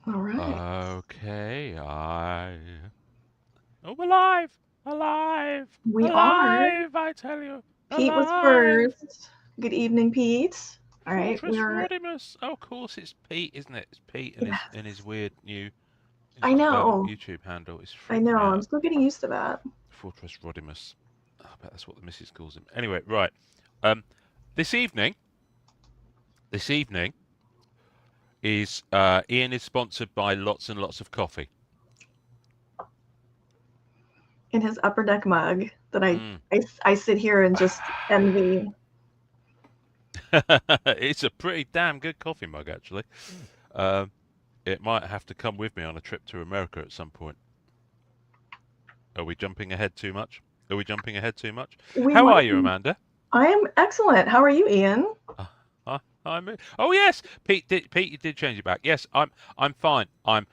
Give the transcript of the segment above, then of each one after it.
All right. Okay, Oh, alive! Alive! We are. Alive! I tell you! Pete was Alive! first. Good evening, Pete. All right. Fortress Rodimus! Oh, of course it's Pete, isn't it? It's Pete and Yeah. his weird new I know. YouTube handle. It's I freaking know. me I'm out. still getting used to that. Fortress Rodimus. I bet that's what the missus calls him. Anyway, right. Um, this evening, this evening is Ian is sponsored by lots and lots of coffee. In his upper deck mug that Mm. I sit here and just envy. It's a pretty damn good coffee mug, actually. Um, it might have to come with me on a trip to America at some point. Are we jumping ahead too much? Are we jumping ahead too much? We How are might you, be. Amanda? I am excellent. How are you, Ian? Uh, oh yes, Pete, you did change it back. Yes, I'm fine. I'm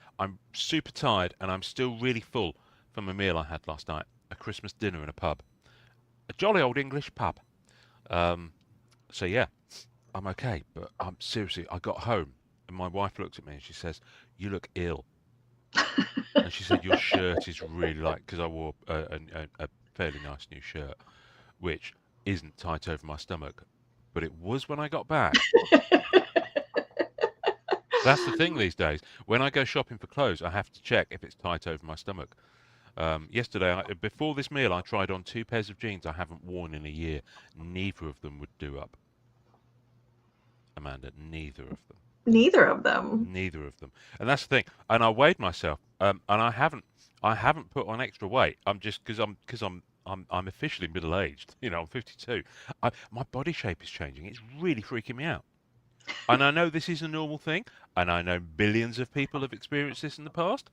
super tired and I'm still really full from a meal I had last night. A Christmas dinner in a pub. A jolly old English pub. Um, so yeah, I'm okay, but I'm seriously, I got home and my wife looked at me and she says, "You look ill." And she said, "Your shirt is really like," because I wore a fairly nice new shirt, which isn't tight over my stomach, but it was when I got back. That's the thing these days. When I go shopping for clothes, I have to check if it's tight over my stomach. Yesterday, before this meal, I tried on two pairs of jeans I haven't worn in a year. Neither of them would do up, Amanda. Neither of them. Neither of them. Neither of them. And that's the thing. And I weighed myself, and I haven't put on extra weight. I'm just because I'm officially middle aged. I'm 52. My body shape is changing. It's really freaking me out. And I know this is a normal thing, and I know billions of people have experienced this in the past,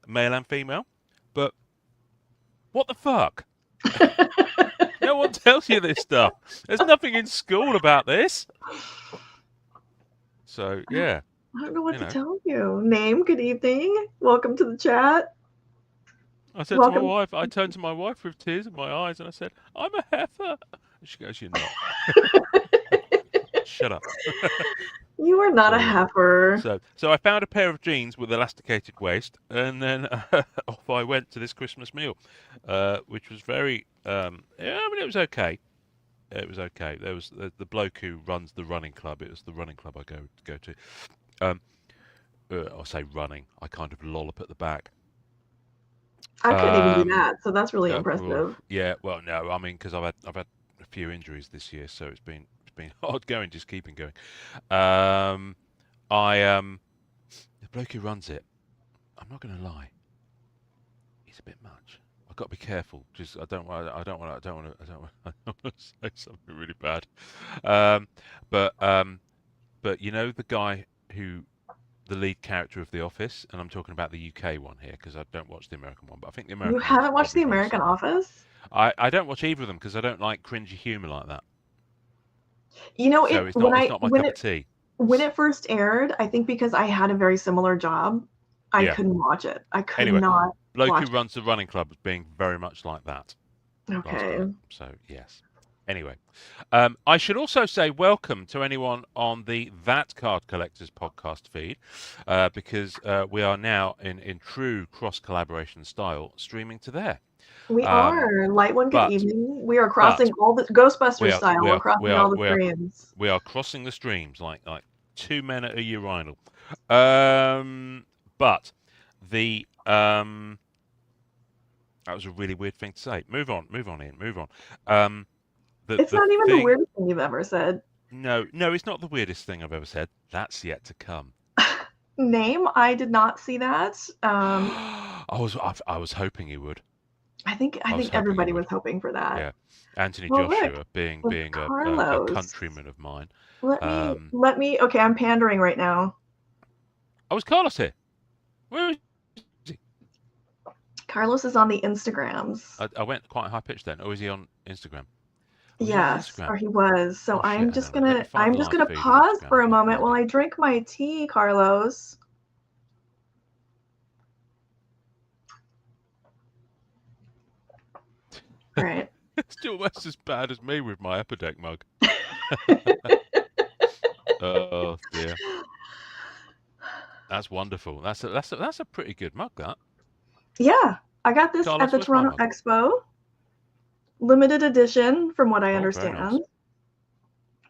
male and female. But what the fuck? No one tells you this stuff. There's nothing in school about this. So yeah, I don't know what you to know. tell you. Name, good evening. Welcome to the chat. I said to my Welcome. wife, I turned to my wife with tears in my eyes, and I said, "I'm a heifer." And she goes, "You're not." Shut up. You are not So a yeah. heifer. So I found a pair of jeans with elasticated waist, and then off I went to this Christmas meal, which was very. Yeah, I mean, it was okay. It was okay. There was the bloke who runs the running club. It was the running club I go to. Um, I'll say running. I kind of lollop at the back. I couldn't even do Um, that, so that's really impressive. yeah. Well, no. I mean, because I've had a few injuries this year, so it's been hard going, just keeping going. Um, I the bloke who runs it. I'm not going to lie. He's a bit much. I've got to be careful. Just I don't want to say something really bad. Um, but um, but you know the guy who the lead character of The Office, and I'm talking about the UK one here because I don't watch the American one, but I think the You American one's haven't watched probably The very American similar. Office? I don't watch either of them because I don't like cringy humour like that. You know, So it when it's I not my cup of tea. when it first aired, I think because I had a very similar job, I Yeah. couldn't watch it. I could Anyway, not bloke who watch it. runs the running club was being very much like that last Okay. night. So yes. Anyway, I should also say welcome to anyone on the That Card Collectors podcast feed, because we are now in true cross collaboration style streaming to there. We Um, are. Light one, good but evening. We are but crossing all the we Ghostbuster are style. we We're are we crossing are all the we are streams. we are crossing the streams like two men at a urinal. Um, but the that was a really weird thing to say. Move on, Ian, move on. Um, It's the not even the thing. weirdest thing you've ever said. No, it's not the weirdest thing I've ever said. That's yet to come. Name, I did not see that. I was hoping he would. I I was think hoping he everybody was would. hoping for that. Yeah, Anthony Well, look, Joshua with being a Carlos. countryman of mine. Let me Um, let me. Okay, I'm pandering right now. I was Carlos here. Where is he? Carlos is on the Instagrams. I went quite high pitched then. Or is he on Instagram? Oh, he's on Yes, Instagram. or he was. So Oh shit! Hang on a minute. Let me find I'm the just live gonna feed on pause Instagram. for I've a got moment no while idea. I drink my tea, Carlos. All right. It's almost as bad as me with my Epidec mug. Oh dear. That's wonderful. That's a pretty good mug. That Yeah, I got this at Carlos, the where's my Toronto mug? Expo, limited edition, from what I Oh, very nice. understand.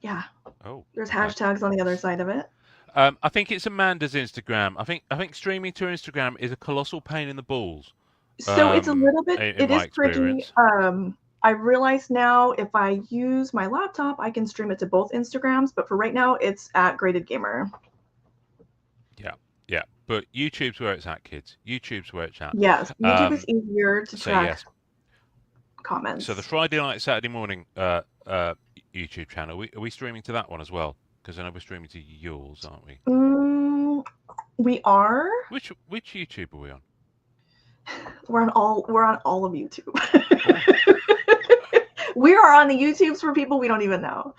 Yeah, Oh, there's okay. hashtags on the other side of it. I think it's Amanda's Instagram. I think streaming to Instagram is a colossal pain in the balls. So it's a little bit, In it my is tricky. experience. I realize now if I use my laptop, I can stream it to both Instagrams, but for right now, it's at Graded Gamer. Yeah, yeah. But YouTube's where it's at, kids. YouTube's where it's at. Yes, YouTube is Um, easier to so track yes. So the comments. Friday night, Saturday morning YouTube channel, are we streaming to that one as well? Because I know we're streaming to yours, aren't we? Mm, we are. Which YouTube are we on? We're on all of YouTube. Oh. We are on the YouTubes for people we don't even know.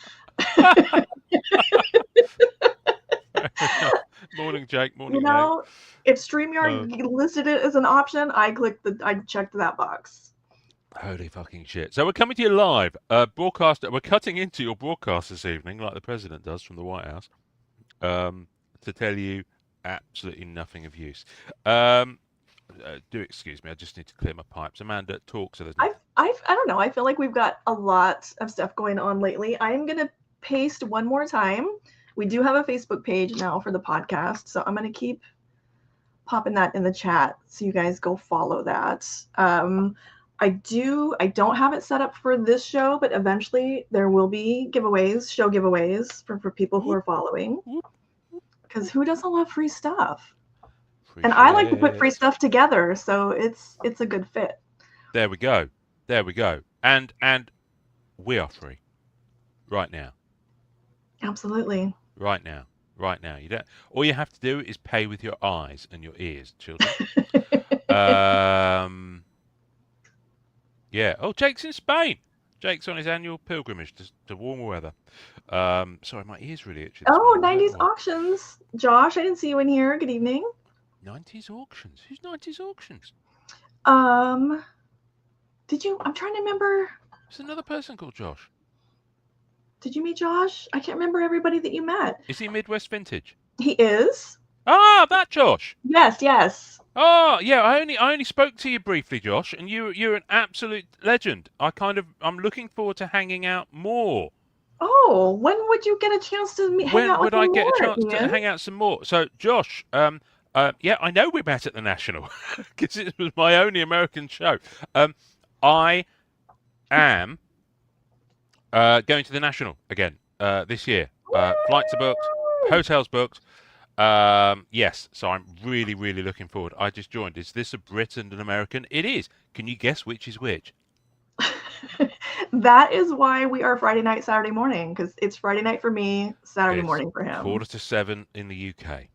Morning, Jake. You Morning, Nate. know, if StreamYard listed it as an option, I checked that box. Holy fucking shit. So we're coming to you live. We're cutting into your broadcast this evening, like the president does from the White House, to tell you absolutely nothing of use. Do excuse me, I just need to clear my pipes. Amanda, talk so there's no... I don't know. I feel like we've got a lot of stuff going on lately. I'm going to paste one more time. We do have a Facebook page now for the podcast, so I'm going to keep popping that in the chat so you guys go follow that. I don't have it set up for this show, but eventually there will be show giveaways for people who are following. Because who doesn't love free stuff? And I like to put free stuff together, so it's a good fit. There we go. There we go. And we are free. Right now. Absolutely. Right now. Right now. You don't all you have to do is pay with your eyes and your ears, children. Yeah. Oh, Jake's in Spain. Jake's on his annual pilgrimage to warmer weather. Sorry, my ear's really itchy this Oh, morning. 90s auctions. Josh, I didn't see you in here. Good evening. 90s auctions. Who's 90s auctions? Did you? I'm trying to remember. There's another person called Josh. Did you meet Josh? I can't remember everybody that you met. Is he Midwest Vintage? He is. Ah, that Josh. Yes, yes. Oh, yeah. I only spoke to you briefly, Josh, and you're an absolute legend. I'm looking forward to hanging out more. Oh, when would you get a chance to hang out with me more? When would I get a chance to Ian? hang out some more? So, Josh, yeah, I know we met at the National because it was my only American show. I am going to the National again this year. Flights are booked, hotels booked. Yes, so I'm really, really looking forward. I just joined. Is this a Brit and an American? It is. Can you guess which is which? That is why we are Friday night, Saturday morning, because it's Friday night for me, Saturday morning for him. 6:45 in the UK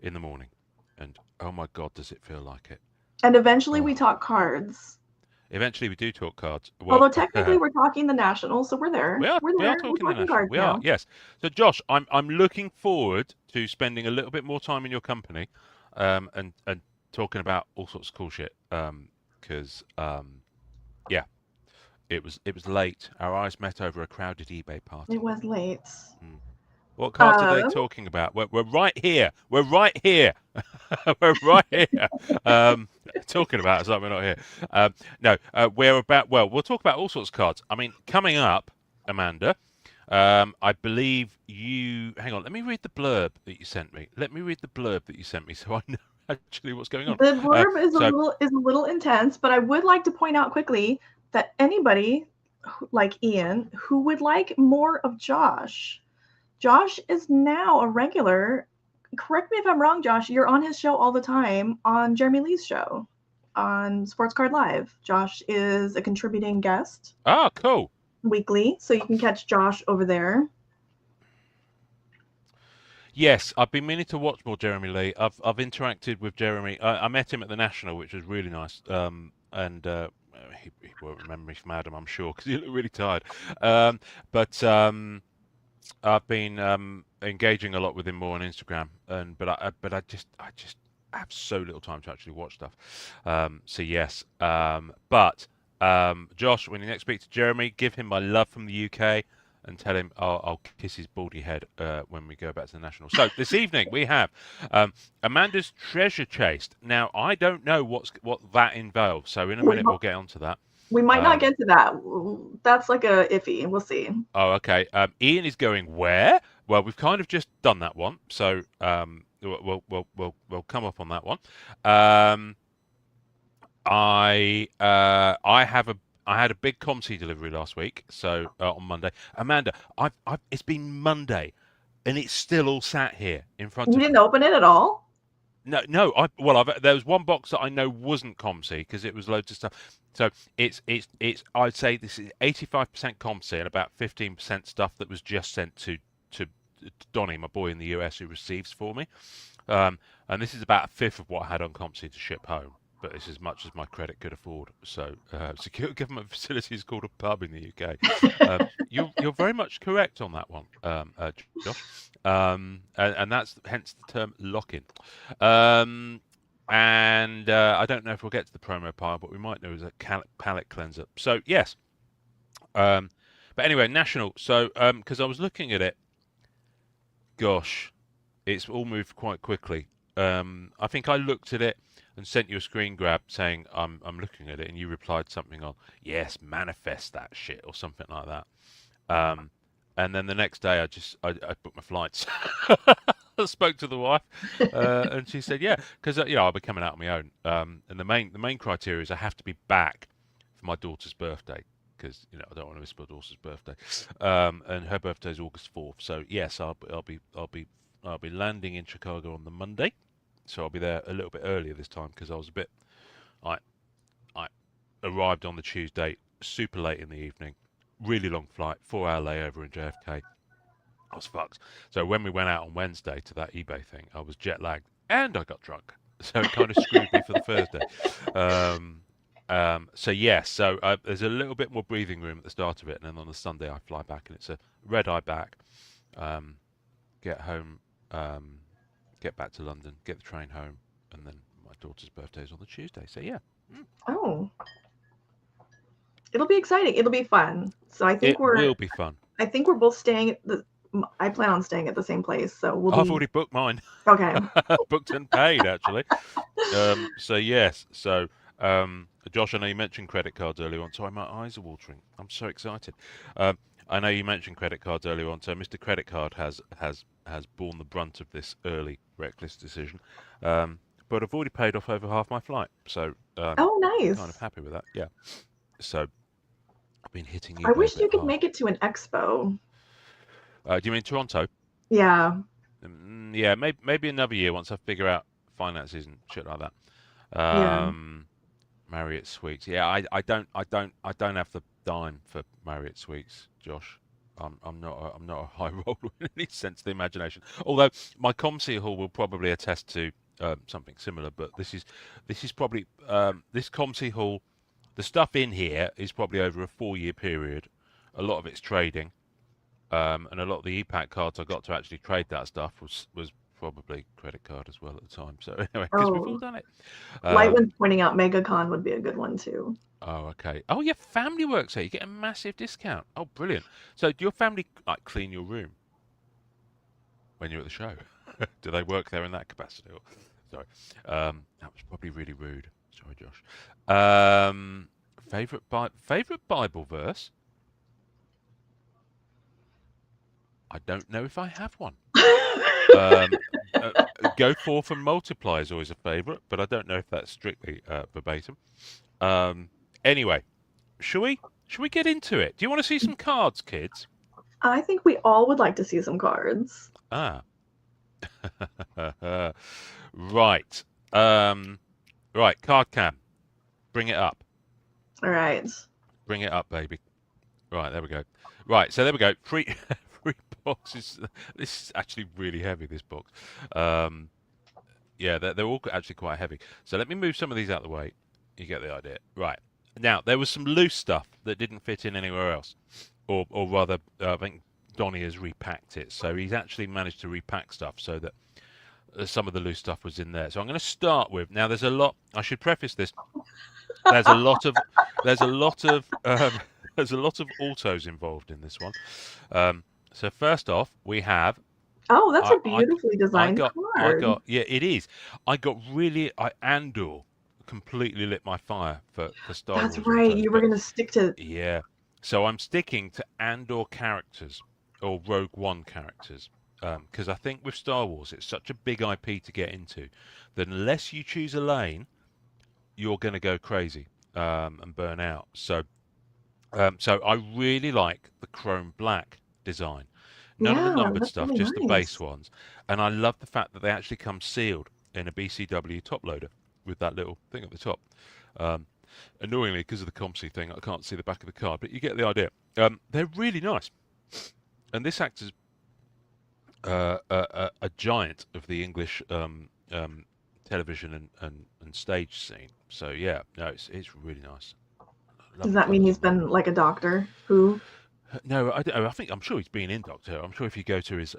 in the morning. And oh my God, does it feel like it? And eventually we talk cards. Eventually we do talk cards. Well, although technically we're talking the National, so we're there. We are talking the National. We are, yes. So Josh, I'm looking forward to spending a little bit more time in your company, and talking about all sorts of cool shit. Because yeah, it was late. Our eyes met over a crowded eBay party. It was late. What cards are they talking about? We're right here. We're right here. We're right here. Talking about it, like we're not here. No, we're about. Well, we'll talk about all sorts of cards. I mean, coming up, Amanda. I believe you. Hang on. Let me read the blurb that you sent me. So I know actually what's going on. The blurb is a little intense, but I would like to point out quickly that anybody like Ian who would like more of Josh. Josh is now a regular. Correct me if I'm wrong, Josh. You're on his show all the time on Jeremy Lee's show on Sports Card Live. Josh is a contributing guest. Oh, cool. Weekly, so you can catch Josh over there. Yes, I've been meaning to watch more Jeremy Lee. I've interacted with Jeremy. I met him at the National, which was really nice. And he won't remember me from Adam, I'm sure, because he looked really tired. But I've been engaging a lot with him more on Instagram, but I just have so little time to actually watch stuff. So yes, but Josh, when you next speak to Jeremy, give him my love from the UK. and tell him I'll kiss his baldy head when we go back to the National. So this evening we have Amanda's Treasure Chase. Now I don't know what that involves, so in a minute we'll get onto that. We might not get to that. That's like a iffy. We'll see. Oh, okay. Ian is going where? Well, we've kind of just done that one, so we'll come up on that one. I had a big COMC delivery last week, so on Monday. Amanda, it's been Monday, and it's still all sat here in front of me. You didn't open it at all? No. There was one box that I know wasn't COMC because it was loads of stuff. So it's I'd say this is 85% COMC and about 15% stuff that was just sent to Donnie, my boy in the US, who receives for me. And this is about a fifth of what I had on COMC to ship home. But it's as much as my credit could afford. So, secure government facility is called a pub in the UK. You're very much correct on that one, Josh. And that's hence the term lock-in. And I don't know if we'll get to the promo pile, but we might know as a palate cleanser. So yes. But anyway, National. So because I was looking at it, gosh, it's all moved quite quickly. I think I looked at it and sent you a screen grab saying I'm looking at it, and you replied something on yes, manifest that shit or something like that. And then the next day I booked my flights. I spoke to the wife, and she said yeah, because I'll be coming out on my own. And the main criteria is I have to be back for my daughter's birthday, because I don't want to miss my daughter's birthday. And her birthday is August 4th. So yes, I'll be landing in Chicago on the Monday. So I'll be there a little bit earlier this time because I was I arrived on the Tuesday super late in the evening, really long flight, 4-hour layover in JFK. I was fucked. So when we went out on Wednesday to that eBay thing, I was jet lagged and I got drunk. So it kind of screwed me for the Thursday. So yes, so there's a little bit more breathing room at the start of it, and then on the Sunday I fly back, and it's a red eye back. Get home. Get back to London, get the train home, and then my daughter's birthday is on the Tuesday. So yeah. Oh, it'll be exciting. It'll be fun. So I think it will be fun. I think we're both staying at I plan on staying at the same place. So I've already booked mine. Okay. Booked and paid actually. So yes. So Josh, I know you mentioned credit cards earlier on. Sorry, my eyes are watering. I'm so excited. I know you mentioned credit cards earlier on, so Mr. Credit Card has borne the brunt of this early reckless decision. But I've already paid off over half my flight, so oh, nice. Kind of happy with that. Yeah. So I've been hitting you. I wish you could make it to an expo. Do you mean Toronto? Yeah. Yeah, maybe another year once I figure out finances and shit like that. Marriott Suites. Yeah, I don't have the dime for Marriott Suites, Josh. I'm not a high roller in any sense of the imagination. Although my COMC hall will probably attest to something similar, but this is probably this COMC hall. The stuff in here is probably over a 4-year period. A lot of it's trading, and a lot of the EPAC cards I got to actually trade that stuff was probably credit card as well at the time. So anyway, because we've all done it. Lightman's pointing out MegaCon would be a good one too. Oh, okay. Oh, yeah, family works here. You get a massive discount. Oh, brilliant. So do your family clean your room when you're at the show? Do they work there in that capacity? Sorry. That was probably really rude. Sorry, Josh. Favorite Bible verse? I don't know if I have one. Go forth and multiply is always a favourite, but I don't know if that's strictly verbatim. Anyway, shall we get into it? Do you want to see some cards, kids? I think we all would like to see some cards. Ah. Right. Right, card cam. Bring it up. All right. Bring it up, baby. Right, there we go. Right, so there we go. Free boxes. This is actually really heavy, this box. Yeah, they're all actually quite heavy. So let me move some of these out of the way. You get the idea. Right. Now, there was some loose stuff that didn't fit in anywhere else. Or rather, I think Donnie has repacked it. So he's actually managed to repack stuff so that some of the loose stuff was in there. So I'm going to start with, now there's a lot, I should preface this, there's a lot of There's a lot of autos involved in this one. So first off, we have Oh, that's I a I beautifully designed card. yeah, it is. I Andor completely lit my fire for Star That's Wars right. autos, You were but gonna stick to. yeah. So I'm sticking to Andor characters or Rogue One characters. Because I think with Star Wars, it's such a big IP to get into that unless you choose a lane, you're going to go crazy and burn out. So I really like the chrome black design. None of the Yeah, numbered that's stuff, really just the base nice. ones. And I love the fact that they actually come sealed in a BCW top loader with that little thing at the top. Um, Annoyingly, because of the COMC thing, I can't see the back of the card, but you get the idea. They're really nice. And this acts as a giant of the English television and stage scene. So yeah, no, it's really nice. Does Lovely that mean colours he's on there. been like a Doctor Who? No, I'm sure he's been in Doctor Who. I'm sure if you go to his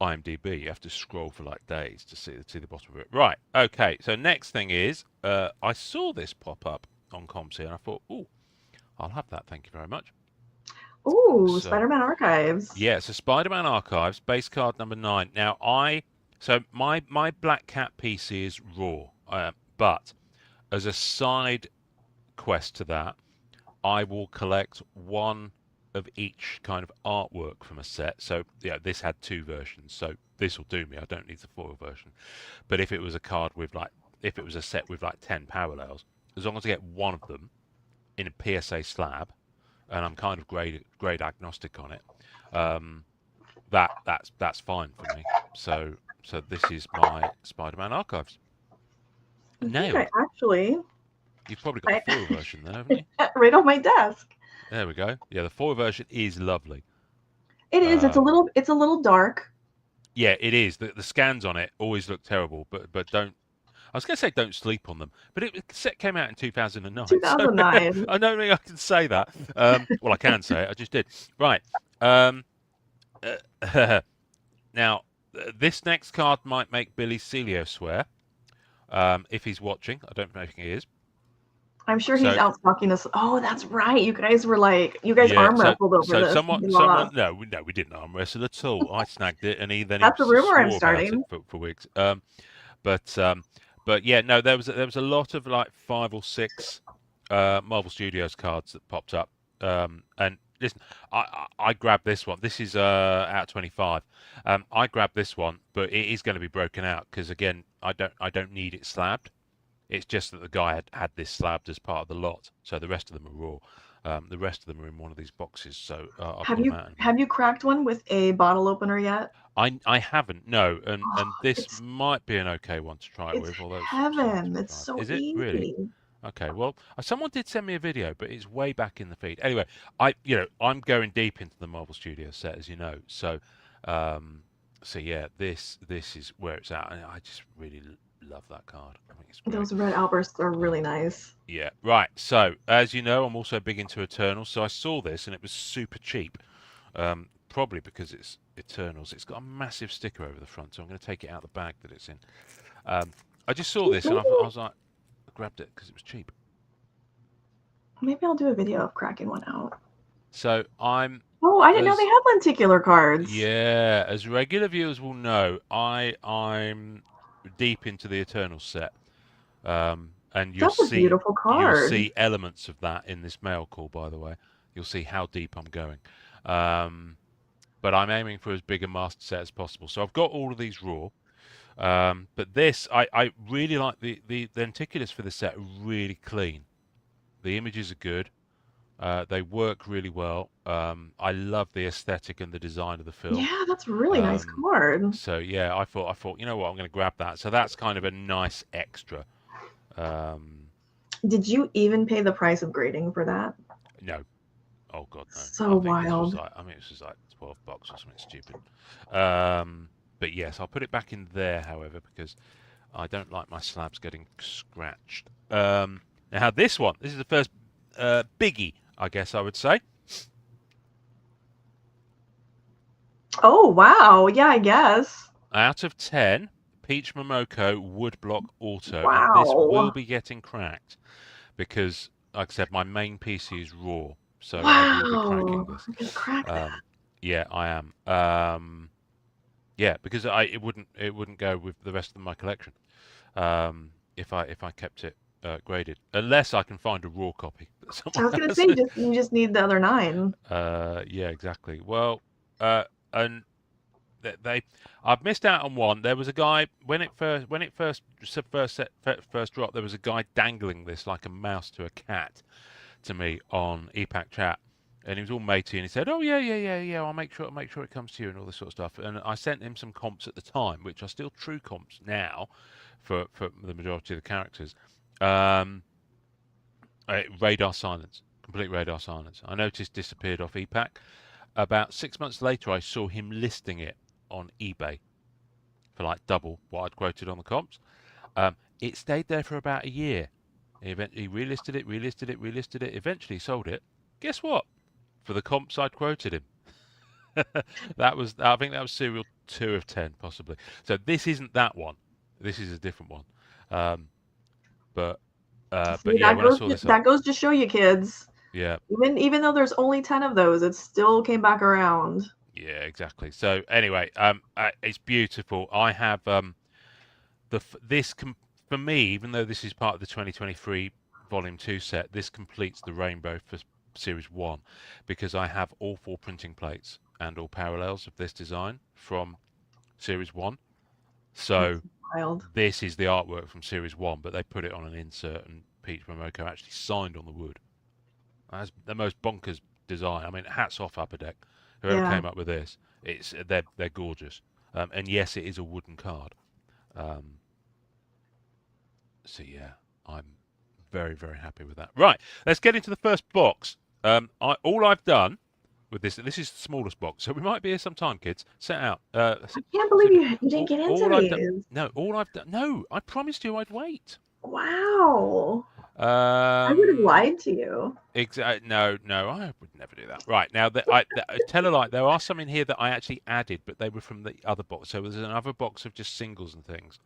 IMDb, you have to scroll for like days to see the bottom of it. Right. Okay. So next thing is, I saw this pop up on COMC and I thought, oh, I'll have that. Thank you very much. Ooh, So Spider-Man Archives. yeah, so Spider-Man Archives, base card number 9. Now my Black Cat PC is raw, but as a side quest to that, I will collect one of each kind of artwork from a set. So yeah, this had 2 versions, so this will do me. I don't need the foil version. But if it was a card with if it was a set with like 10 parallels, as long as I get one of them in a PSA slab, and I'm kind of grade agnostic on it, um, that's fine for me. So this is my Spider-Man Archives. I think I Now actually, you've probably got the I foil version then, haven't you? right on my desk. There we go. Yeah, the foil version is lovely. It is. Um, It's a little dark. yeah, it is. The scans on it always look terrible, but don't. I was going to say don't sleep on them, but the set came out in 2009, so 2009. I don't think I can say that. Well, I can say it. I just did. Right. Um, now, this next card might make Billy Celio swear if he's watching. I don't think he is. I'm sure he's So out stalking us. Oh, that's right. You guys yeah, arm wrestled over this. someone You someone lost. no, we didn't arm wrestle at all. I snagged it, and he That's a rumor I'm swore about it starting. for weeks. But but yeah, no, there was a lot of like 5 or 6 Marvel Studios cards that popped up. And listen, I grabbed this one. This is out of 25. I grabbed this one, but it is going to be broken out because again, I don't need it slabbed. It's just that the guy had this slabbed as part of the lot, so the rest of them are raw. The rest of them are in one of these boxes, so I'll pull them out in a minute. Have you cracked one with a bottle opener yet? I haven't, no, and Oh, this might be an okay one to try it it's with, although it's heaven. It's 25. so Is it really? easy. Okay, well, someone did send me a video, but it's way back in the feed. Anyway, I'm going deep into the Marvel Studios set, as you know. Um, so yeah, this is where it's at, and I just really love that card. I think it's great. Those red outbursts are really nice. Yeah, right. So as you know, I'm also big into Eternals. So I saw this, and it was super cheap. Probably because it's Eternals. It's got a massive sticker over the front, so I'm going to take it out of the bag that it's in. I just saw this, and Maybe, I was like, I grabbed it because it was cheap. maybe I'll do a video of cracking one out. So I'm Oh, I didn't know they as had lenticular cards. yeah, as regular viewers will know, I'm deep into the Eternals set, and That's a beautiful you'll card. see elements of that in this mail call. By the way, you'll see how deep I'm going. Um, but I'm aiming for as big a master set as possible. So I've got all of these raw. But this, I really like the lenticulars for the set are really clean. The images are good. They work really well. I love the aesthetic and the design of the film. Yeah, that's a really nice Um, card. so yeah, I thought, you know what, I'm going to grab that. So that's kind of a nice extra. Um, Did you even pay the price of grading for that? no, oh god, no. So wild. I mean, this was like $12 or something stupid. But yes, I'll put it back in there, however, because I don't like my slabs getting scratched. Now this is the first biggie, I guess I would say. Oh, wow. Yeah, I guess. Out of 10, Peach Momoko Woodblock Auto, and this will Wow. be getting cracked because, like I said, my main PC is raw. So I will be cracking Wow. this. I'm gonna crack that. Yeah, I am. Yeah, because it wouldn't go with the rest of my collection. If I kept it graded, unless I can find a raw copy that I someone was gonna has. say, you just need the other 9. Yeah, exactly. Well, and they I've missed out on one. There was a guy when it first dropped. There was a guy dangling this like a mouse to a cat to me on EPAC chat, and he was all matey, and he said, "Oh yeah, yeah, yeah, yeah. I'll make sure it comes to you and all this sort of stuff." And I sent him some comps at the time, which are still true comps now, for the majority of the characters. Um, Radar silence, complete radar silence. I noticed disappeared off EPAC. About 6 months later, I saw him listing it on eBay for like double what I'd quoted on the comps. It stayed there for about a year. He relisted it, relisted it, relisted it. Eventually sold it. Guess what? For the comps I'd quoted him. I think that was serial 2 of 10, possibly. So this isn't that one. This is a different one. Um, but See, yeah, when I saw this up, that goes to show you, kids. yeah, Even though there's only 10 of those, it still came back around. yeah, exactly. So anyway, it's beautiful. I have for me, even though this is part of the 2023 Volume 2 set, this completes the rainbow for Series 1 because I have all 4 printing plates and all parallels of this design from Series 1. So That's wild. this is the artwork from Series 1, but they put it on an insert, and Peach Momoko actually signed on the wood. That's the most bonkers design. I mean, hats off Upper Deck. Whoever Yeah. came up with this, they're gorgeous. And yes, it is a wooden card. Um, so yeah, I'm very, very happy with that. Right, let's get into the first box. All I've done with this is the smallest box, so we might be here some time, kids. Set out. I can't believe you didn't get into all I've done. these. No, all I've done. No, I promised you I'd wait. Wow. I would have lied to you. No, I would never do that. Right now, tell a lie. There are some in here that I actually added, but they were from the other box. So there's another box of just singles and things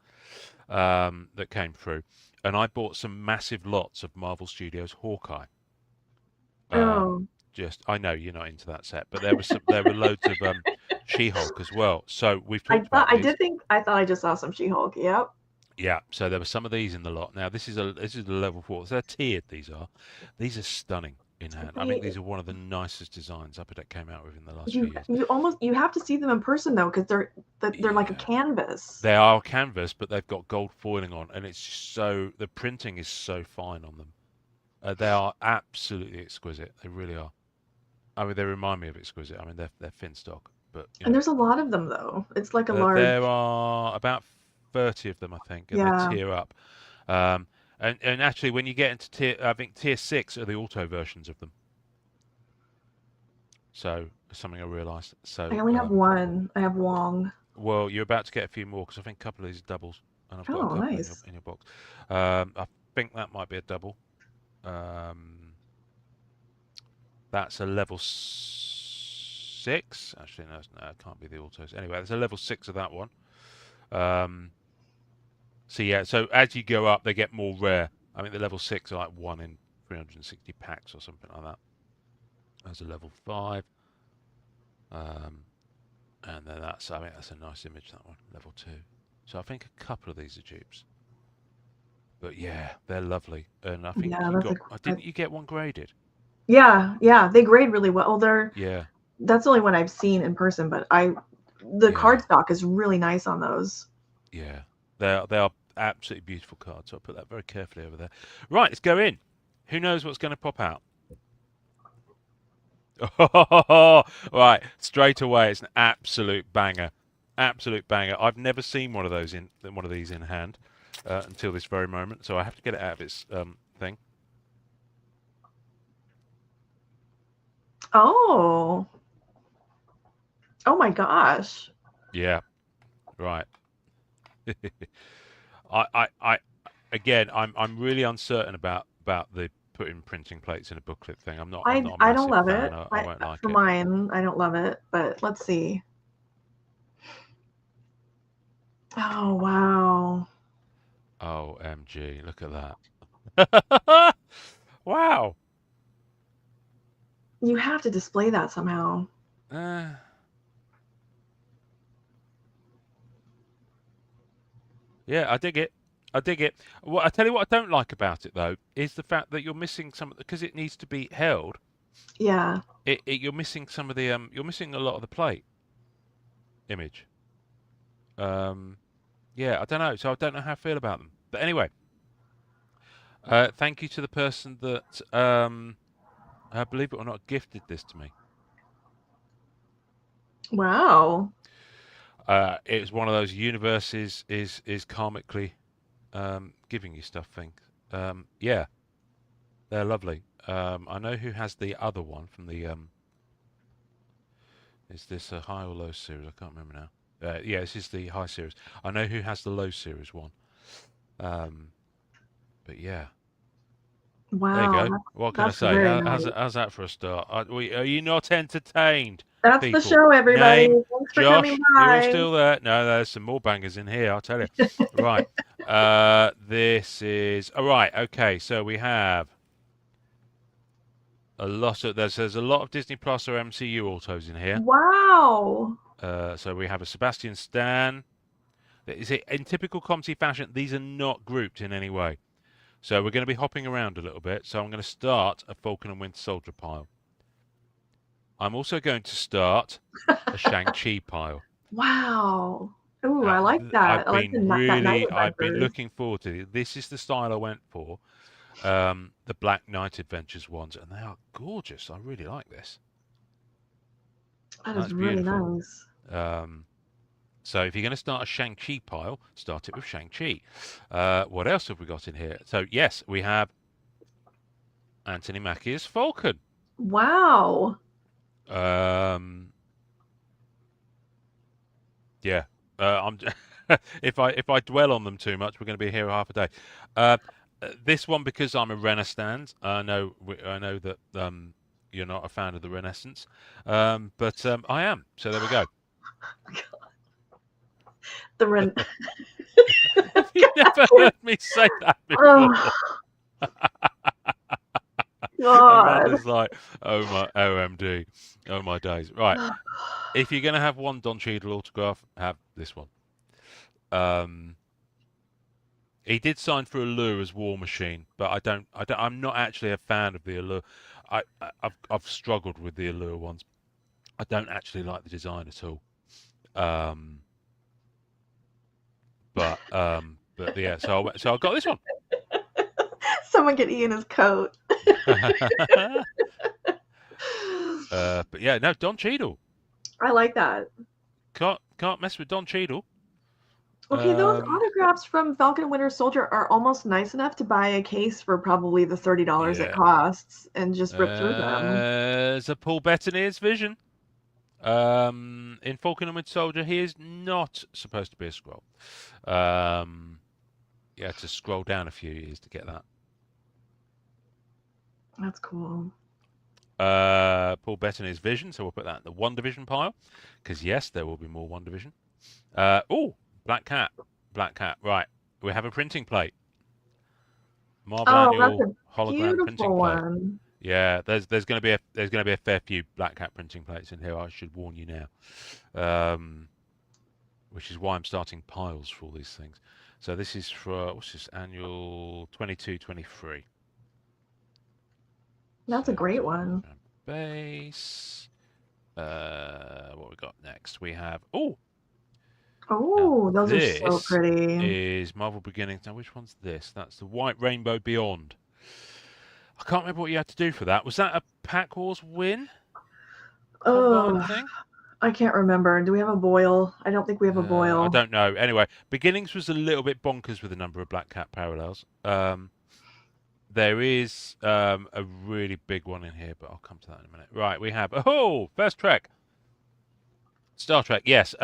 that came through, and I bought some massive lots of Marvel Studios Hawkeye. Oh. I know you're not into that set, but there were loads of She-Hulk as well. So we've talked about these. I thought I just saw some She-Hulk. Yep. Yeah, so there were some of these in the lot. Now this is the level 4. They're tiered. These are stunning in hand. I mean, these are one of the nicest designs Upper Deck came out with in the last few years. You have to see them in person though, because they're like a canvas. They are canvas, but they've got gold foiling on, and it's just the printing is so fine on them. They are absolutely exquisite. They really are. I mean, they remind me of exquisite. I mean, they're thin stock, but and there's a lot of them though. It's like a large. There are about 30 of them, I think, and they tier up. And actually, when you get into tier 6 are the auto versions of them. So something I realised. So I only have one. I have Wong. Well, you're about to get a few more because I think a couple of these are doubles, and I've got a couple nice. in your box. I think that might be a double. That's a level 6. Actually, no, it can't be the autos. Anyway, there's a level 6 of that one. So yeah, so as you go up, they get more rare. I mean, the level 6 are like 1 in 360 packs or something like that. There's a level 5. And then I think that's a nice image, that one, level 2. So I think a couple of these are dupes. But yeah, they're lovely. And I think didn't you get one graded? Yeah, they grade really well. Yeah. That's the only one I've seen in person, but the cardstock is really nice on those. Yeah. They are absolutely beautiful cards. So I'll put that very carefully over there. Right, let's go in. Who knows what's going to pop out? Oh, right, straight away, it's an absolute banger. Absolute banger. I've never seen one of these in hand until this very moment, so I have to get it out of its thing. Oh my gosh. Yeah. Right. I'm really uncertain about the putting printing plates in a booklet thing. I'm not a massive I don't love fan. it. I won't like for it. Mine, I don't love it, but let's see. Oh wow. OMG, look at that. Wow. You have to display that somehow. Yeah, I dig it. I dig it. Well, I tell you what I don't like about it though is the fact that you're missing some because it needs to be held. Yeah. You're missing some of the you're missing a lot of the plate image. Yeah, I don't know. So I don't know how I feel about them. But anyway, thank you to the person that believe it or not gifted this to me. Wow. It was one of those universes is karmically giving you stuff things. Yeah, they're lovely. I know who has the other one from the. Is this a high or low series? I can't remember now. Yeah, this is the high series. I know who has the low series one. But yeah, there you Wow. go. What can I That's say? very nice. How's that for a start? Are you not entertained, That's the people? show, everybody. Name Thanks for coming Josh. You all by. still there? No, there's some more bangers in here. I'll tell you. Right. This is all right. Okay, so we have a lot of there's a lot of Disney Plus or MCU autos in here. Wow. So we have a Sebastian Stan. Is it in typical COMC fashion? These are not grouped in any way. So we're going to be hopping around a little bit. So I'm going to start a Falcon and Winter Soldier pile. I'm also going to start a Shang-Chi pile. Wow. Ooh, I like that. I like that Night I've been Adventures. looking forward to it. This is the style I went for. The Black Knight Adventures ones, and they are gorgeous. I really like this. That is That's really beautiful. nice. So if you're going to start a Shang-Chi pile, start it with Shang-Chi. What else have we got in here? So yes, we have Anthony Mackie as Falcon. Wow. Yeah. I'm if I dwell on them too much, we're going to be here half a day. This one because I'm a Renaissance. I know that you're not a fan of the Renaissance, but I am. So there we go. The Ren. Have you never heard me say that before? Oh God. Amanda's like, oh my OMD, oh my days. Right, if you're going to have one Don Cheadle autograph, have this one. He did sign for Allure as War Machine, but I'm not actually a fan of the Allure. I've struggled with the Allure ones. I don't actually like the design at all. But yeah, so I got this one. Someone get Ian his coat. But yeah, no, Don Cheadle. I like that. Can't mess with Don Cheadle. Okay, those autographs from Falcon and Winter Soldier are almost nice enough to buy a case for probably the $30 it Yeah. costs and just rip through them. There's a Paul Bettany's Vision. In Falcon and Winter Soldier, he is not supposed to be a Skrull. You had to scroll down a few years to get that. That's cool. Paul Bettany's Vision, so we'll put that in the One Division pile, because yes, there will be more One Division. Black Cat. Right, we have a printing plate. Marvel Annual hologram printing plate. One. Yeah, there's going to be a fair few Black Cat printing plates in here. I should warn you now, which is why I'm starting piles for all these things. So this is for what's this annual 22-23. That's a great one. Base. What we got next? We have those are so pretty. Is Marvel Beginnings. Now, which one's this? That's the White Rainbow Beyond. I can't remember what you had to do for that. Was that a Pack Wars win? Thing? I can't remember. Do we have a boil? I don't think we have a boil. I don't know. Anyway, Beginnings was a little bit bonkers with the number of Black Cat parallels. There is a really big one in here, but I'll come to that in a minute. Right, we have first Trek. Star Trek, yes.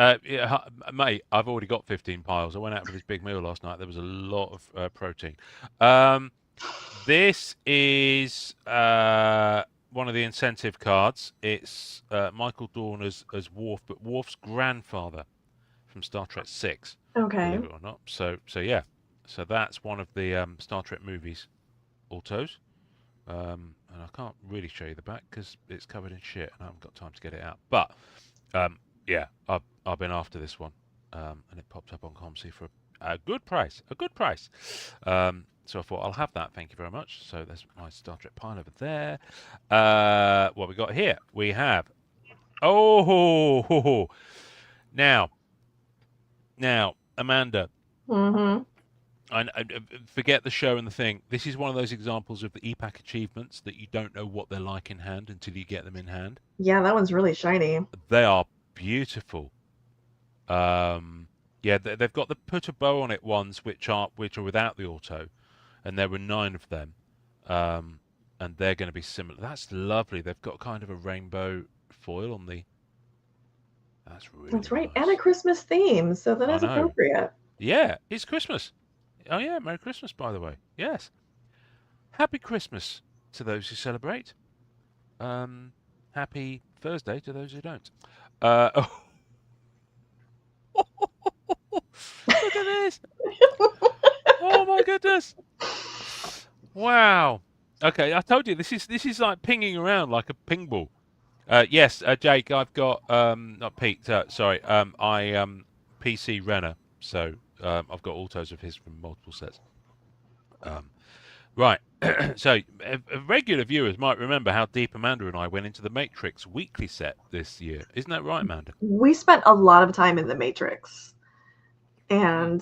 Mate, I've already got 15 piles. I went out for this big meal last night. There was a lot of protein. This is one of the incentive cards. It's Michael Dorn as Worf, but Worf's grandfather from Star Trek 6. Okay. Believe it or not. So yeah. So that's one of the Star Trek movies autos. And I can't really show you the back because it's covered in shit and I haven't got time to get it out. But yeah, I've been after this one, and it popped up on COMC for a good price, a good price. So I thought I'll have that. Thank you very much. So there's my Star Trek pile over there. What we got here? We have now Amanda. Mm-hmm. I forget the show and the thing. This is one of those examples of the EPAC achievements that you don't know what they're like in hand until you get them in hand. Yeah, that one's really shiny. They are beautiful. Yeah, they've got the put a bow on it ones which are without the auto, and there were 9 of them, and they're going to be similar. That's lovely. They've got kind of a rainbow foil on the. That's really That's right, nice. and a Christmas theme, so that is appropriate. Yeah, it's Christmas. Oh yeah, Merry Christmas, by the way. Yes, Happy Christmas to those who celebrate. Happy Thursday to those who don't. Look at this! Oh my goodness! Wow. Okay, I told you this is like pinging around like a ping ball. Yes, Jake, I've got not Pete. Sorry, I PC Renner, so I've got autos of his from multiple sets. Right. So regular viewers might remember how deep Amanda and I went into the Matrix weekly set this year. Isn't that right, Amanda? We spent a lot of time in the Matrix, and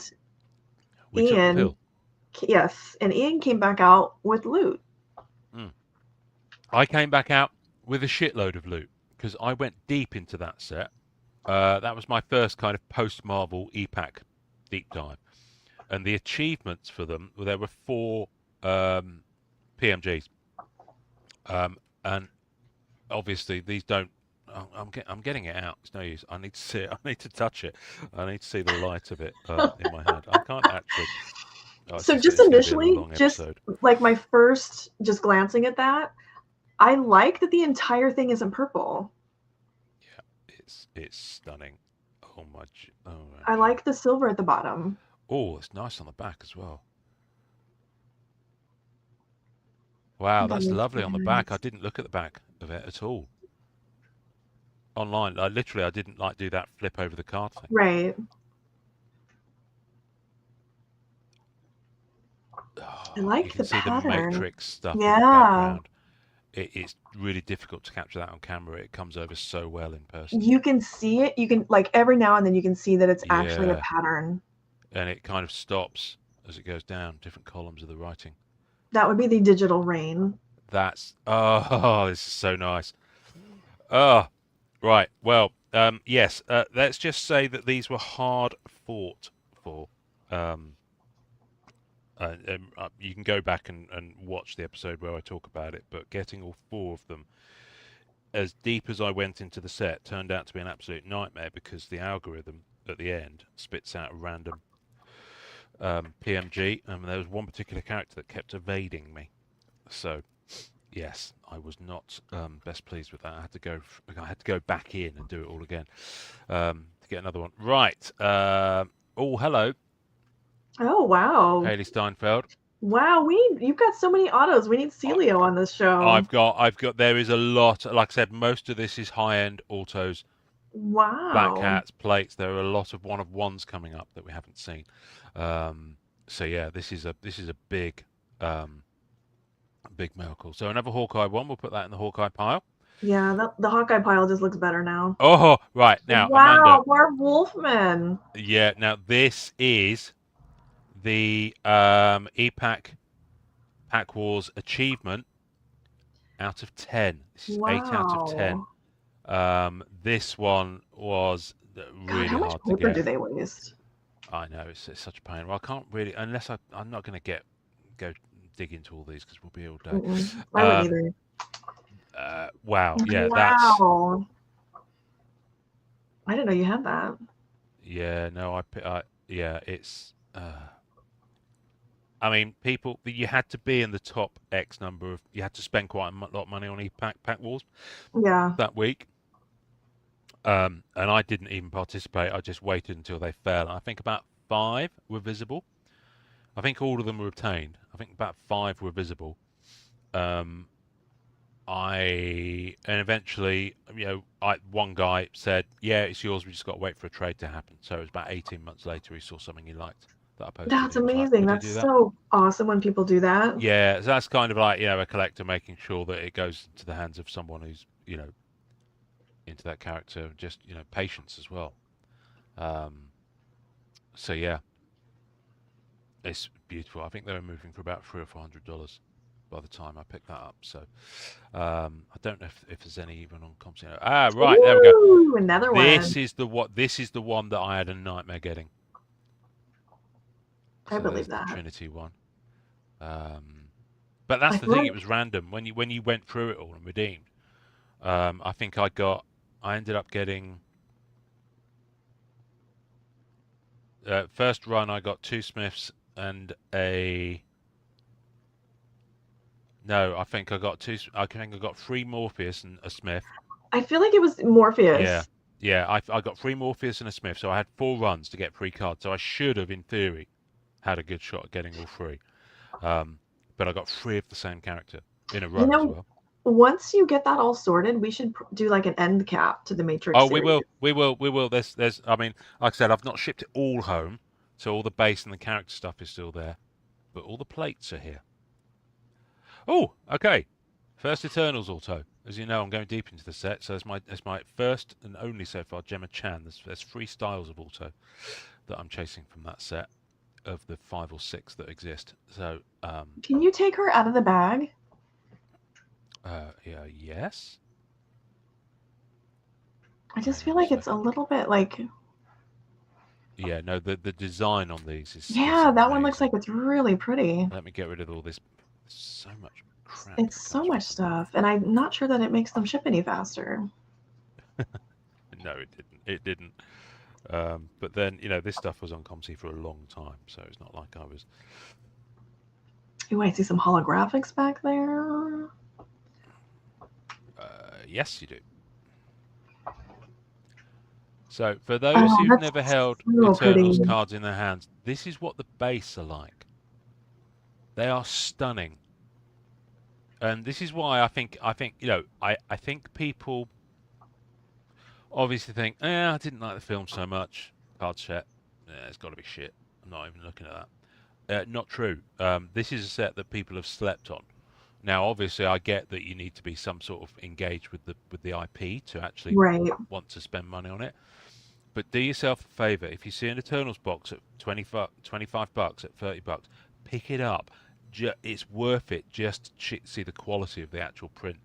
we took the pill. Yes, and Ian came back out with loot. I came back out with a shitload of loot because I went deep into that set. That was my first kind of post-Marvel EPAC deep dive. And the achievements for them, there were 4 PMGs. And obviously these don't... I'm getting it out. It's no use. I need to see it. I need to touch it. I need to see the light of it in my hand. I can't actually... So just initially, just like my first, just glancing at that, I like that the entire thing is in purple. Yeah, it's stunning. Oh my! I like the silver at the bottom. Oh, it's nice on the back as well. Wow, that's lovely on the back. I didn't look at the back of it at all. Online, I didn't like do that flip over the card thing. Right. Oh, I like you can see pattern. the Matrix stuff in the background. It's really difficult to capture that on camera. It comes over so well in person. You can see it. You can, like, every now and then you can see that it's actually a pattern. And it kind of stops as it goes down, different columns of the writing. That would be the digital rain. That's, this is so nice. Oh, right. Well, yes, let's just say that these were hard fought for. You can go back and watch the episode where I talk about it, but getting all 4 of them, as deep as I went into the set, turned out to be an absolute nightmare because the algorithm at the end spits out a random PMG, and there was one particular character that kept evading me. So, yes, I was not best pleased with that. I had to go back in and do it all again to get another one. Right. Oh, hello. Oh, wow. Haley Steinfeld. Wow, you've got so many autos. We need Celio on this show. I've got. There is a lot. Like I said, most of this is high-end autos. Wow. Black Cats, plates. There are a lot of one-of-ones coming up that we haven't seen. So yeah, this is a big miracle. So another Hawkeye one. We'll put that in the Hawkeye pile. Yeah, the Hawkeye pile just looks better now. Oh, right now, wow, Amanda. more Wolfman. Yeah, now this is the EPAC Pack Wars achievement out of 10. This is 8 out of 10. This one was really how much hard to paper get. do they waste? I know, it's such a pain. Well, I can't really, unless I'm not going to go dig into all these because we'll be all day. I wouldn't either. Wow, yeah, wow. I didn't know you had that. Yeah, no, yeah, it's. I mean, people, you had to be in the top X number of. You had to spend quite a lot of money on EPAC Pack Wars. Yeah. That week. And I didn't even participate. I just waited until they fell. I think about 5 were visible. I think all of them were obtained. I think about 5 were visible. and eventually, one guy said, "Yeah, it's yours. We just got to wait for a trade to happen." So it was about 18 months later. He saw something he liked that I posted. That's He was like, amazing. "Would you That's do that?" so awesome when people do that. Yeah, so that's kind of like a collector making sure that it goes into the hands of someone who's into that character. Just patience as well. So yeah, it's beautiful. I think they were moving for about $300 or $400 by the time I picked that up. So I don't know if there's any even on COMC. Right, there we go. Ooh, another one. This is the one that I had a nightmare getting. I So believe there's that. the Trinity one. But that's the thing. It was random when you went through it all and redeemed. I think I ended up getting. First run, I got 2 Smiths and a. No, I think I got 2. I think I got 3 Morpheus and a Smith. I feel like it was Morpheus. Yeah. I got 3 Morpheus and a Smith, so I had 4 runs to get 3 cards. So I should have, in theory, had a good shot at getting all 3. But I got 3 of the same character in a row as well. Once you get that all sorted, we should do like an end cap to the Matrix series. We will. There's. I mean, like I said, I've not shipped it all home, so all the base and the character stuff is still there, but all the plates are here. Oh, okay. First Eternals auto. As you know, I'm going deep into the set, so it's my first and only so far Gemma Chan. There's 3 styles of auto that I'm chasing from that set of the 5 or 6 that exist. So can you take her out of the bag? Yeah, yes. I just feel like it's a little bit like. Yeah, no, the design on these is. Yeah, that one looks like it's really pretty. Let me get rid of all this. So much crap. It's so much stuff, and I'm not sure that it makes them ship any faster. No, it didn't. But then this stuff was on COMC for a long time, so it's not like I was. Ooh, I see some holographics back there. Yes, you do. So for those who've never held Eternals cards in their hands, this is what the base are like. They are stunning, and this is why I think I think people obviously think, I didn't like the film so much. Card set, it's got to be shit. I'm not even looking at that. Not true. This is a set that people have slept on. Now, obviously, I get that you need to be some sort of engaged with the IP to actually want to spend money on it. But do yourself a favor. If you see an Eternals box at $25 at $30, pick it up. It's worth it just to see the quality of the actual print.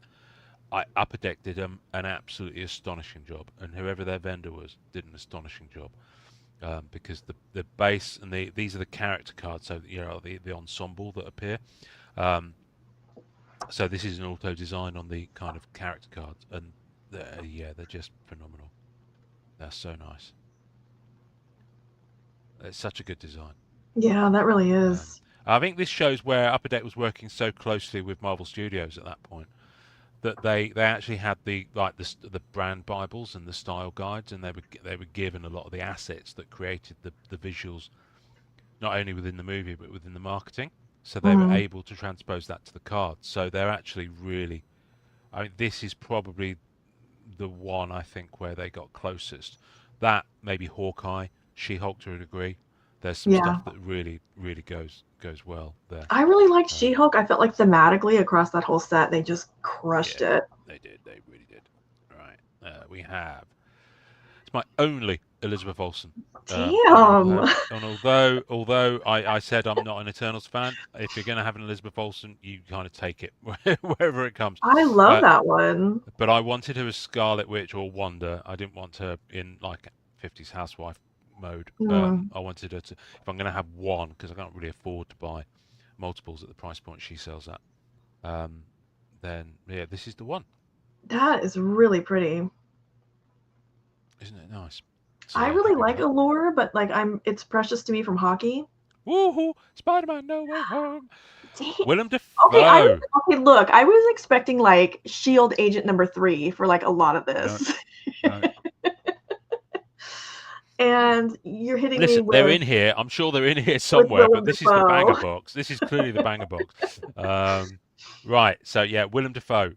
Upper Deck did an absolutely astonishing job, and whoever their vendor was did an astonishing job. Because the base and these are the character cards, so the ensemble that appear. So this is an auto design on the kind of character cards, and they're just phenomenal. They're so nice. It's such a good design. Yeah, that really is. I think this shows where Upper Deck was working so closely with Marvel Studios at that point that they actually had the brand bibles and the style guides, and they were given a lot of the assets that created the visuals, not only within the movie but within the marketing. So they were able to transpose that to the cards. So they're actually really, I mean, this is probably the one I think where they got closest. That maybe Hawkeye, She-Hulk to a degree. There's some stuff that really, really goes well there. I really liked She-Hulk. I felt like thematically across that whole set, they just crushed it. They did. They really did. Right. We have. It's my only Elizabeth Olsen. Damn. And although I said I'm not an Eternals fan, if you're going to have an Elizabeth Olsen, you kind of take it wherever it comes. I love that one. But I wanted her as Scarlet Witch or Wanda. I didn't want her in like 50s housewife mode. I wanted her to, if I'm going to have one, because I can't really afford to buy multiples at the price point she sells at, then yeah, this is the one. That is really pretty. Isn't it nice? So, I really like Allure, but like it's precious to me from hockey. Woohoo! Spider-Man No Way Home. Damn. Willem Dafoe. Okay, look, I was expecting like Shield Agent number 3 for like a lot of this. No. And you're hitting me with... they're in here. I'm sure they're in here somewhere, but this is the banger box. This is clearly the banger box. Right. So yeah, Willem Dafoe.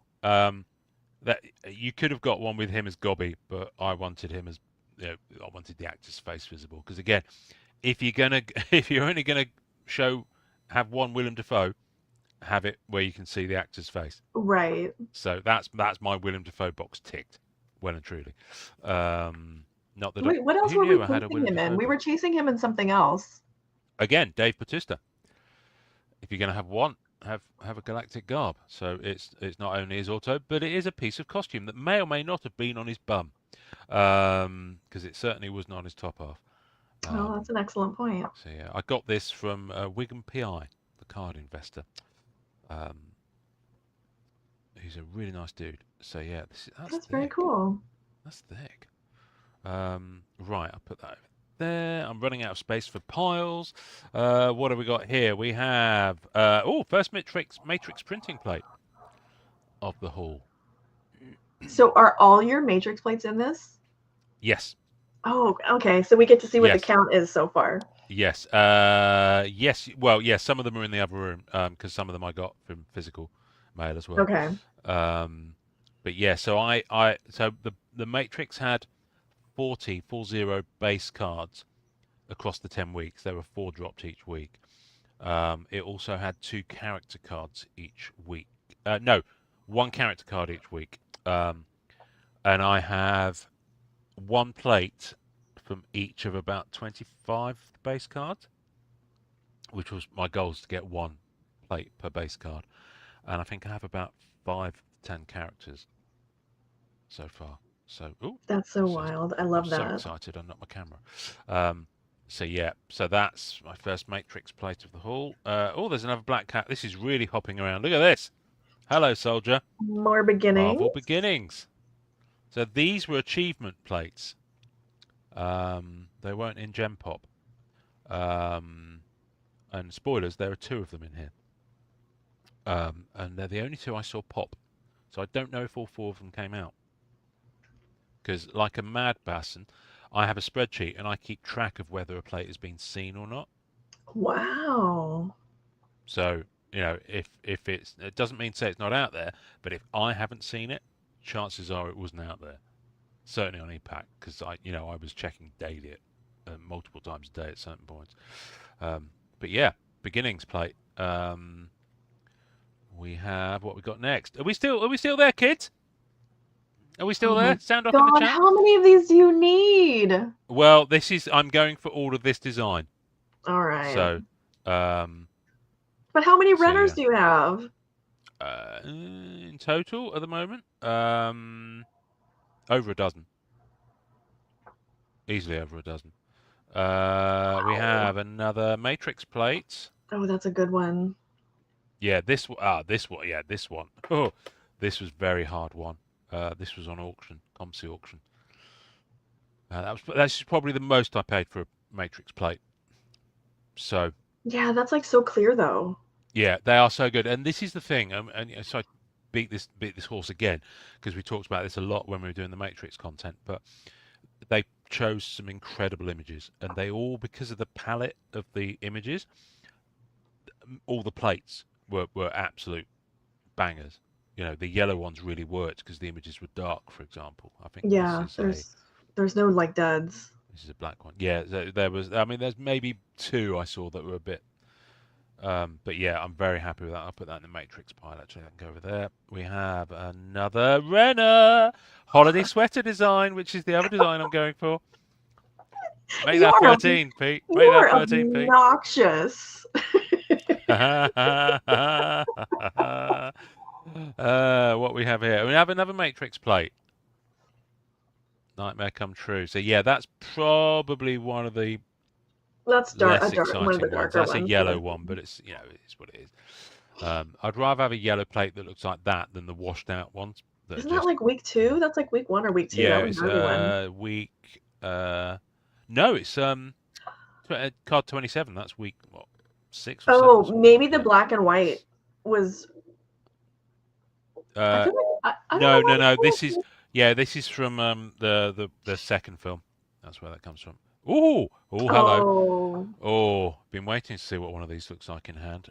That you could have got one with him as Gobby, but I wanted him as, I wanted the actor's face visible because again, if you're gonna if you're only gonna have one Willem Dafoe, have it where you can see the actor's face. Right. So that's my Willem Dafoe box ticked, well and truly. Not that Wait, what else who were we knew I had a chasing Willem him in? Dafoe We were box. chasing him in something else. Again, Dave Bautista. If you're gonna have one, have a galactic garb. So it's not only his auto, but it is a piece of costume that may or may not have been on his bum, because it certainly was not on his top half. Oh, that's an excellent point. So yeah, I got this from Wigan PI, the card investor. He's a really nice dude. So yeah, that's That's thick. very cool. That's thick. Right, I'll put that over there. I'm running out of space for piles. What have we got here? We have first matrix printing plate of the haul. So are all your matrix plates in this? Yes. Oh, okay. So we get to see what the Yes. count is so far. Yes. Yes. Well, yes. Some of them are in the other room because some of them I got from physical mail as well. Okay. But yeah. So so the matrix had 40 base cards across the 10 weeks. There were 4 dropped each week. It also had 2 character cards each week. No, 1 character card each week. And I have 1 plate from each of about 25 base cards, which was my goal, is to get 1 plate per base card. And I think I have about 5 to 10 characters so far. So, that's so wild. I love that. I'm so excited. I knocked my camera. So yeah, so that's my first matrix plate of the haul. There's another black cat. This is really hopping around. Look at this. Hello, soldier. More beginnings. Marvel beginnings. So these were achievement plates. They weren't in Gem Pop. And spoilers, there are 2 of them in here. And they're the only 2 I saw pop. So I don't know if all 4 of them came out. Because like a mad person, I have a spreadsheet and I keep track of whether a plate has been seen or not. Wow. So, if it doesn't mean to say it's not out there, but if I haven't seen it, chances are it wasn't out there. Certainly on ePack, because I was checking daily multiple times a day at certain points. But yeah, beginnings plate. We have what we got next. Are we still there, kids? Are we still there? Sound off in the God, chat. how many of these do you need? Well, I'm going for all of this design. All right. So, but how many runners do you have? In total at the moment, over a dozen. Easily over a dozen. We have another matrix plate. Oh, that's a good one. Yeah, this one. Yeah, this one. Oh, this was very hard one. This was on auction, COMC auction. That's probably the most I paid for a matrix plate. So. Yeah, that's like so clear though. Yeah, they are so good, and this is the thing. And so I beat this horse again because we talked about this a lot when we were doing the matrix content. But they chose some incredible images, and they all, because of the palette of the images, all the plates were absolute bangers. The yellow ones really worked because the images were dark, for example. I think. Yeah, there's no like duds. This is a black one. Yeah, there was. I mean, there's maybe 2 I saw that were a bit. But yeah, I'm very happy with that. I'll put that in the matrix pile. Actually, I can go over there. We have another Renner holiday sweater design, which is the other design I'm going for. Make that 13, Pete. Make that 13, Pete. Obnoxious. What we have here? We have another matrix plate. Nightmare come true. So yeah, that's probably one of the less exciting ones. That's a yellow one, but it's it's what it is. I'd rather have a yellow plate that looks like that than the washed out ones. Isn't that like week 2? That's like week 1 or week 2. Yeah, it's week. No, it's card 27. That's week 6 or 7. Maybe the black and white was. No. This is from the second film. That's where that comes from. Oh, hello. Oh, been waiting to see what one of these looks like in hand.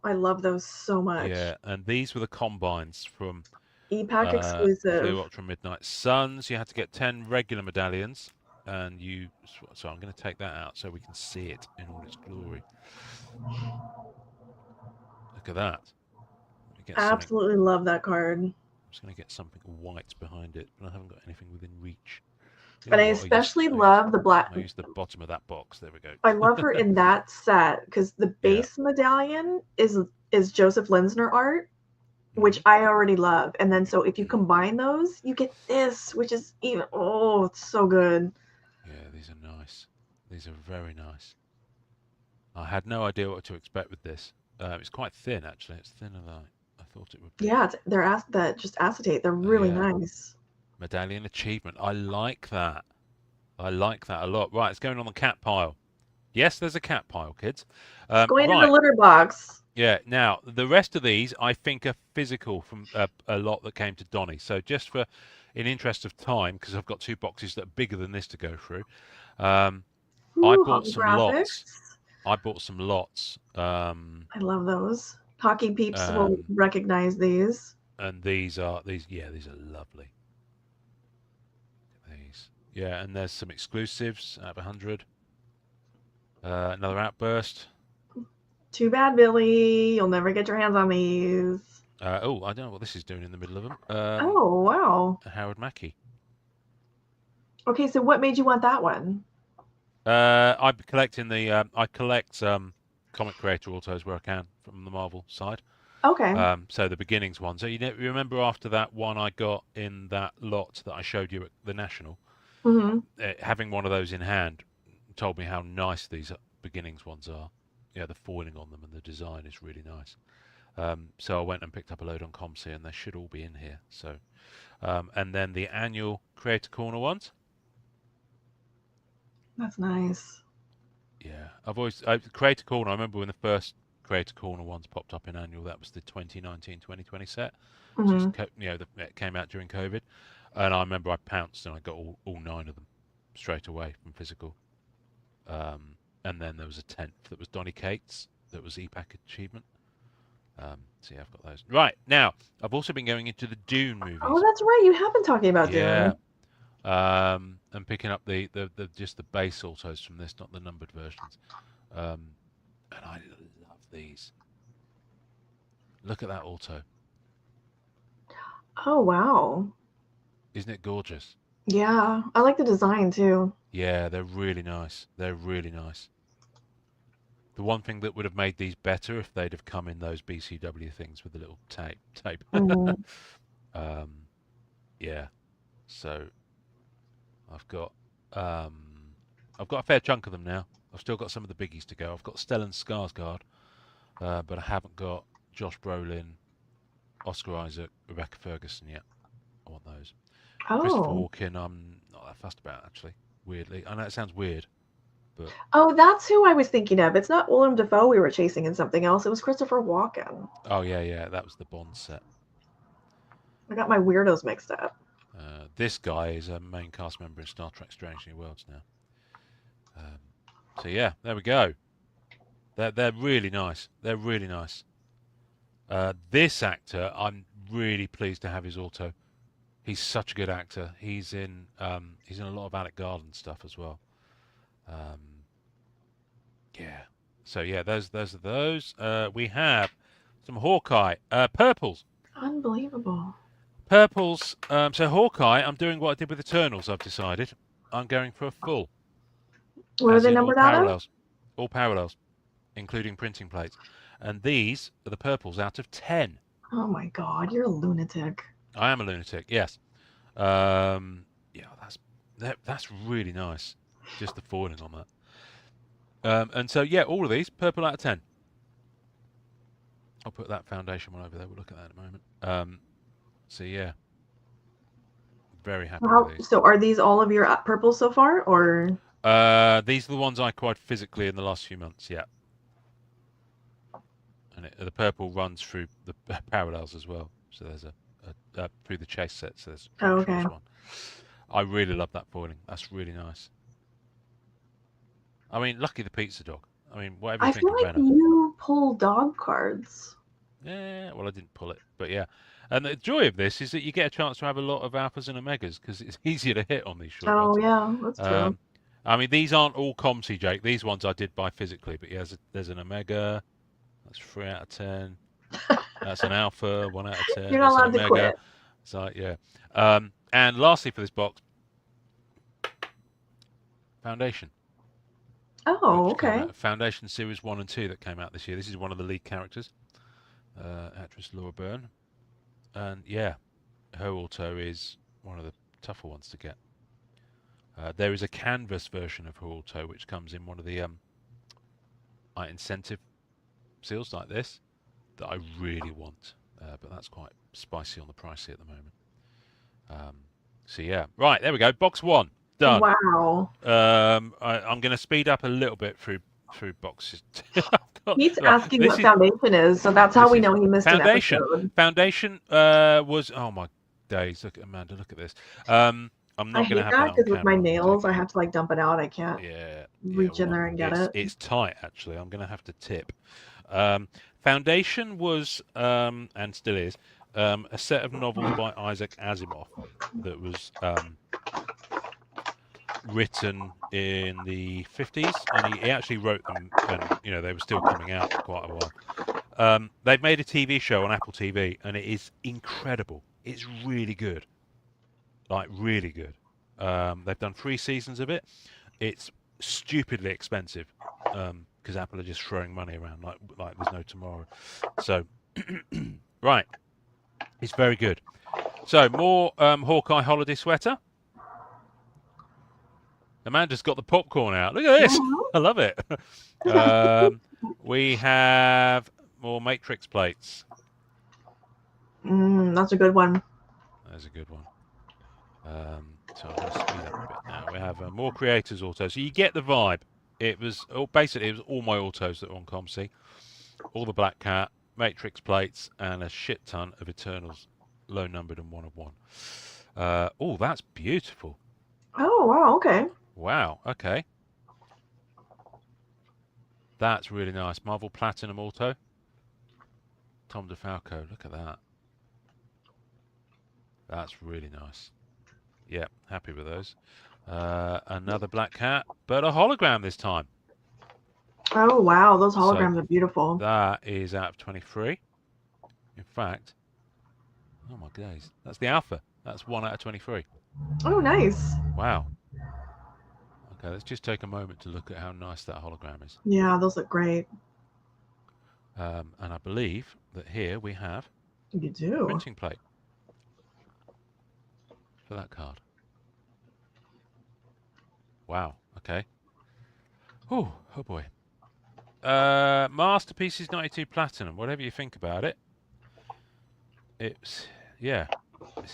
I love those so much. Yeah, and these were the combines from E-Pack exclusive. Clear Ultra Midnight Suns. You had to get 10 regular medallions, and you. So I'm going to take that out so we can see it in all its glory. Look at that. Let me get something. Absolutely love that card. I'm just going to get something white behind it, but I haven't got anything within reach. You But know I what? especially love the black. I use the bottom of that box. There we go. I love her in that set because the Yeah. base medallion is Joseph Linsner art, which Mm-hmm. I already love. And then so if you combine those, you get this, which is even it's so good. Yeah, these are nice. These are very nice. I had no idea what to expect with this. It's quite thin, actually. It's thinner than I thought it would be. Yeah, they're just acetate. They're Oh, really yeah. nice. Medallion achievement. I like that. I like that a lot. Right, it's going on the cat pile. Yes, there's a cat pile, kids. It's going in the Right. litter box. Yeah. Now, the rest of these, I think, are physical from a lot that came to Donny. So just in interest of time, because I've got 2 boxes that are bigger than this to go through, I Ooh, bought some lots. holographics. I bought some lots. I love those. Hockey peeps will Um, recognize these. and these are lovely. These, yeah, and there's some exclusives out of 100. Another outburst. Too bad, Billy. You'll never get your hands on these. I don't know what this is doing in the middle of them. Oh, wow. Howard Mackie. Okay, so what made you want that one? I'm collecting the. I collect comic creator autos where I can from the Marvel side. Okay. So the beginnings one. So you remember after that one I got in that lot that I showed you at the National, Mm-hmm. having one of those in hand told me how nice these beginnings ones are. Yeah, the foiling on them and the design is really nice. So I went and picked up a load on COMC, and they should all be in here. So, and then the annual Creator Corner ones. That's nice. Yeah, Creator Corner. I remember when the first Creator Corner ones popped up in annual. That was the 2019-2020 set. Mm-hmm. It came out during COVID, and I remember I pounced and I got all 9 of them straight away from physical. And then there was a 10th that was Donny Cates. That was E-Pack achievement. So yeah, I've got those. Right, now, I've also been going into the Dune movies. Oh, that's right. You have been talking about Dune. And picking up the just the base autos from this, not the numbered versions. And I love these. Look at that auto. Oh, wow. Isn't it gorgeous? Yeah, I like the design too. Yeah, they're really nice. They're really nice. The one thing that would have made these better if they'd have come in those BCW things with the little tape. Mm-hmm. Yeah. So I've got a fair chunk of them now. I've still got some of the biggies to go. I've got Stellan Skarsgård, but I haven't got Josh Brolin, Oscar Isaac, Rebecca Ferguson yet. I want those. Christopher Oh. Walken, I'm not that fussed about actually. Weirdly, I know it sounds weird, but Oh, that's who I was thinking of. It's not Willem Dafoe we were chasing in something else. It was Christopher Walken. oh yeah, that was the Bond set. I got my weirdos mixed up. This guy is a main cast member in Star Trek: Strange New Worlds now. So yeah, there we go. They're really nice. They're really nice. This actor, I'm really pleased to have his auto. He's such a good actor. He's in a lot of Alec Garland stuff as well. Yeah. So yeah, those are those. We have some Hawkeye purples. Unbelievable. Purples. So Hawkeye, I'm doing what I did with Eternals. I've decided I'm going for a full. What are they numbered out of? All parallels, including printing plates. And these are the purples out of 10. Oh my God, you're a lunatic. I am a lunatic. Yes. Yeah, that's really nice. Just the foiling on that. And so yeah, all of these purple out of 10. I'll put that foundation one over there. We'll look at that in a moment. So yeah, very happy with these. So are these all of your purples so far, or? These are the ones I acquired physically in the last few months. Yeah. And the purple runs through the parallels as well. So there's a through the chase set. So there's a okay. one. I really love that foiling. That's really nice. I mean, lucky the pizza dog. I mean, whatever you think of Venom. pull dog cards. Yeah, well, I didn't pull it, but yeah. And the joy of this is that you get a chance to have a lot of alphas and omegas because it's easier to hit on these short Oh, runs. yeah, that's true. I mean, these aren't all COMC, Jake. These ones I did buy physically, but yeah, there's an omega. That's 3 out of 10. That's an alpha, 1 out of 10. You're not That's an allowed to omega. quit. So yeah. And lastly for this box, Foundation. Oh, Which came okay. out, Foundation Series 1 and 2 that came out this year. This is one of the lead characters, actress Laura Byrne. And yeah, her auto is one of the tougher ones to get. There is a canvas version of her auto which comes in one of the incentive seals like this that I really want, but that's quite spicy on the pricey at the moment. So yeah, right, there we go. Box 1 done. Wow. I'm going to speed up a little bit through boxes. He's asking what Foundation is, so that's how we know he missed Foundation. an episode. Foundation was, oh my days! Look at Amanda. Look at this. I'm not going to have that because with my nails, I have to like dump it out. I can't reach in there and get it. It's tight actually. I'm going to have to tip. Foundation was and still is a set of novels by Isaac Asimov that was written in the 50s, and he actually wrote them when they were still coming out for quite a while. They've made a TV show on Apple TV, and it is incredible. It's really good, like really good. They've done 3 seasons of it. It's stupidly expensive because Apple are just throwing money around like there's no tomorrow. So, right, it's very good. So more Hawkeye holiday sweater. Amanda's got the popcorn out. Look at this. I love it. We have more Matrix plates. That's a good one. That's a good one. So I'm going to speed up a bit now. We have more creators autos. So you get the vibe. Basically, it was all my autos that were on COMC. All the Black Cat, Matrix plates, and a shit ton of Eternals, low numbered and 1 of 1. Oh, that's beautiful. Oh, wow. Okay. Wow, okay. That's really nice. Marvel Platinum Auto. Tom DeFalco, look at that. That's really nice. Yeah, happy with those. Another Black Cat, but a hologram this time. Oh, wow. Those holograms are beautiful. That is out of 23. In fact, oh my days. That's the alpha. That's 1 out of 23. Oh, nice. Wow. Okay, let's just take a moment to look at how nice that hologram is. Yeah, those look great. And I believe that here we have You do. a printing plate for that card. Wow, okay. Oh boy. Masterpieces 92 Platinum, whatever you think about it. It's here.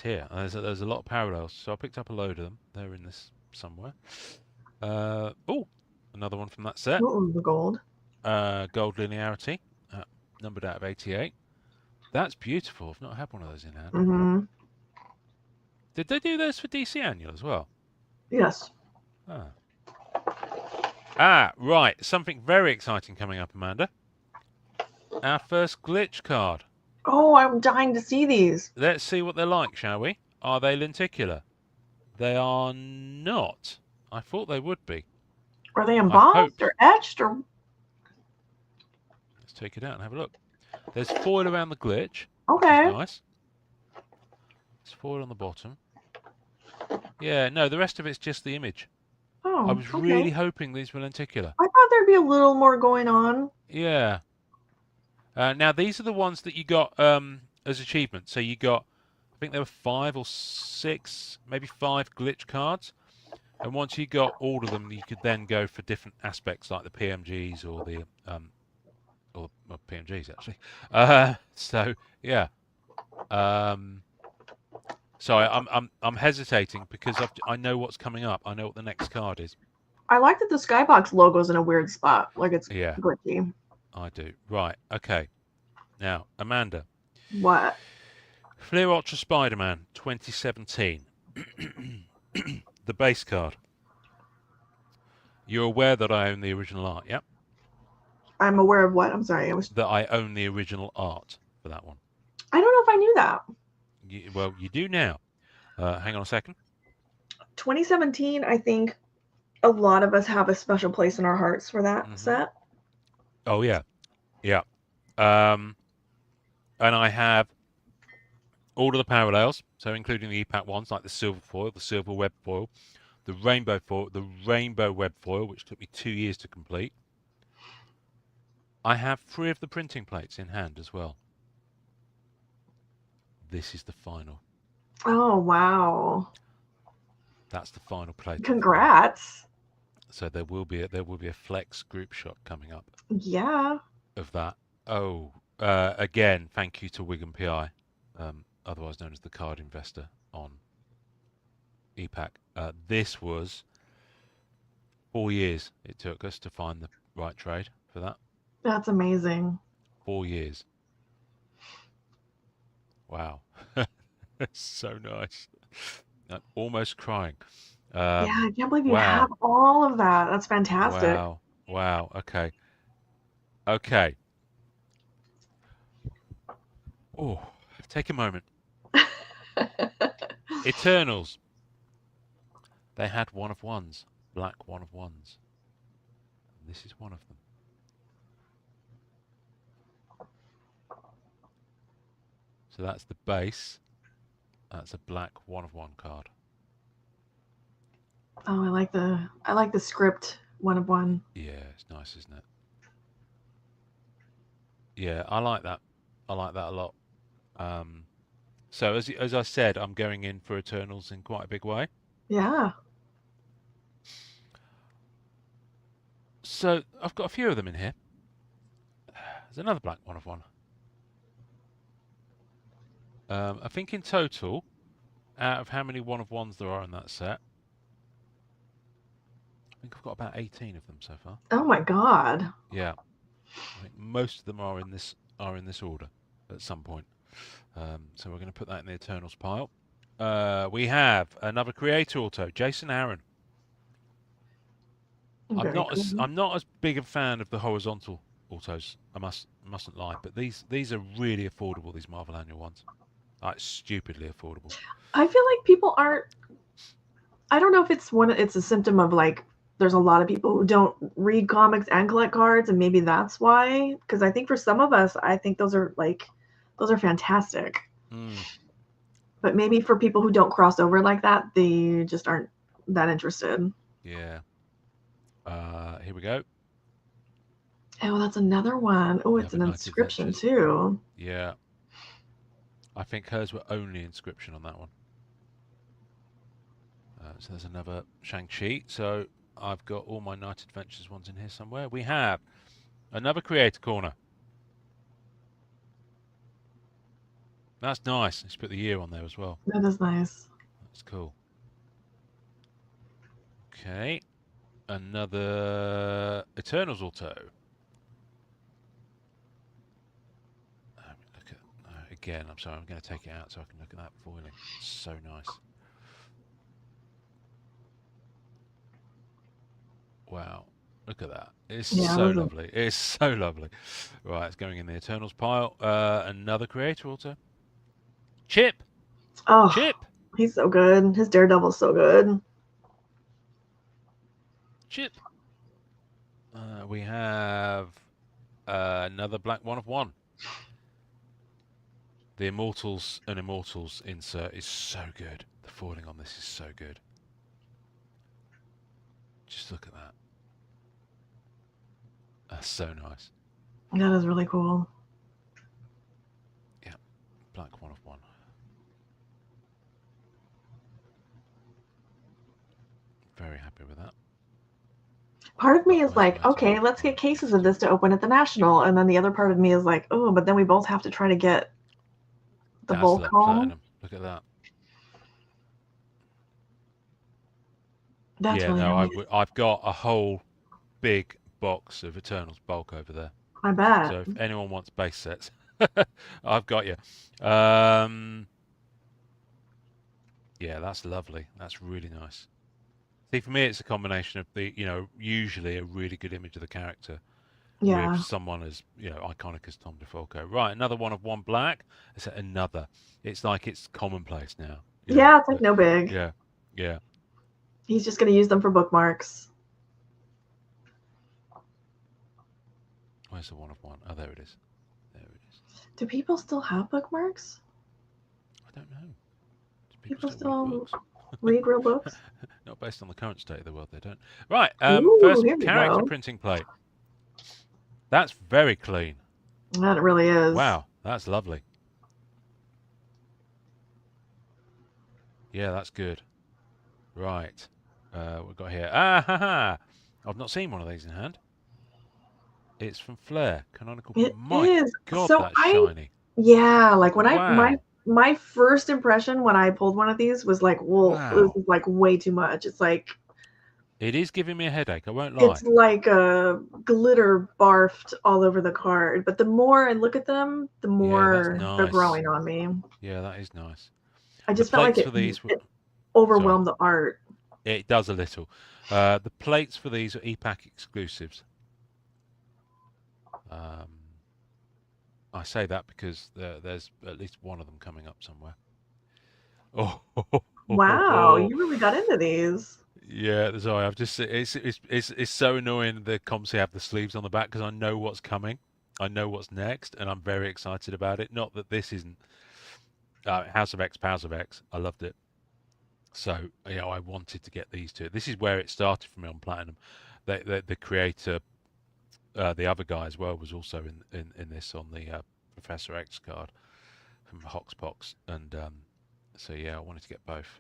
There's a lot of parallels, so I picked up a load of them. They're in this somewhere. Another one from that set. Oh, the gold. Gold linearity, numbered out of 88. That's beautiful. I've not had one of those in hand. Mm-hmm. Did they do those for DC Annual as well? Yes. Right. Something very exciting coming up, Amanda. Our first glitch card. Oh, I'm dying to see these. Let's see what they're like, shall we? Are they lenticular? They are not. I thought they would be. Are they embossed or etched or? Let's take it out and have a look. There's foil around the glitch. Okay. Nice. There's foil on the bottom. Yeah, no, the rest of it's just the image. Oh, I was really hoping these were lenticular. I thought there'd be a little more going on. Yeah. Now, these are the ones that you got as achievements. So you got, I think there were 5 or 6, maybe 5 glitch cards. And once you got all of them, you could then go for different aspects like the PMGs or the or PMGs actually. So yeah. So I'm hesitating because I know what's coming up. I know what the next card is. I like that the Skybox logo's in a weird spot, like it's glitchy. I do. Right. Okay. Now, Amanda. What? Fleer Ultra Spider-Man 2017. The base card. You're aware that I own the original art, yeah? I'm aware of what? I'm sorry. That I own the original art for that one. I don't know if I knew that. Well, you do now. Hang on a second. 2017, I think a lot of us have a special place in our hearts for that set. Oh yeah, yeah. And I have all of the parallels, so including the EPAC ones like the silver foil, the silver web foil, the rainbow foil, the rainbow web foil, which took me 2 years to complete. I have 3 of the printing plates in hand as well. This is the final. Oh wow! That's the final plate. Congrats! So there will be a flex group shot coming up. Yeah. Of that. Oh, again, thank you to Wigan PI, otherwise known as the Card Investor on EPAC. This was 4 years it took us to find the right trade for that. That's amazing. 4 years. Wow. It's so nice. I'm almost crying. Yeah, I can't believe you Wow. have all of that. That's fantastic. Wow. Wow. Okay. Okay. Oh, take a moment. Eternals. They had one of ones, black one of ones. This is one of them. So that's the base. That's a black one of one card. Oh, I like the script one of one. Yeah, it's nice, isn't it? Yeah, I like that. I like that a lot. So as I said, I'm going in for Eternals in quite a big way. Yeah. So I've got a few of them in here. There's another black one of one. I think in total, out of how many one of ones there are in that set, I think I've got about 18 of them so far. Oh my god. Yeah, I think most of them are in this order at some point. So we're going to put that in the Eternals pile. We have another creator auto, Jason Aaron. Very cool. I'm not as big a fan of the horizontal autos. I mustn't lie, but these are really affordable. These Marvel Annual ones, like stupidly affordable. I feel like people aren't. I don't know if it's a symptom of like there's a lot of people who don't read comics and collect cards, and maybe that's why. Because I think for some of us, I think those are fantastic. But maybe for people who don't cross over like that, they just aren't that interested. Yeah. Here we go. Oh, that's another one. Oh, it's an inscription too. Yeah. I think hers were only inscription on that one. So there's another Shang-Chi. So I've got all my Night Adventures ones in here somewhere. We have another Creator Corner. That's nice. Let's put the year on there as well. That is nice. That's cool. Okay. Another Eternals auto. Look at again. I'm sorry. I'm going to take it out so I can look at that foiling. It's so nice. Wow. Look at that. It's so lovely. It's so lovely. Right, it's going in the Eternals pile. Another creator auto. Chip. Oh, Chip. He's so good. His Daredevil's so good. Chip. We have another black one of one. The Immortals and Immortals insert is so good. The foiling on this is so good. Just look at that. That's so nice. That is really cool. Yeah, black one of one. Very happy with that. Part of me is like, okay, let's get cases of this to open at the National, and then the other part of me is like, oh, but then we both have to try to get the bulk home. Look at that. That's really nice. I've got a whole big box of Eternals bulk over there. I bet. So if anyone wants base sets, I've got you. Yeah, that's lovely. That's really nice. See, for me, it's a combination of usually a really good image of the character, with Yeah. someone as iconic as Tom DeFalco. Right, another one of one black. It's another. It's like it's commonplace now. Yeah, it's like no big. Yeah, yeah. He's just gonna use them for bookmarks. Where's the one of one? Oh, there it is. There it is. Do people still have bookmarks? I don't know. Do People still read still books? read real books? Not based on the current state of the world, they don't. Right, Ooh, first here we character go. printing plate. That's very clean. That really is. Wow, that's lovely. Yeah, that's good. Right, we've got here. I've not seen one of these in hand. It's from Flair, canonical. It My is. God, So that's shiny. yeah, like when Wow. my first impression when I pulled one of these was like, whoa, this Wow. is like way too much. It's like It is giving me a headache, I won't lie. it's like a glitter barfed all over the card. But the more I look at them, the Yeah, that's more they're nice. growing on me. Yeah, that is nice. I The just felt like plates for these it sorry, overwhelmed the art. it does a little. The plates for these are EPAC exclusives. I say that because there's at least one of them coming up somewhere. Oh, Wow, you really got into these. yeah. Sorry, I've just it's so annoying the COMC have the sleeves on the back because I know what's coming, I know what's next, and I'm very excited about it. Not that this isn't House of X, Powers of X. I loved it, so I wanted to get these two. This is where it started for me on Platinum. The creator. The other guy as well was also in this on the Professor X card from Hoxpox, and so yeah, I wanted to get both.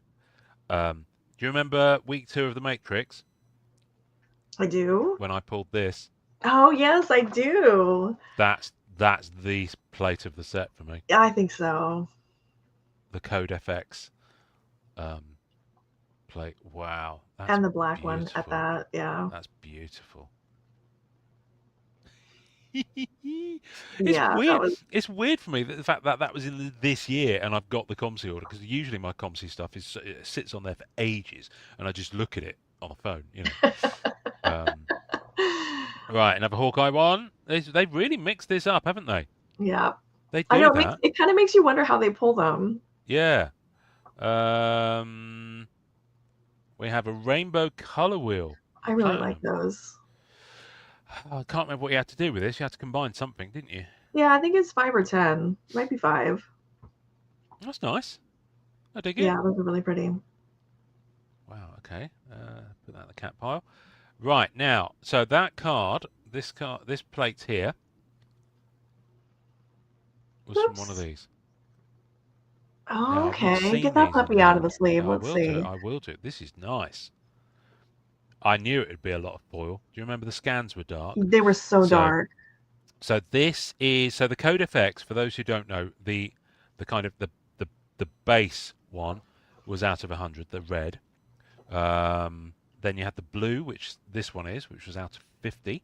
Do you remember week 2 of the Matrix I do. when I pulled this? Oh yes, I do. That's the plate of the set for me. Yeah, I think so. The Code FX plate. Wow, that's And the black beautiful. one at that, yeah. That's beautiful. Yeah, weird. that was It's weird for me that the fact that that was in this year and I've got the COMC order because usually my COMC stuff it sits on there for ages and I just look at it on the phone. Right, another Hawkeye one. They've really mixed this up, haven't they? yeah. They I do know that. it kind of makes you wonder how they pull them. Yeah. We have a rainbow color wheel. I really Platinum. like those. I can't remember what you had to do with this. You had to combine something, didn't you? Yeah, I think it's 5 or 10. Might be 5. That's nice. I dig it. Yeah, those are really pretty. Wow, okay. Put that in the cat pile. Right, now, so that card, this plate here, was from one of these. Oh, Now, I've not okay. seen Get that these in puppy out of hand. the sleeve. No, I Let's will do. see. I will do. This is nice. I knew it would be a lot of foil. Do you remember the scans were dark? They were so dark. So this is the Code FX. For those who don't know, the kind of the base one was out of 100, the red. Then you had the blue, which this one is, which was out of 50.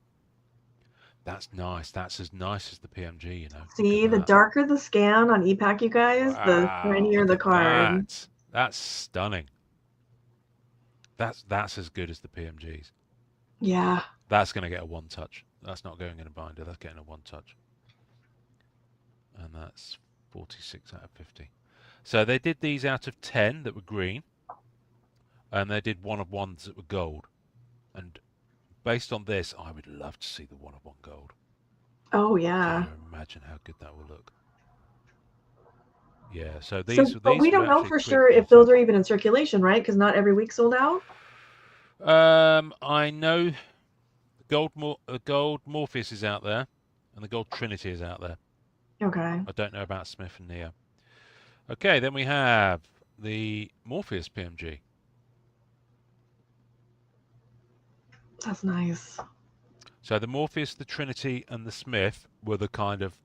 That's nice. That's as nice as the PMG, See, the darker the scan on EPAC, you guys, the shinier the card. That's stunning. That's as good as the PMGs. Yeah. That's going to get a one touch. That's not going in a binder. That's getting a one touch. And that's 46 out of 50. So they did these out of 10 that were green. And they did one of ones that were gold. And based on this, I would love to see the one of one gold. Oh, yeah. Can you imagine how good that will look? Yeah, so these. But we don't know for sure if those are even in circulation, right? Because not every week sold out. I know gold Morpheus is out there, and the gold Trinity is out there. Okay. I don't know about Smith and Neo. Okay, then we have the Morpheus PMG. That's nice. So the Morpheus, the Trinity, and the Smith were the kind of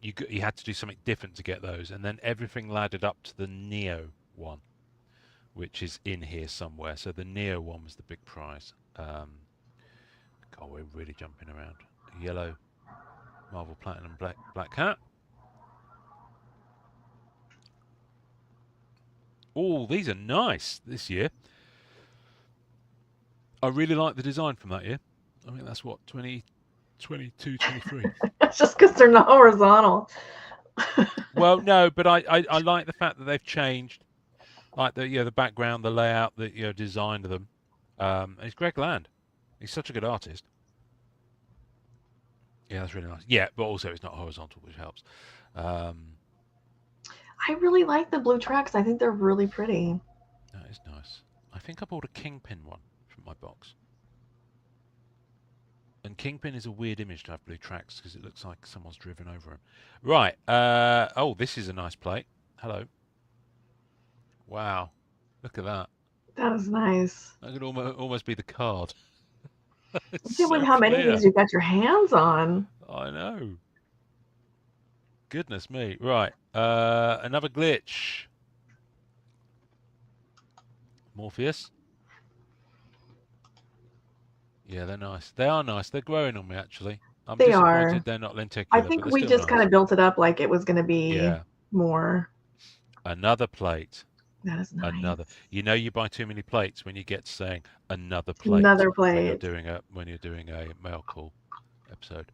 you had to do something different to get those, and then everything laddered up to the Neo one, which is in here somewhere. So the Neo one was the big prize. God, we're really jumping around. Yellow Marvel Platinum Black Cat. Oh, these are nice this year. I really like the design from that year. I think that's what 20 22, 23. It's just because they're not horizontal. Well, no, but I like the fact that they've changed, like the background, the layout, the design of them. And it's Greg Land. He's such a good artist. Yeah, that's really nice. Yeah, but also it's not horizontal, which helps. I really like the blue tracks. I think they're really pretty. That is nice. I think I bought a Kingpin one from my box. And Kingpin is a weird image to have blue tracks because it looks like someone's driven over him. Right. Oh, this is a nice plate. Hello. Wow. Look at that. That is nice. That could almost be the card. I It's can't believe so how many of clear. these you got your hands on. I know. Goodness me. Right. Another glitch. Morpheus. Yeah, they're nice. They are nice. They're growing on me, actually. I'm They disappointed are. they're not lenticular, I but think they're we still just nice. kind of built it up like it was going to be Yeah. more. Another plate. That is nice. Another. You know, you buy too many plates when you get saying another plate. Another When you're plate. doing a mail call episode.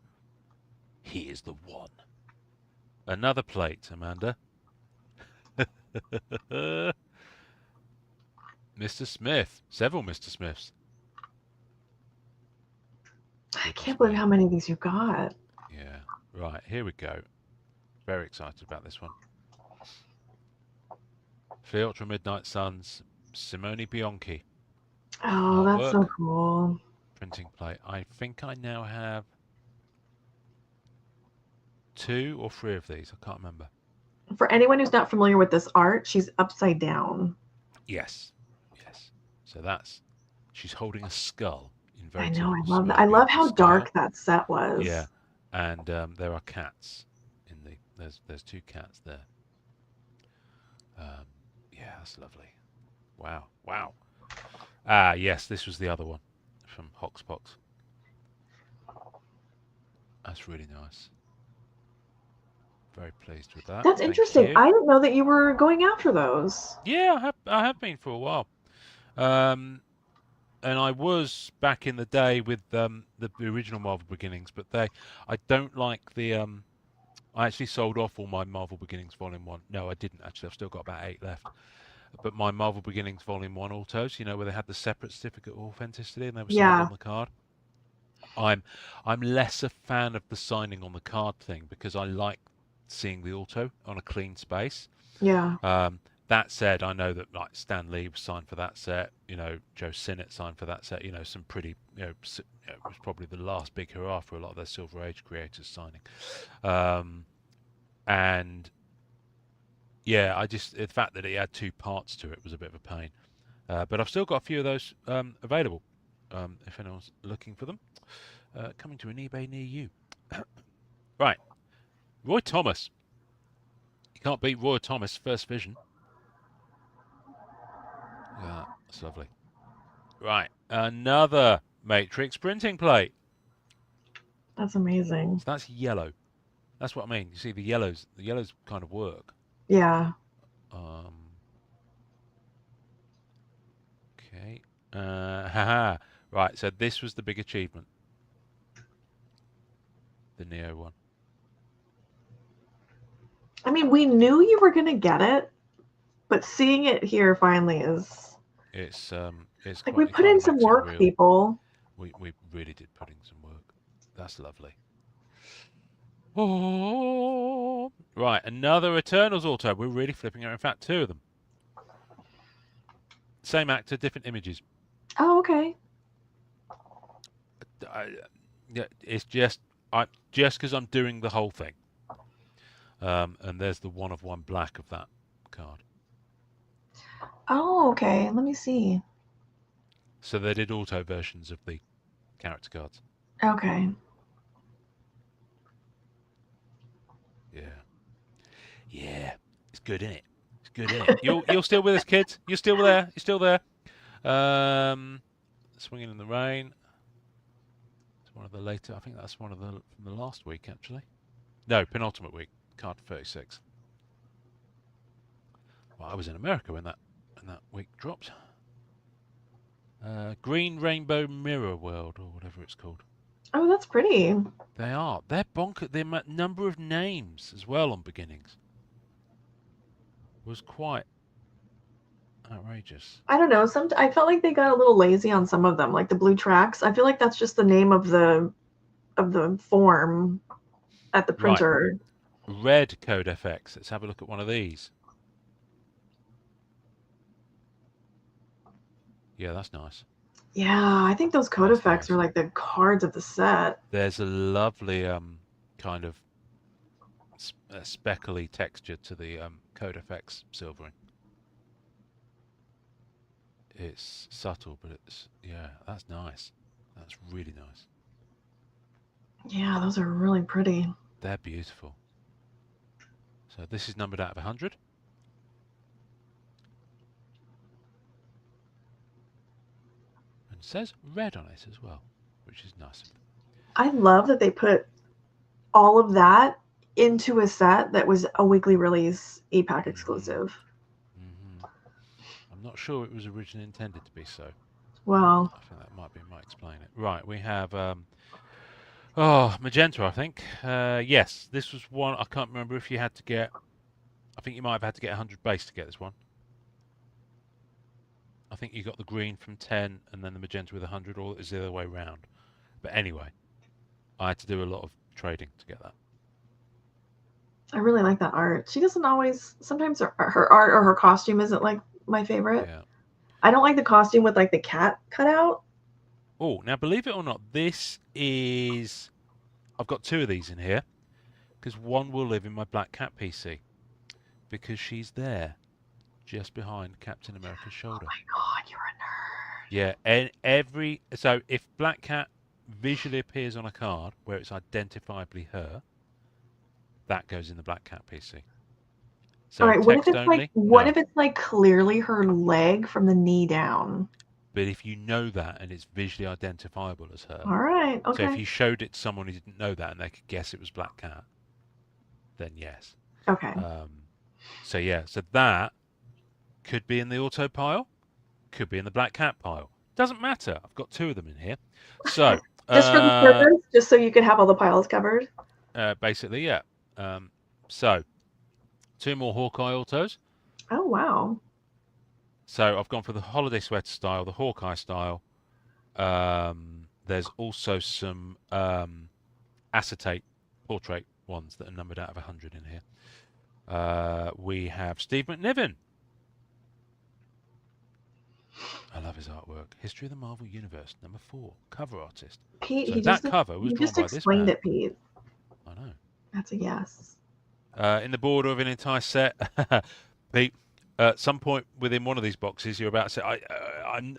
He is the one. Another plate, Amanda. Mr. Smith. Several Mr. Smiths. I can't believe how many of these you got. Yeah. Right, here we go. Very excited about this one. For the Ultra Midnight Suns, Simone Bianchi. Oh, that's so Artwork. cool. Printing plate. I think I now have 2 or 3 of these. I can't remember. For anyone who's not familiar with this art, she's upside down. Yes. Yes. So she's holding a skull in very I know, I typical love that. Simone I love Bianchi how style. dark that set was. Yeah. And there are cats in there's 2 cats there. Yeah, that's lovely. Wow. Wow. Ah, yes, this was the other one from Hoxpox. That's really nice. Very pleased with that. That's interesting. I didn't know that you were going after those. Yeah, I have been for a while. And I was back in the day with the original Marvel Beginnings, but I don't like the I actually sold off all my Marvel Beginnings Volume 1. No, I didn't actually. I've still got about 8 left. But my Marvel Beginnings Volume 1 autos, where they had the separate certificate of authenticity and they were signed on the card. I'm less a fan of the signing on the card thing because I like seeing the auto on a clean space. Yeah. That said, I know that like Stan Lee was signed for that set. Joe Sinnott signed for that set. Some pretty. It was probably the last big hurrah for a lot of their Silver Age creators signing. And yeah, the fact that it had 2 parts to it was a bit of a pain. But I've still got a few of those available. If anyone's looking for them, coming to an eBay near you. Right, Roy Thomas. You can't beat Roy Thomas First Vision. Yeah, that's lovely. Right, another Matrix printing plate. That's amazing. So that's yellow. That's what I mean. You see, the yellows kind of work. Yeah. Okay. Haha. Right, so this was the big achievement. The Neo one. I mean, we knew you were going to get it, but seeing it here finally is... It's like we put in some work, people. We really did put in some work. That's lovely. Oh, right, another Eternals auto. We're really flipping out. In fact, 2 of them. Same actor, different images. Oh, okay. It's just because I'm doing the whole thing. And there's the 1 of 1 black of that card. Oh, okay. Let me see. So they did auto versions of the character cards. Okay. Yeah. It's good, isn't it? It's good, isn't it? You're still with us, kids? You're still there? You're still there? Swinging in the Rain. It's one of the later. I think that's one of from the last week, actually. No, penultimate week. Card 36. Well, I was in America when that week dropped. Green Rainbow Mirror World, or whatever it's called. Oh, that's pretty. They are. They're bonkers. The number of names as well on beginnings was quite outrageous. I don't know. I felt like they got a little lazy on some of them, like the blue tracks. I feel like that's just the name of the form at the Right. printer. Red Code FX. Let's have a look at one of these. Yeah, that's nice. Yeah, I think those code That's effects are nice. like the cards of the set. There's a lovely kind of speckly texture to the Code FX silvering. It's subtle, but yeah, that's nice. That's really nice. Yeah, those are really pretty. They're beautiful. So this is numbered out of 100. And it says red on it as well, which is nice of them. I love that they put all of that into a set that was a weekly release EPAC exclusive. I'm not sure it was originally intended to be so. Well, I think that might explain it. Right, we have magenta, I think. Yes, this was one. I can't remember if you had to get. I think you might have had to get 100 base to get this one. I think you got the green from 10 and then the magenta with 100, or it was the other way around. But anyway, I had to do a lot of trading to get that. I really like that art. She doesn't always. Sometimes her art or her costume isn't like my favorite. Yeah. I don't like the costume with like the cat cut out. Oh, now believe it or not, this is. I've got 2 of these in here because one will live in my Black Cat PC because she's there, just behind Captain America's shoulder. Oh my god, you're a nerd. Yeah, and so if Black Cat visually appears on a card where it's identifiably her, that goes in the Black Cat PC. So All right, what if text it's like only? what No. if it's like clearly her leg from the knee down? But if you know that and it's visually identifiable as her, All right, so if okay. you showed it to someone who didn't know that and they could guess it was Black Cat, then yes. Okay. So yeah, so that could be in the auto pile, could be in the Black Cat pile. Doesn't matter. I've got 2 of them in here. So Just for the purpose, just so you could have all the piles covered. basically, yeah. So 2 more Hawkeye autos. Oh wow. So I've gone for the holiday sweater style, the Hawkeye style. There's also some acetate portrait ones that are numbered out of 100 in here. We have Steve McNiven. I love his artwork. History of the Marvel Universe, number 4, cover artist. Pete, So that cover was drawn by this explained man. it, Pete. I know. That's a yes. In the border of an entire set, Pete. At some point within one of these boxes, you're about to say,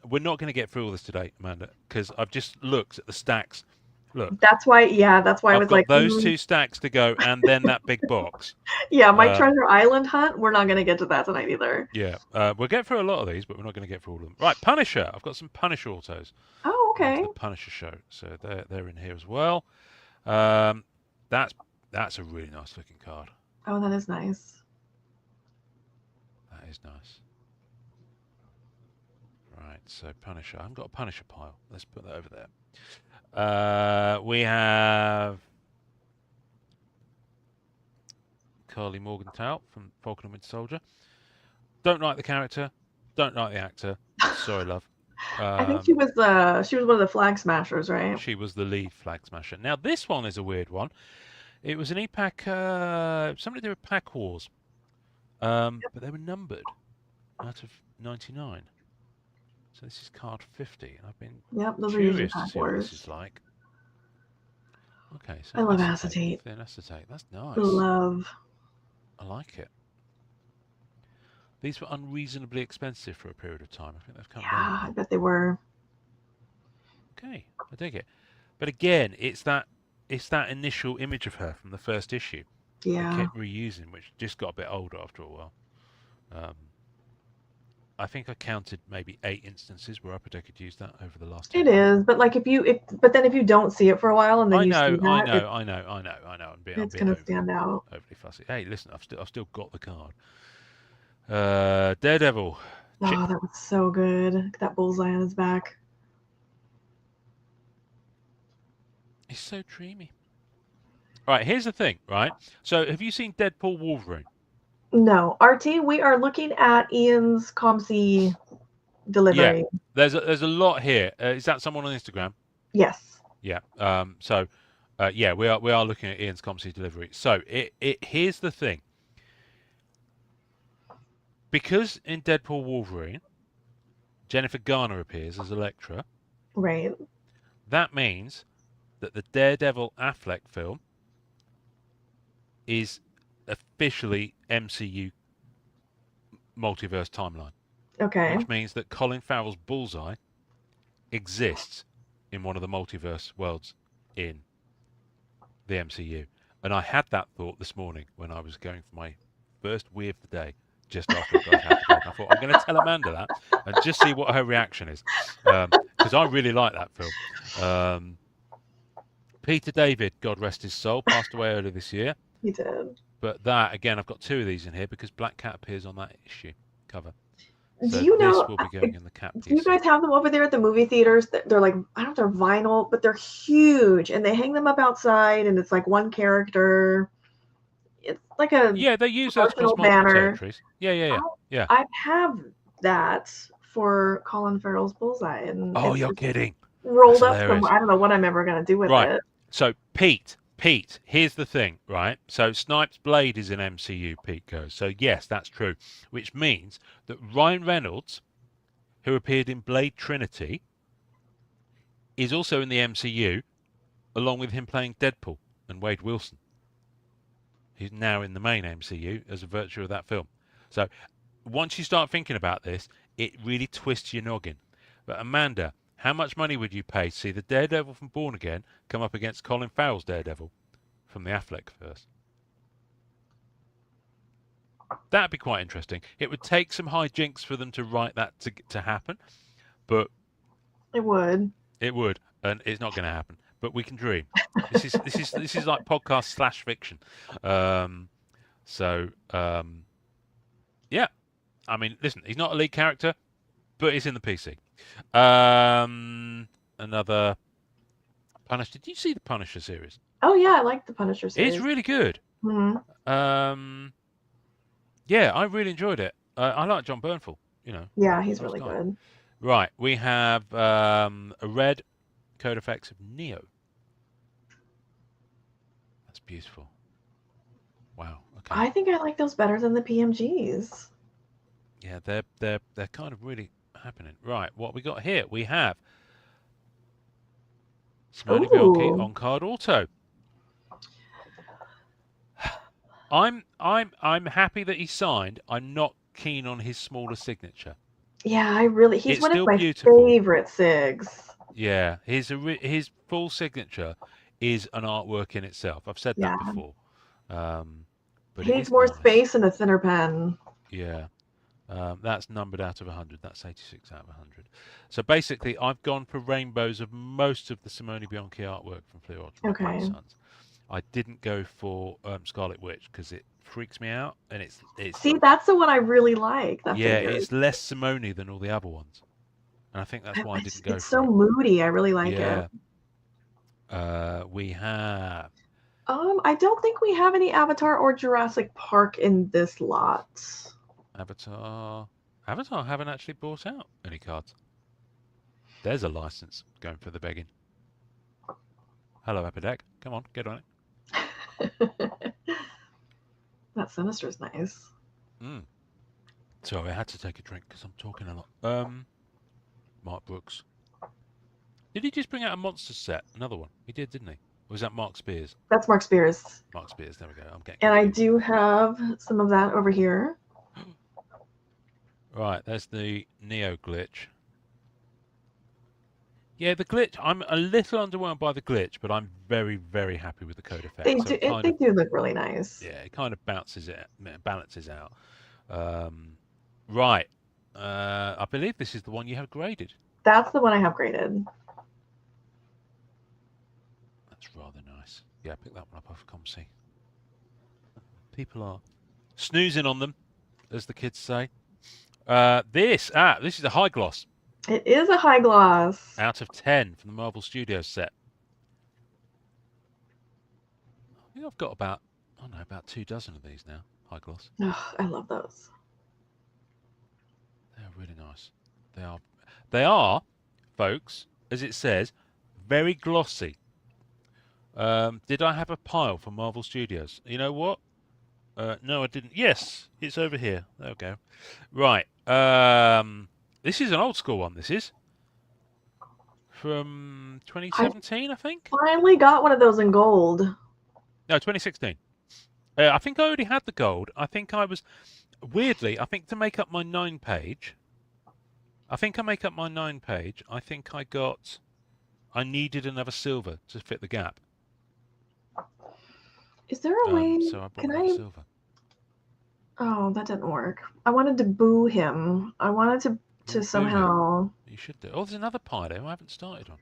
"We're not going to get through all this today, Amanda, because I've just looked at the stacks. Look, That's why I was I've got like, those 2 stacks to go, and then that big box. yeah, my treasure island hunt. We're not gonna get to that tonight either. Yeah, we'll get through a lot of these, but we're not going to get through all of them. Right, Punisher. I've got some Punisher autos. Oh, okay. The Punisher show, so they're in here as well. That's a really nice looking card. Oh, that is nice. That is nice. Right, so Punisher. I haven't got a Punisher pile. Let's put that over there. We have Carly Morgenthau from Falcon and Winter Soldier. Don't like the character. Don't like the actor. Sorry, love. I think she was one of the flag smashers, right? She was the lead flag smasher. Now this one is a weird one. It was an EPAC. Somebody did a Pack Wars, but they were numbered out of 99. So this is card 50, and I've been curious to see what this is like. Okay, so I love acetate. Acetate. That's nice. Love. I like it. These were unreasonably expensive for a period of time. I think they've come down. Yeah, I bet they were. Okay, I dig it. But again, it's that initial image of her from the first issue. Yeah. They kept reusing, which just got a bit older after a while. I think I counted maybe 8 instances where Upper Deck had used that over the last. It is, but like if you don't see it for a while and then I you know. see that, It's going to stand out. Overly fussy. Hey, listen, I've still got the card. Daredevil. Oh, that was so good. That bullseye on his back. It's so dreamy. Right, here's the thing, right? So, have you seen Deadpool Wolverine? No, RT, we are looking at Ian's COMC Yeah, delivery. there's a lot here. Is that someone on Instagram? Yes. Yeah. Yeah, we are looking at Ian's COMC delivery. So, here's the thing. Because in Deadpool Wolverine, Jennifer Garner appears as Elektra, Right. that means that the Daredevil Affleck film is officially MCU multiverse timeline, Okay. which means that Colin Farrell's Bullseye exists in one of the multiverse worlds in the MCU. And I had that thought this morning when I was going for my first wee of the day, just after I got out of bed. And I thought, I'm going to tell Amanda that and just see what her reaction is. Because I really like that film. Peter David, God rest his soul, passed away earlier this year. He did. But that, again, I've got 2 of these in here because Black Cat appears on that issue cover. So Do you know? this will be going in the Cat Do you DC. guys have them over there at the movie theaters? They're like, I don't know if they're vinyl, but they're huge, and they hang them up outside, and it's like one character. It's like a Yeah, they use those across promotional multiple banner. territories. Yeah. I have that for Colin Farrell's Bullseye, and Oh, it's you're just kidding. rolled That's up hilarious. somewhere. I don't know what I'm ever gonna do with Right. it. So, Pete, here's the thing, right? So, Snipes' Blade is in MCU, Pete goes. So, yes, that's true. Which means that Ryan Reynolds, who appeared in Blade Trinity, is also in the MCU, along with him playing Deadpool and Wade Wilson. He's now in the main MCU as a virtue of that film. So, once you start thinking about this, it really twists your noggin. But Amanda, how much money would you pay to see the Daredevil from Born Again come up against Colin Farrell's Daredevil from the Affleck verse? That'd be quite interesting. It would take some hijinks for them to write that to happen, but It would. it would, and it's not going to happen. But we can dream. This is like podcast / fiction. Yeah. I mean, listen, he's not a lead character, but he's in the PC. Another Punisher. Did you see the Punisher series? Oh yeah, I like the Punisher series. It's really good. Mm-hmm. Yeah, I really enjoyed it. I like John Bernthal. You know. Yeah, he's nice really guy. good. Right, we have a red code effects of Neo. That's beautiful. Wow. Okay. I think I like those better than the PMGs. Yeah, they're kind of really happening. Right, what we got here? We have Simone Bianchi on card auto. I'm happy that he signed. I'm not keen on his smaller signature. Yeah, he's It's one of still my beautiful. favorite SIGs. Yeah, his full signature is an artwork in itself. I've said that before. But he needs more space and a thinner pen. Yeah. That's numbered out of 100. That's 86 out of 100. So basically, I've gone for rainbows of most of the Simone Bianchi artwork from Fleur Okay. Sons. I didn't go for Scarlet Witch because it freaks me out, and it's. See, that's the one I really like. That figure. It's less Simone than all the other ones, and I think that's why I didn't go for it. It's so moody. I really like it. We have. I don't think we have any Avatar or Jurassic Park in this lot. Avatar haven't actually brought out any cards. There's a license going for the begging. Hello, Epidec. Come on, get on it. That Sinister's nice. Sorry, I had to take a drink because I'm talking a lot. Mark Brooks. Did he just bring out a monster set? Another one? He did, didn't he? Or was that Mark Spears? That's Mark Spears. Mark Spears, there we go. I'm getting And I do have some of that over here. Right, there's the Neo glitch. Yeah, the glitch. I'm a little underwhelmed by the glitch, but I'm very, very happy with the code effects. They do look really nice. Yeah, it kind of balances out. Right. I believe this is the one you have graded. That's the one I have graded. That's rather nice. Yeah, I picked that one up off COMC. People are snoozing on them, as the kids say. This is a high gloss. It is a high gloss. Out of 10 from the Marvel Studios set. I've got about, I don't know, about 24 of these now. High gloss. Oh, I love those. They're really nice. They are, folks, as it says, very glossy. Did I have a pile from Marvel Studios? You know what? No, I didn't. Yes, it's over here. There we go. Right. This is an old school one. This is from I 2017, I think. finally got one of those in gold. No, 2016. I think I already had the gold. I think I was weirdly. I think to make up my 9-page. I think I think I needed another silver to fit the gap. Is there a way? So I bought Can another I? silver. Oh, that didn't work. I wanted to boo him. I wanted to Boo him. somehow. You should do. Oh, there's another pile there I haven't started on.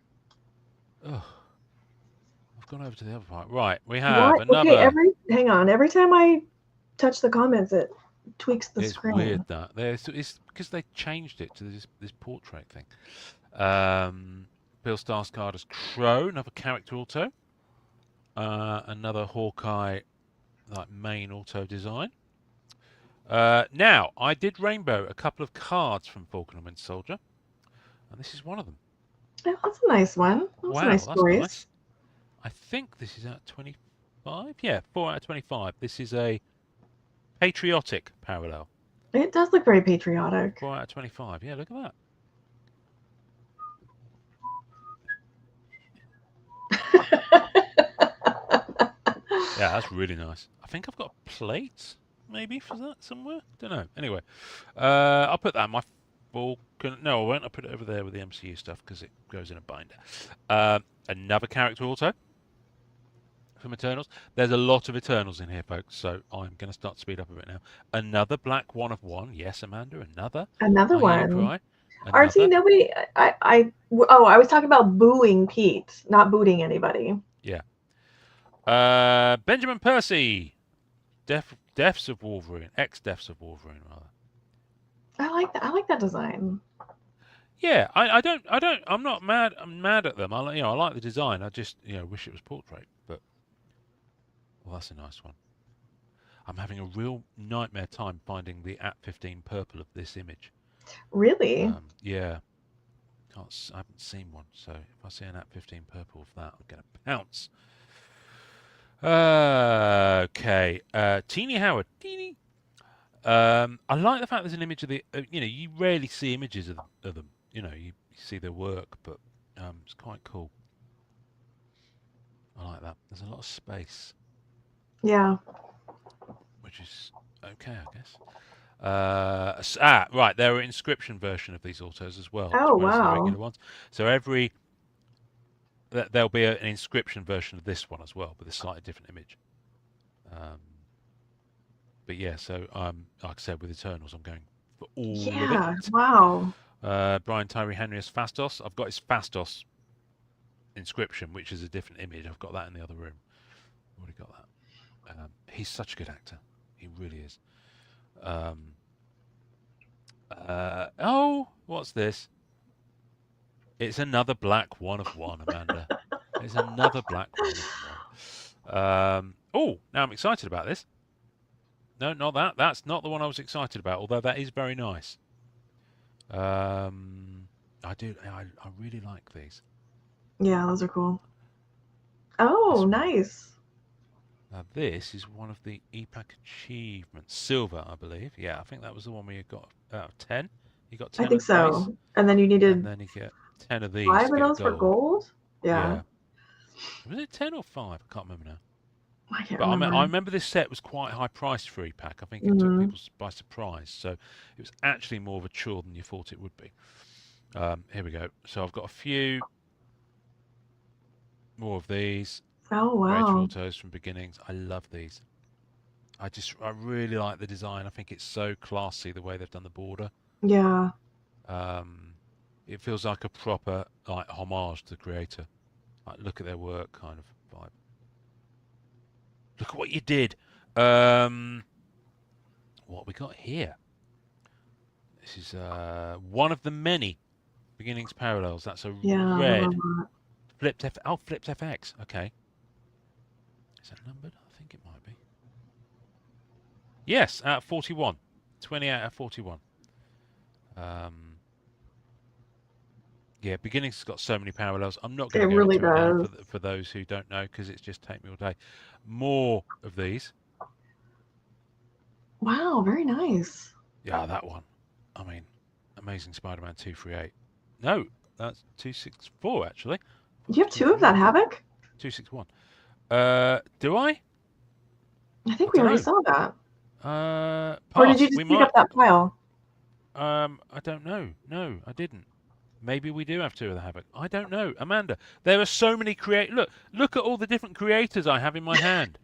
Ugh. I've gone over to the other part. Right, we have What? another. Okay, hang on. Every time I touch the comments, it tweaks the It's screen. weird that it's because they changed it to this portrait thing. Bill Skarsgård's Crow, another character auto. Another Hawkeye, like main auto design. Now I did rainbow a couple of cards from Falcon and Winter Soldier, and this is one of them. Oh, that's a nice one. That's a nice That's choice. nice. I think this is out of 25. Yeah, 4 out of 25. This is a patriotic parallel. It does look very patriotic. 4 out of 25. Yeah, look at that. Yeah, that's really nice. I think I've got plates maybe for that somewhere. Don't know. Anyway, I'll put that in my Falcon. No, I won't. I'll put it over there with the MCU stuff because it goes in a binder. Another character auto from Eternals. There's a lot of Eternals in here, folks, so I'm going to start to speed up a bit now. Another black 1 of 1. Yes, Amanda, another one. Another. RT, nobody. I was talking about booing Pete, not booting anybody. Yeah. Benjamin Percy, Deaths of Wolverine, ex-Deaths of Wolverine, rather. I like that design. Yeah, I'm not mad. I'm mad at them. I like the design. I just wish it was portrait, but well, that's a nice one. I'm having a real nightmare time finding the @15 purple of this image. Really? Yeah. I haven't seen one, so if I see an @15 purple of that, I'm going to pounce. Okay. Teeny Howard. Teeny. I like the fact there's an image of the. You rarely see images of them. You see their work, but it's quite cool. I like that. There's a lot of space. Yeah. Which is okay, I guess. Right. There are inscription version of these autos as well. Oh, as well as the wow. regular ones. So there'll be an inscription version of this one as well, with a slightly different image. But yeah, so like I said, with Eternals, I'm going for all of it. Wow. Brian Tyree Henry as Fastos. I've got his Fastos inscription, which is a different image. I've got that in the other room. Already got that. He's such a good actor. He really is. What's this? It's another black 1 of 1, Amanda. It's another black 1 of 1. Now I'm excited about this. No, not that. That's not the one I was excited about, although that is very nice. I really like these. Yeah, those are cool. Oh, nice. Now this is one of the EPAC achievements. Silver, I believe. Yeah, I think that was the one where you got 10. You got 10. I think so. Base, and then you needed. And then you get 10 of these. 5 of those for gold. Yeah. Was it 10 or 5? I can't remember now. I can't remember. I remember this set was quite high priced for EPAC. I think it took people by surprise. So it was actually more of a chore than you thought it would be. Here we go. So I've got a few more of these. Oh, wow. Autos from Beginnings. I love these. I really like the design. I think it's so classy the way they've done the border. Yeah. It feels like a proper homage to the creator. Like, look at their work kind of vibe. Look at what you did. What we got here? This is one of the many Beginnings parallels. That's a red flipped FX. Okay. Is that numbered? I Yes, out of 41. 20 out of 41. Yeah, Beginnings has got so many parallels. I'm not It going to go really into it now does. for those who don't know, because it's just take me all day. More of these. Wow, very nice. Yeah, that one. I mean, Amazing Spider-Man 238. No, that's 264 actually. You have two of that 238. Havoc? 261. Do I? I I think we don't already know. saw that. Or did you Pass. We just pick might. up that pile? I don't know. No, I didn't. Maybe we do have two of the Havoc. I don't know. Amanda, there are so many Look at all the different creators I have in my hand.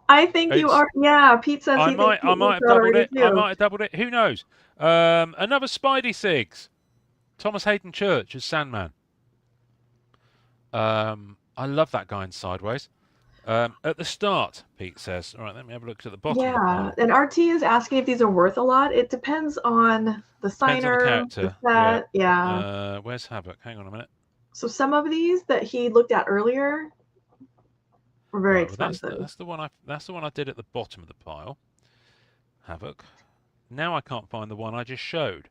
I think you It's. are. Yeah, Pete says I he thinks might. I Pete might looked have out doubled already it. I too. might have doubled it. Who knows? Another Spidey Sigs. Thomas Hayden Church as Sandman. I love that guy in Sideways. At the start, Pete says. All right, let me have a look at the bottom of the Yeah, pile. and RT is asking if these are worth a lot. It depends on the Depends on the signer, the character. Yeah. set. Yeah. Where's Havoc? Hang on a minute. So some of these that he looked at earlier were very Right. Well, expensive. that's the one I did at the bottom of the pile. Havoc. Now I can't find the one I just showed.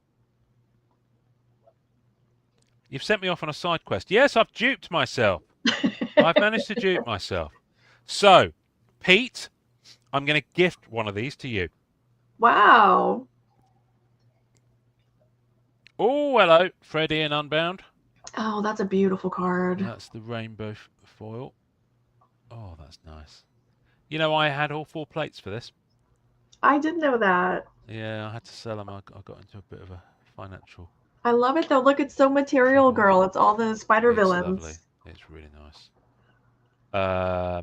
You've sent me off on a side quest. Yes, I've duped myself. I've managed to dupe myself. So, Pete, I'm going to gift one of these to you. Wow. Oh, hello, Freddie and Unbound. Oh, that's a beautiful card. That's the rainbow foil. Oh, that's nice. You know, I had all 4 plates for this. I did know that. Yeah, I had to sell them. I got into a bit of a financial. I love it though. Look, it's so Material Girl. It's all the spider It's villains. lovely. It's really nice.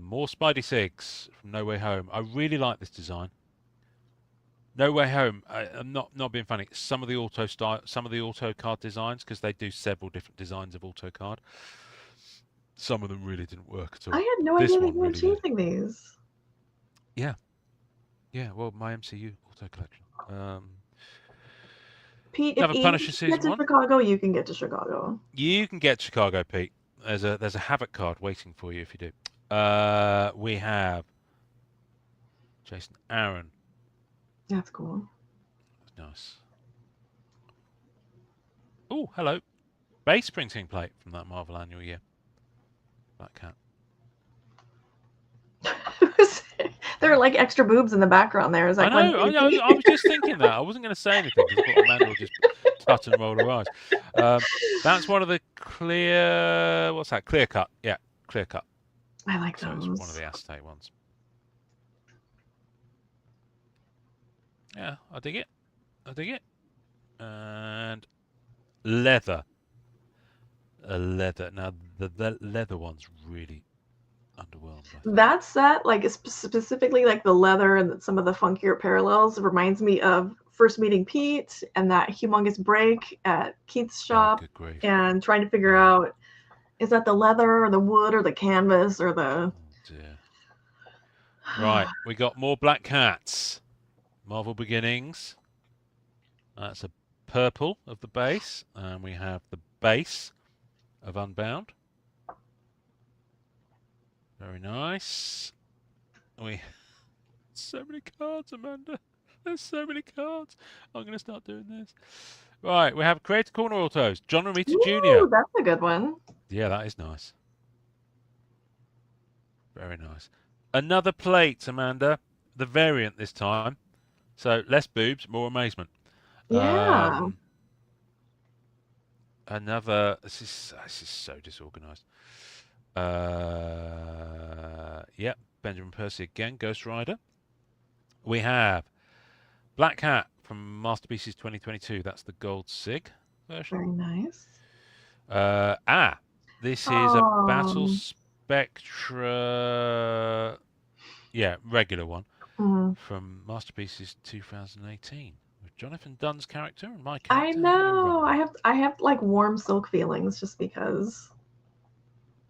More Spidey Sigs from No Way Home. I really like this design. No Way Home. I'm not being funny. Some of the auto card designs, because they do several different designs of auto card. Some of them really didn't work at all. I had no This idea that one you were really did. chasing these. Yeah. Well, my MCU auto collection. Pete, if Another Ian Punisher can season get to 1. Chicago, you can get to Chicago. You can get Chicago, Pete. There's a Havoc card waiting for you if you do. We have Jason Aaron. That's cool. Nice. Oh, hello. Base printing plate from that Marvel annual year. Black Cat. There are like extra boobs in the background there. Is that I was just thinking that. I wasn't going to say anything because I thought Amanda would just tut and roll her eyes. That's one of the clear. What's that? Clear cut. Yeah, clear cut. I like so those. It's one of the acetate ones. Yeah, I dig it. And leather. A leather. Now the leather one's really underwhelmed. That set, like specifically like the leather and some of the funkier parallels, reminds me of first meeting Pete and that humongous break at Keith's shop, good grief. and trying to figure out, is that the leather or the wood or the canvas or the. Oh dear. Right, we got more Black Cats. Marvel Beginnings. That's a purple of the base, and we have the base of Unbound. Very nice. So many cards, Amanda. There's so many cards. I'm going to start doing this. Right, we have Creator Corner Autos. John Romita Jr. That's a good one. Yeah, that is nice. Very nice. Another plate, Amanda. The variant this time. So less boobs, more amazement. Yeah. Another. This is so disorganized. Yep, Benjamin Percy again, Ghost Rider. We have Black Cat from Masterpieces 2022. That's the gold SIG version. Very nice. This is a Battle Spectra. Yeah, regular one from Masterpieces 2018 with Jonathan Dunn's character and my character. I know. I have like warm silk feelings just because.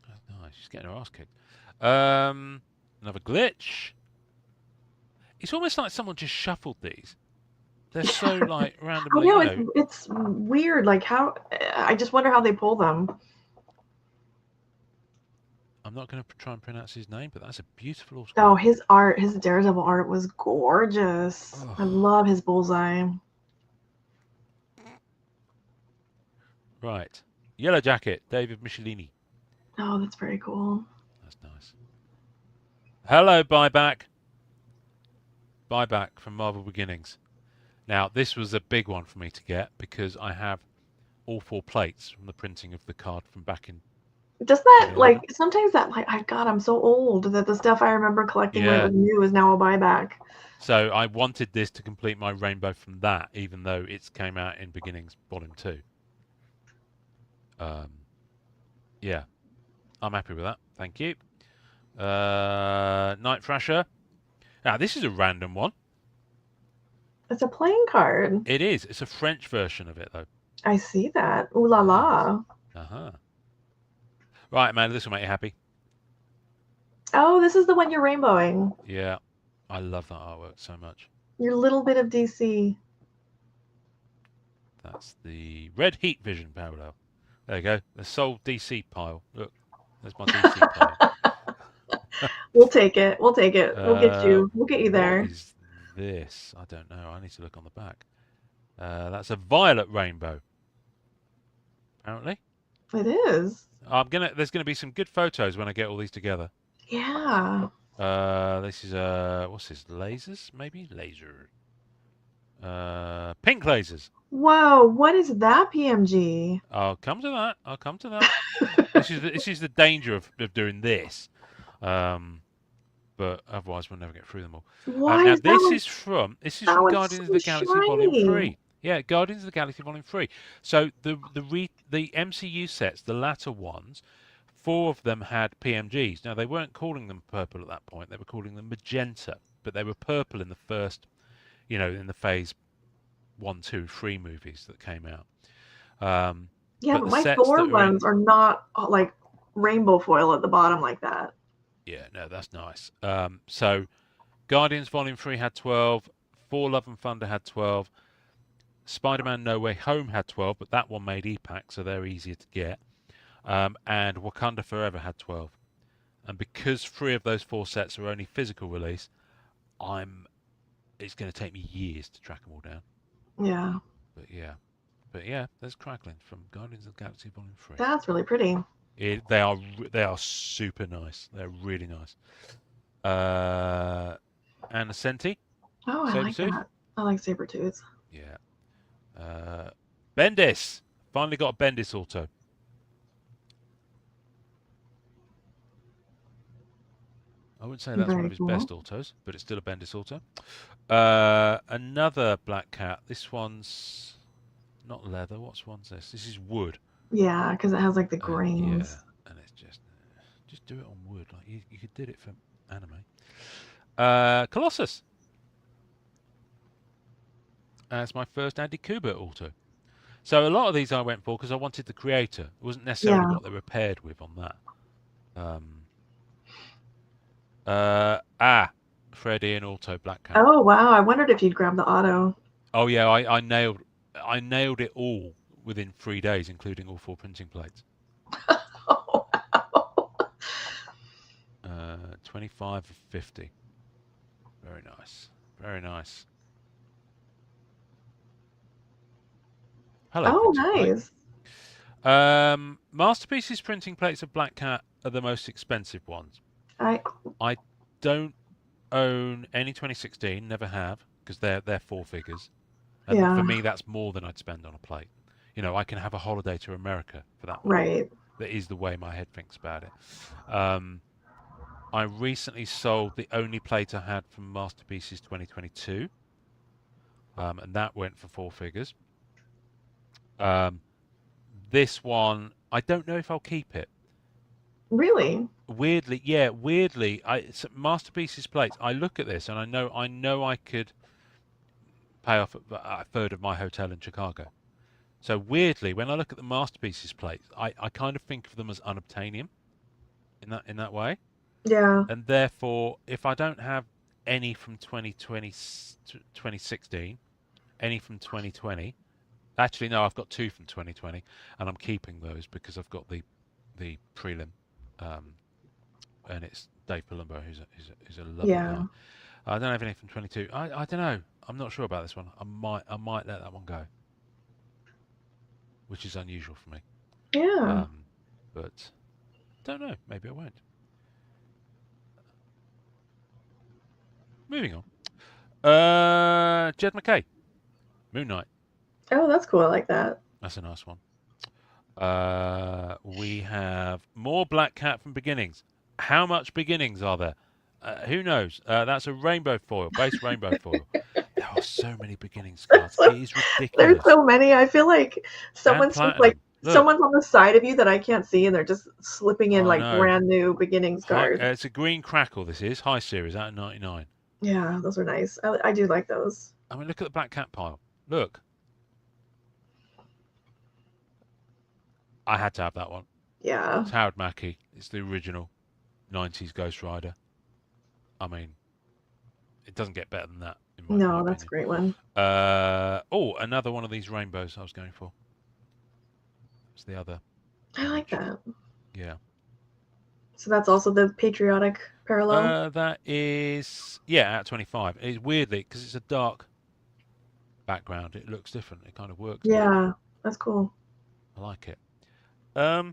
Oh, nice. She's getting her ass kicked. Another glitch. It's almost like someone just shuffled these. They're so like randomly. I know, it's weird. Like how I just wonder how they pull them. I'm not going to try and pronounce his name, but that's a beautiful autograph. Oh, his Daredevil art was gorgeous. Oh. I love his bullseye. Right. Yellow Jacket, David Michelini. Oh, that's very cool. That's nice. Hello, Buyback. Buyback from Marvel Beginnings. Now, this was a big one for me to get because I have all 4 plates from the printing of the card from back in. Doesn't that, like, sometimes that, like, God, I'm so old that the stuff I remember collecting when it was new is now a buyback. So I wanted this to complete my rainbow from that, even though it came out in Beginnings Volume 2. Yeah, I'm happy with that. Thank you. Night Thrasher. Now, this is a random one. It's a playing card. It is. It's a French version of it, though. I see that. Ooh la la. Uh-huh. Right, Amanda, this will make you happy. Oh, this is the one you're rainbowing. Yeah, I love that artwork so much. Your little bit of DC. That's the Red Heat Vision parallel. There you go. The Soul DC pile. Look, there's my DC pile. We'll take it. We'll take it. We'll get you. We'll get you there. What is this? I don't know. I need to look on the back. That's a violet rainbow. Apparently. It is. There's gonna be some good photos when I get all these together. Yeah. This is what's this? Lasers, maybe? Laser. Pink lasers. Whoa, what is that PMG? I'll come to that. I'll come to that. this is the danger of doing this. But otherwise we'll never get through them all. Why now is this that is from that Guardians of the Galaxy shiny. Volume 3. Yeah, Guardians of the Galaxy Volume 3. So the MCU sets, the latter ones, 4 of them had PMGs. Now they weren't calling them purple at that point; they were calling them magenta. But they were purple in the first, in the Phase 1, 2, 3 movies that came out. Yeah, but my Thor ones are not like rainbow foil at the bottom like that. Yeah, no, that's nice. So Guardians Volume 3 had 12, Thor Love and Thunder had 12, Spider-Man No Way Home had 12, but that one made EPAC, so they're easier to get. And Wakanda Forever had 12. And because 3 of those 4 sets are only physical release, it's going to take me years to track them all down. Yeah. But yeah, there's Crackling from Guardians of the Galaxy Volume 3. That's really pretty. They are super nice. They're really nice. And Ascenti. Oh, I like that. I like Sabretooths. Yeah. Bendis. Finally got a Bendis auto. I wouldn't say that's one of his best autos, but it's still a Bendis auto. Another Black Cat. This one's not leather. What's one's this? This is wood. Yeah, because it has like the grains. Yeah, and it's just do it on wood. Like you could do it for anime. Colossus. It's my first Andy Kubert auto. So a lot of these I went for because I wanted the creator. It wasn't necessarily what they were paired with on that. Freddy and auto Black Cat. Oh wow! I wondered if you'd grab the auto. Oh yeah, I nailed it all within 3 days, including all 4 printing plates. Oh, wow. 25 of 50. Very nice. Very nice. Hello. Oh, nice. Masterpieces printing plates of Black Cat are the most expensive ones. I don't own any 2016, never have, because they're 4 figures. And for me, that's more than I'd spend on a plate. I can have a holiday to America for that one. Right. That is the way my head thinks about it. I recently sold the only plate I had from Masterpieces 2022. And that went for 4 figures. This one, I don't know if I'll keep it. Really? Weirdly, Masterpieces plates. I look at this and I know I could pay off a third of my hotel in Chicago. So weirdly, when I look at the Masterpieces plates, I kind of think of them as unobtainium in that way. Yeah. And therefore, if I don't have any from 2016, any from 2020, actually no, I've got 2 from 2020, and I'm keeping those because I've got the prelim and it's Dave Palumbo, who's a lovely Yeah. guy. I don't have anything from 22. I don't know. I'm not sure about this one. I might let that one go, which is unusual for me. Yeah. But don't know. Maybe I won't. Moving on. Jed McKay, Moon Knight. Oh, that's cool. I like that. That's a nice one. We have more Black Cat from Beginnings. How much Beginnings are there? Who knows? That's a rainbow foil, base rainbow foil. There are so many Beginnings cards. It is There's ridiculous. so many. I feel like And someone's just like platinum. Look, someone's on the side of you that I can't see, and they're just slipping in I like know. brand new beginnings cards. It's a green crackle. This is high series out of 99. Yeah, those are nice. I do like those. I mean, look at the Black Cat pile. Look, I had to have that one. Yeah. It's Howard Mackie. It's the original 90s Ghost Rider. I mean, it doesn't get better than that, in my No, that's a opinion. great one. Another one of these rainbows I was going for. It's the other. I like that. Yeah. So that's also the patriotic parallel. That is, yeah, at 25. It's weirdly, because it's a dark background, it looks different. It kind of works. Yeah, that's cool. I like it. Oh,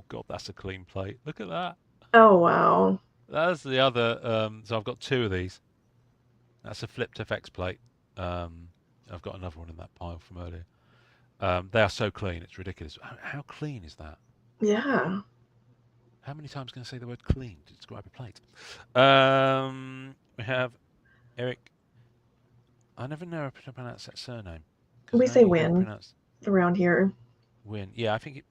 God, that's a clean plate. Look at that. Oh wow. That's the other. So I've got two of these. That's a flipped FX plate. I've got another one in that pile from earlier. They are so clean, it's ridiculous. How clean is that? Yeah. How many times can I say the word clean to describe a plate? We have Eric. I never know how to pronounce that surname. We say Win around here. Win. Yeah, I think it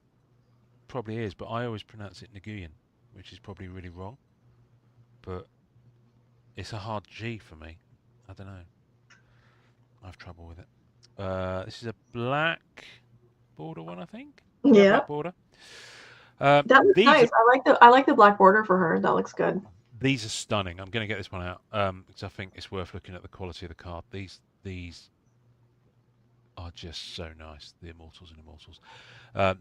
probably is, but I always pronounce it Nguyen, which is probably really wrong. But it's a hard G for me. I don't know. I have trouble with it. This is a black border one, I think. Yeah, black border. That looks nice. I like the black border for her. That looks good. These are stunning. I'm going to get this one out because I think it's worth looking at the quality of the card. These are just so nice. The Immortals and Immortals.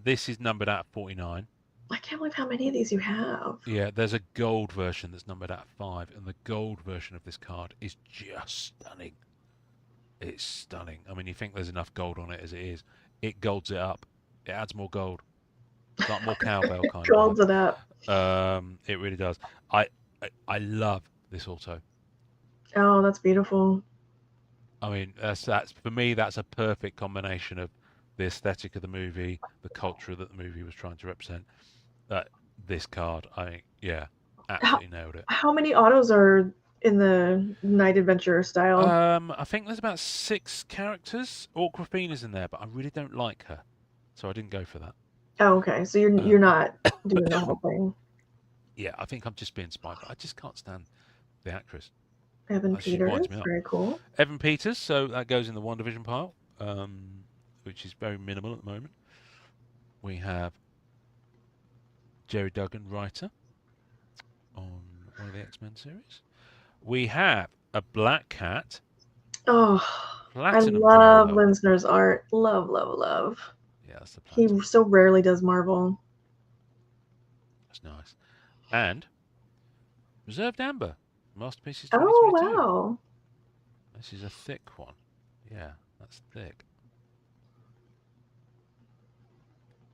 This is numbered at 49. I can't believe how many of these you have. Yeah, there's a gold version that's numbered at 5, and the gold version of this card is just stunning. It's stunning. I mean, you think there's enough gold on it as it is. It golds it up. It adds more gold. It's like more cowbell kind of. Golds it up. It really does. I love this auto. Oh, that's beautiful. I mean, that's for me. That's a perfect combination of the aesthetic of the movie, the culture that the movie was trying to represent. This card, I think, yeah, absolutely nailed it. How many autos are in the Night Adventure style? I think there's about 6 characters. Awkwafina's in there, but I really don't like her, so I didn't go for that. Oh, okay. So you're not doing the whole thing. Yeah, I think I'm just being spiteful. I just can't stand the actress. Evan Peters, very cool. Evan Peters, so that goes in the WandaVision pile, which is very minimal at the moment. We have Jerry Duggan, writer, on one of the X-Men series. We have a Black Cat. Oh, Platinum I love Linsner's art. Love, love, love. Yeah, that's the He so rarely does Marvel. That's nice. And Reserved Amber, Masterpieces 2022. Oh, wow. This is a thick one. Yeah, that's thick.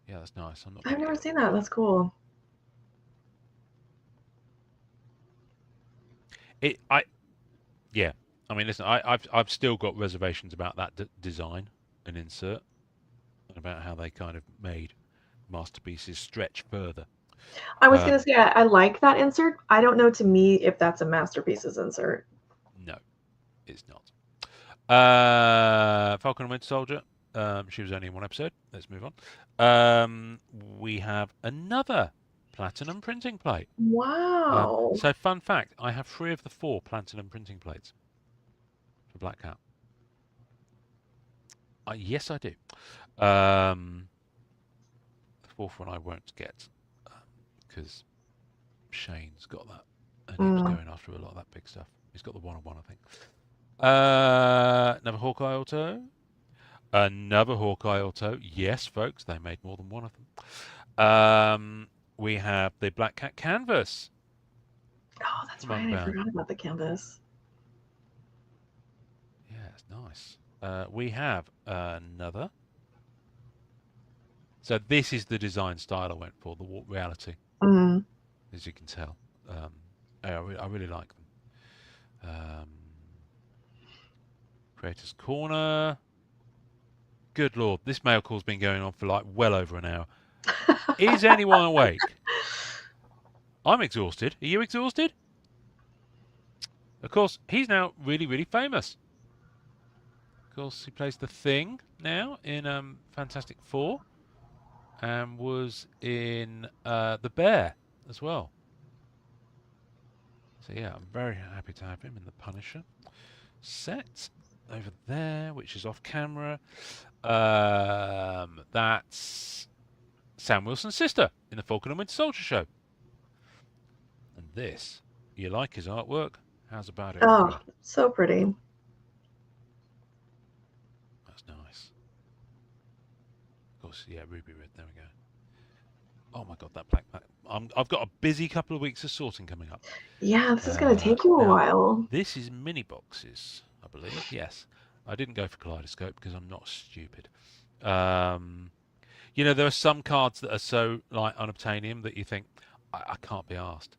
Yeah, that's nice. I've never seen that. That's cool. Yeah. I mean, listen, I've still got reservations about that design and insert, and about how they kind of made Masterpieces stretch further. I was going to say, I like that insert. I don't know to me if that's a Masterpieces insert. No, it's not. Falcon and Winter Soldier. She was only in one episode. Let's move on. We have another platinum printing plate. Wow. So, fun fact, I have 3 of the 4 platinum printing plates for Black Cat. Yes, I do. The 4th one I won't get because Shane's got that, and he was going after a lot of that big stuff. He's got the 1-on-1, I think. Another Hawkeye auto. Another Hawkeye auto. Yes, folks, they made more than one of them. we have the Black Cat canvas. Oh, that's From right. I Unbound. forgot about the canvas. Yeah, it's nice. We have another. So this is the design style I went for, the warp reality, Mm. as you can tell. I really like them. Um, Creators Corner. Good Lord, this mail call's been going on for like well over an hour. Is anyone awake? I'm exhausted. Are you exhausted? Of course, he's now really, really famous. Of course, he plays the Thing now in Fantastic Four, and was in The Bear as well. So yeah, I'm very happy to have him in the Punisher set over there, which is off camera. That's Sam Wilson's sister in the Falcon and Winter Soldier show. And this, you like his artwork? How's about it, Oh, Brad? so pretty. That's nice. Of course, yeah, ruby red. There we go. Oh my God, that black. I've got a busy couple of weeks of sorting coming up. Yeah, this is going to take you a Now, while. this is mini boxes, I believe. Yes, I didn't go for kaleidoscope because I'm not stupid. You know, there are some cards that are so like unobtainium that you think I can't be asked,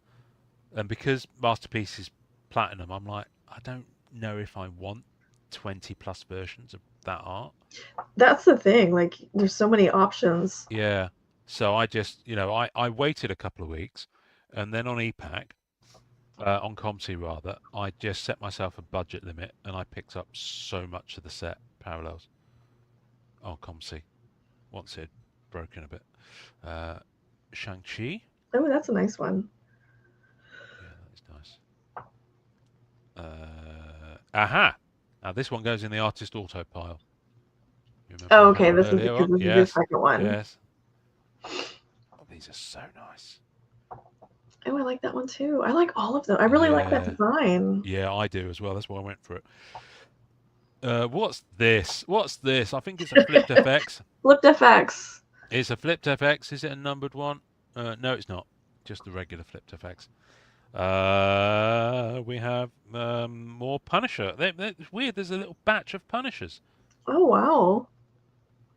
and because Masterpiece is platinum, I'm like, I don't know if I want 20 plus versions of that art. That's the thing. Like, there's so many options. Yeah, so I just, I waited a couple of weeks, and then on EPAC, on COMC rather, I just set myself a budget limit, and I picked up so much of the set parallels on COMC once it had broken a bit. Shang-Chi. Oh, that's a nice one. Yeah, that is nice. Aha! Now this one goes in the artist auto pile. You remember Oh, I had okay. one This is earlier because on? this is your Yes, second one. yes. Oh, these are so nice. Oh, I like that one too. I like all of them. I really like that design. Yeah, I do as well. That's why I went for it. What's this? What's this? I think it's a flipped FX. Flipped FX. It's a flipped FX. Is it a numbered one? No, it's not. Just the regular flipped FX. We have more Punisher. It's weird. There's a little batch of Punishers. Oh, wow.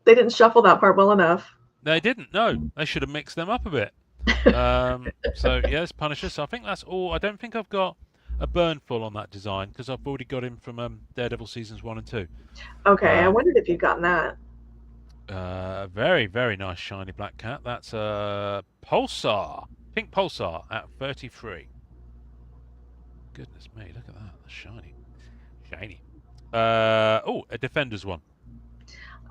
They didn't shuffle that part well enough. They didn't. No, they should have mixed them up a bit. So yeah, it's Punisher. So I think that's all. I don't think I've got a burn full on that design because I've already got him from Daredevil seasons 1 and 2. Okay, I wondered if you'd gotten that. Very, very nice shiny black cat. That's a Pulsar, pink Pulsar at 33. Goodness me, look at that. That's shiny. Shiny. Oh, a Defenders one.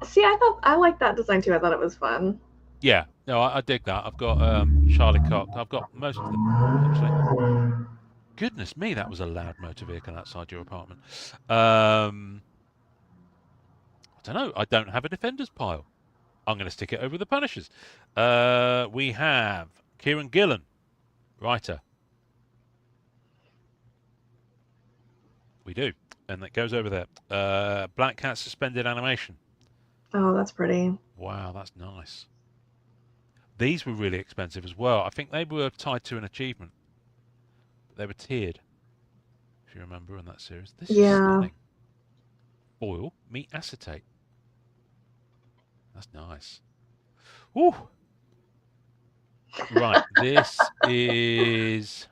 See, I liked that design too. I thought it was fun. Yeah, no, I dig that. I've got Charlie Cox. I've got most of them, actually. Goodness me, that was a loud motor vehicle outside your apartment. I don't know. I don't have a Defenders pile. I'm going to stick it over the Punishers. We have Kieran Gillen, writer. We do. And that goes over there. Black Cat suspended animation. Oh, that's pretty. Wow, that's nice. These were really expensive as well. I think they were tied to an achievement. They were tiered, if you remember, in that series. This is stunning. Foil, meat acetate. That's nice. Woo! Right, this is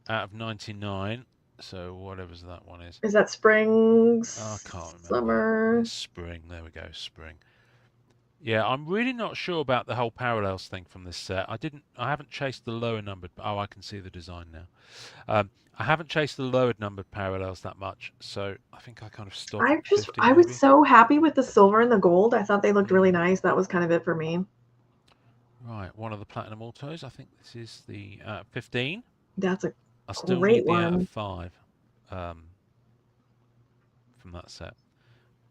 out of 99. So whatever that one is. Is that spring? Oh, I can't remember. Summer. It's spring. There we go. Spring. Yeah, I'm really not sure about the whole parallels thing from this set. I haven't chased the lower numbered. Oh, I can see the design now. I haven't chased the lower numbered parallels that much, so I think I kind of stopped. I was so happy with the silver and the gold. I thought they looked really nice. That was kind of it for me. Right, one of the platinum autos. I think this is the 15. That's a I still great need the one. out of 5 from that set.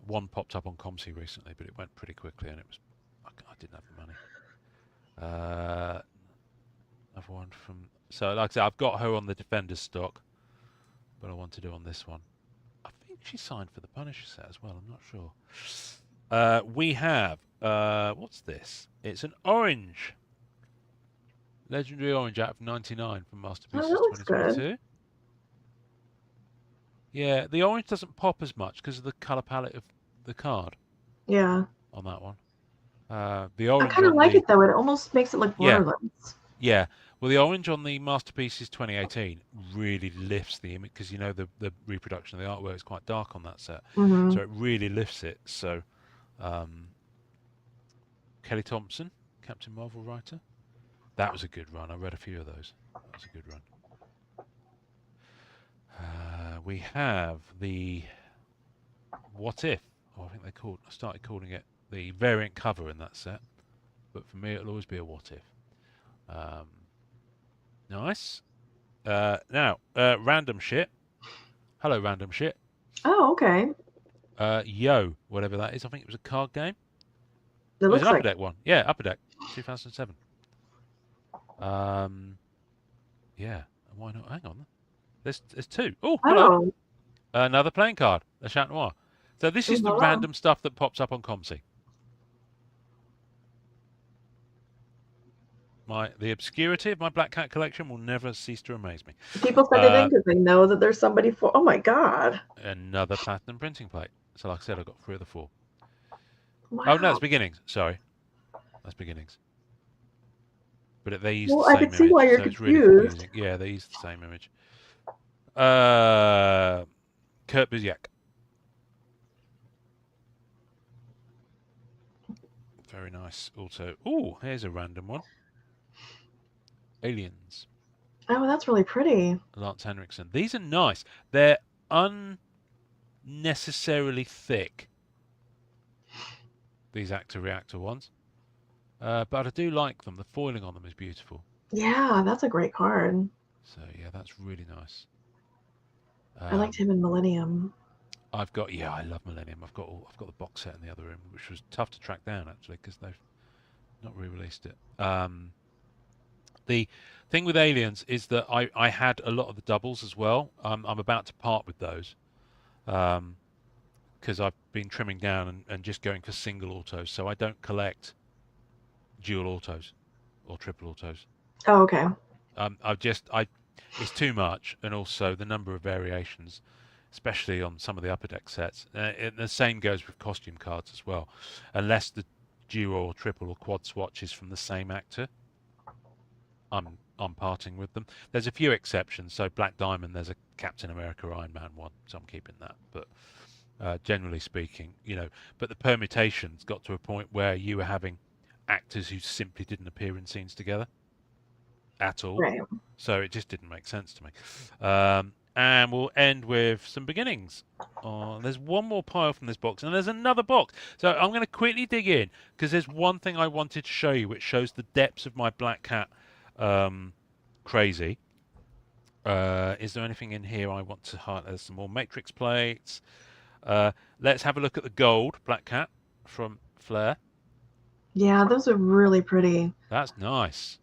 One popped up on COMC recently, but it went pretty quickly, and I didn't have the money. Another one from. So, like I said, I've got her on the Defenders stock, but I want to do on this one. I think she signed for the Punisher set as well. I'm not sure. We have what's this? It's an orange Legendary Orange out of 99 from Oh, Masterpieces that looks good. 2022. Yeah, the orange doesn't pop as much because of the color palette of the card Yeah. on that one. The I orange kind of on like the it though. It almost makes it look yeah, borderlands. yeah. Well, the orange on the Masterpieces 2018 really lifts the image because the reproduction of the artwork is quite dark on that set, Mm-hmm. so it really lifts it. So, Kelly Thompson, Captain Marvel writer, that was a good run. I read a few of those. That was a good run. We have the What If. Oh, I think I started calling it the variant cover in that set, but for me it'll always be a What If. Nice. Now, random shit. Hello, random shit. Oh, okay. Yo, whatever that is. I think it was a card game. It It was an looks Upper like. Deck one. Yeah, Upper Deck, 2007. Yeah. Why not? Hang on. There's two. Oh, hello. Oh. Another playing card, a Chat Noir. So this Oh, is the hello. random stuff that pops up on COMC. The obscurity of my Black Cat collection will never cease to amaze me. People send it in because they know that there's somebody for. Oh my god. Another platinum printing plate. So like I said, I got 3 of the 4. Wow. Oh no, it's beginnings. Sorry, that's beginnings. But they use Well, the I same could see why image, you're so it's really confused. confusing. Yeah, they use the same image. Kurt Busiek. Very nice. Also, oh, here's a random one. Aliens. Oh, that's really pretty. Lance Henriksen. These are nice. They're unnecessarily thick. These actor reactor ones. But I do like them. The foiling on them is beautiful. Yeah, that's a great card. So yeah, that's really nice. I liked him in Millennium. I love Millennium. I've got the box set in the other room, which was tough to track down actually because they've not re-released it. The thing with Aliens is that I had a lot of the doubles as well. I'm about to part with those because I've been trimming down and just going for single autos, so I don't collect dual autos or triple autos. Oh, okay. It's too much, and also the number of variations, especially on some of the upper deck sets. And the same goes with costume cards as well, unless the duo or triple or quad swatch is from the same actor. I'm parting with them. There's a few exceptions. So Black Diamond, there's a Captain America Iron Man one, so I'm keeping that. But generally speaking, but the permutations got to a point where you were having actors who simply didn't appear in scenes together at all. Right. So it just didn't make sense to me. And we'll end with some beginnings. There's one more pile from this box, and there's another box. So I'm going to quickly dig in because there's one thing I wanted to show you, which shows the depths of my Black Cat crazy. Is there anything in here I want to highlight? There's some more matrix plates. Let's have a look at the gold Black Cat from Flair. Yeah, those are really pretty. That's nice.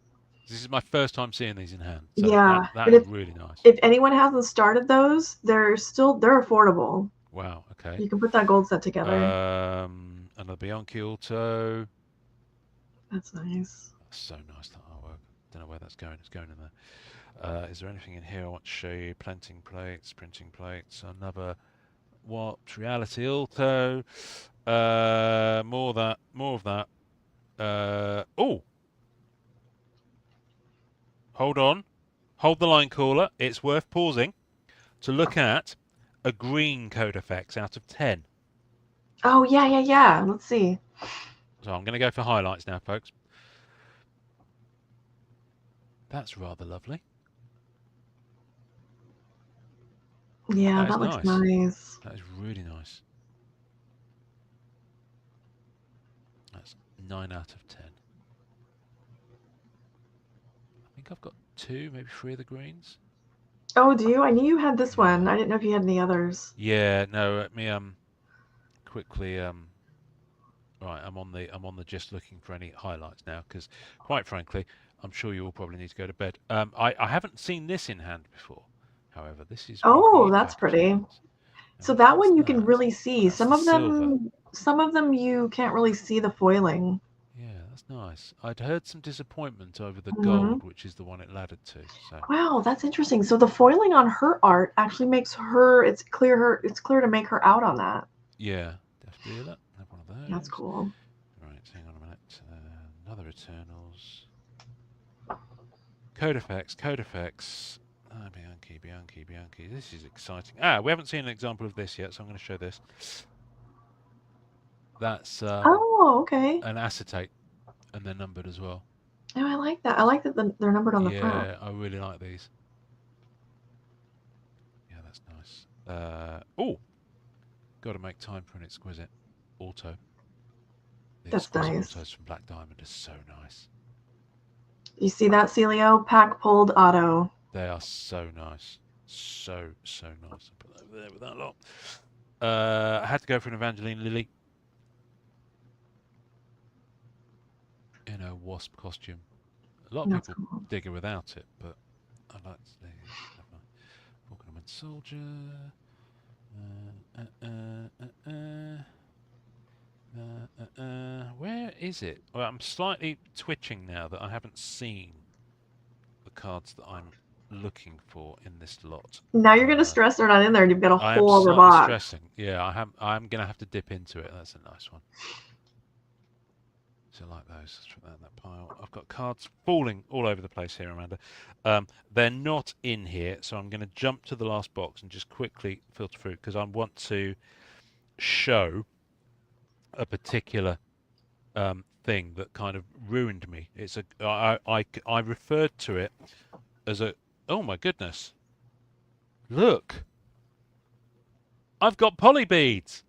This is my first time seeing these in hand. So Yeah, that is really nice. If anyone hasn't started those, they're affordable. Wow. Okay. You can put that gold set together. Another Bianchi Auto. That's nice. That's so nice, that artwork. Don't know where that's going. It's going in there. Is there anything in here I want to show you? Printing plates. Another Warped Reality Auto. More of that. Oh. Hold on. Hold the line, caller. It's worth pausing to look at a green code effects out of 10. Oh, yeah. Let's see. So I'm going to go for highlights now, folks. That's rather lovely. Yeah, that looks nice. That is really nice. That's 9 out of 10. I think I've got 2, maybe 3 of the greens. Oh, do you? I knew you had this one. I didn't know if you had any others. Yeah, no. Let me quickly right. I'm on the just looking for any highlights now because, quite frankly, I'm sure you all probably need to go to bed. I haven't seen this in hand before. However, this is that's pretty. So that one you can really see. Some of them you can't really see the foiling. Yeah, that's nice. I'd heard some disappointment over the Hmm. gold, which is the one it laddered to. So Wow, that's interesting. So the foiling on her art actually makes her. It's clear to make her out on that. yeah, Death Dealer. Have one of That's those. cool. Right, hang on a minute. Another Eternals. Code effects, code effects. Ah, Bianchi, Bianchi, Bianchi. This is exciting. We haven't seen an example of this yet, so I'm going to show this. That's Oh, okay. an acetate, and they're numbered as well. Oh, I like that. I like that they're numbered on the front. Yeah, I really like these. Yeah, that's nice. Oh, got to make time for an exquisite auto. The That's exquisite nice. autos from Black Diamond are so nice. You see that, Celio? Pack pulled auto. They are so nice. So nice. I'll put that over there with that lot. I had to go for an Evangeline Lily in a wasp costume. A lot of That's people cool. dig her without it, but I like to have my Falcon Soldier. Where is it? Well, I'm slightly twitching now that I haven't seen the cards that I'm looking for in this lot. Now you're gonna stress they're not in there, and you've got a I am whole other slightly box. stressing. Yeah, I'm going to have to dip into it. That's a nice one. So I like those. Let's put that in that pile. I've got cards falling all over the place here, Amanda. They're not in here, so I'm going to jump to the last box and just quickly filter through because I want to show a particular thing that kind of ruined me. It's I referred to it as a, oh my goodness, look, I've got poly beads.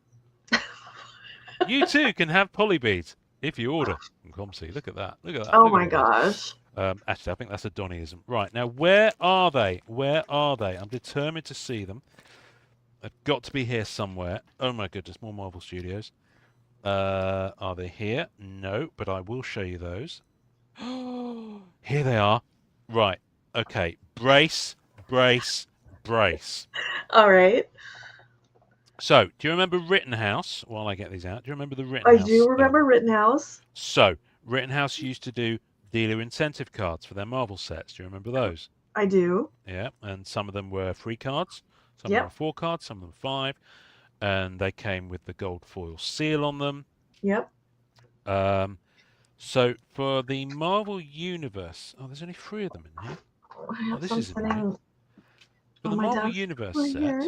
You too can have poly beads if you order from COMC. Look at that. Look at that. Oh Look my at all those. gosh. Actually, I think that's a Donnyism. Right, now where are they? Where are they? I'm determined to see them. They've got to be here somewhere. Oh my goodness, more Marvel Studios. Are they here? No, but I will show you those. Here they are. Right, okay. Brace, brace, brace. All right. So, do you remember Rittenhouse? While I get these out, do you remember the I Rittenhouse? do remember Rittenhouse. So, Rittenhouse used to do dealer incentive cards for their Marvel sets. Do you remember those? I do. Yeah, and some of them were free cards, some of them Yep. were 4 cards, some of them 5, and they came with the gold foil seal on them. Yep. So for the Marvel Universe, there's only 3 of them in here. I have This isn't right. For the Marvel Universe right set, here.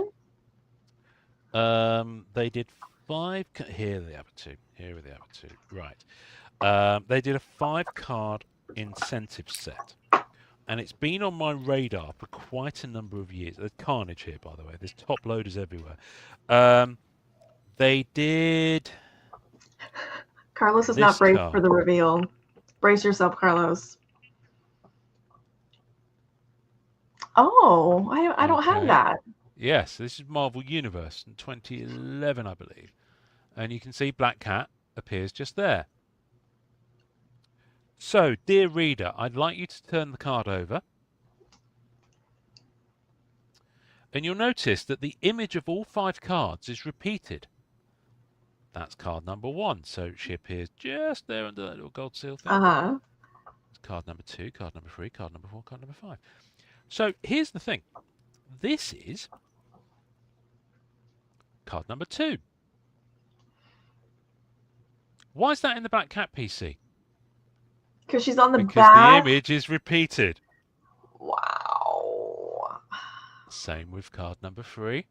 they did 5. Here are the other 2. Here are the other 2. Right. They did a 5-card incentive set. And it's been on my radar for quite a number of years. There's carnage here, by the way. There's top loaders everywhere. They did... Carlos is not braced for the reveal. Brace yourself, Carlos. Oh, I don't have that. Yes, this is Marvel Universe in 2011, I believe. And you can see Black Cat appears just there. So, dear reader, I'd like you to turn the card over. And you'll notice that the image of all 5 cards is repeated. That's card number 1. So she appears just there under that little gold seal thing. Uh-huh. Card number 2, card number 3, card number 4, card number 5. So here's the thing. This is card number 2. Why is that in the Black Cat PC? Because she's on the back. Because the image is repeated. Wow. Same with card number 3.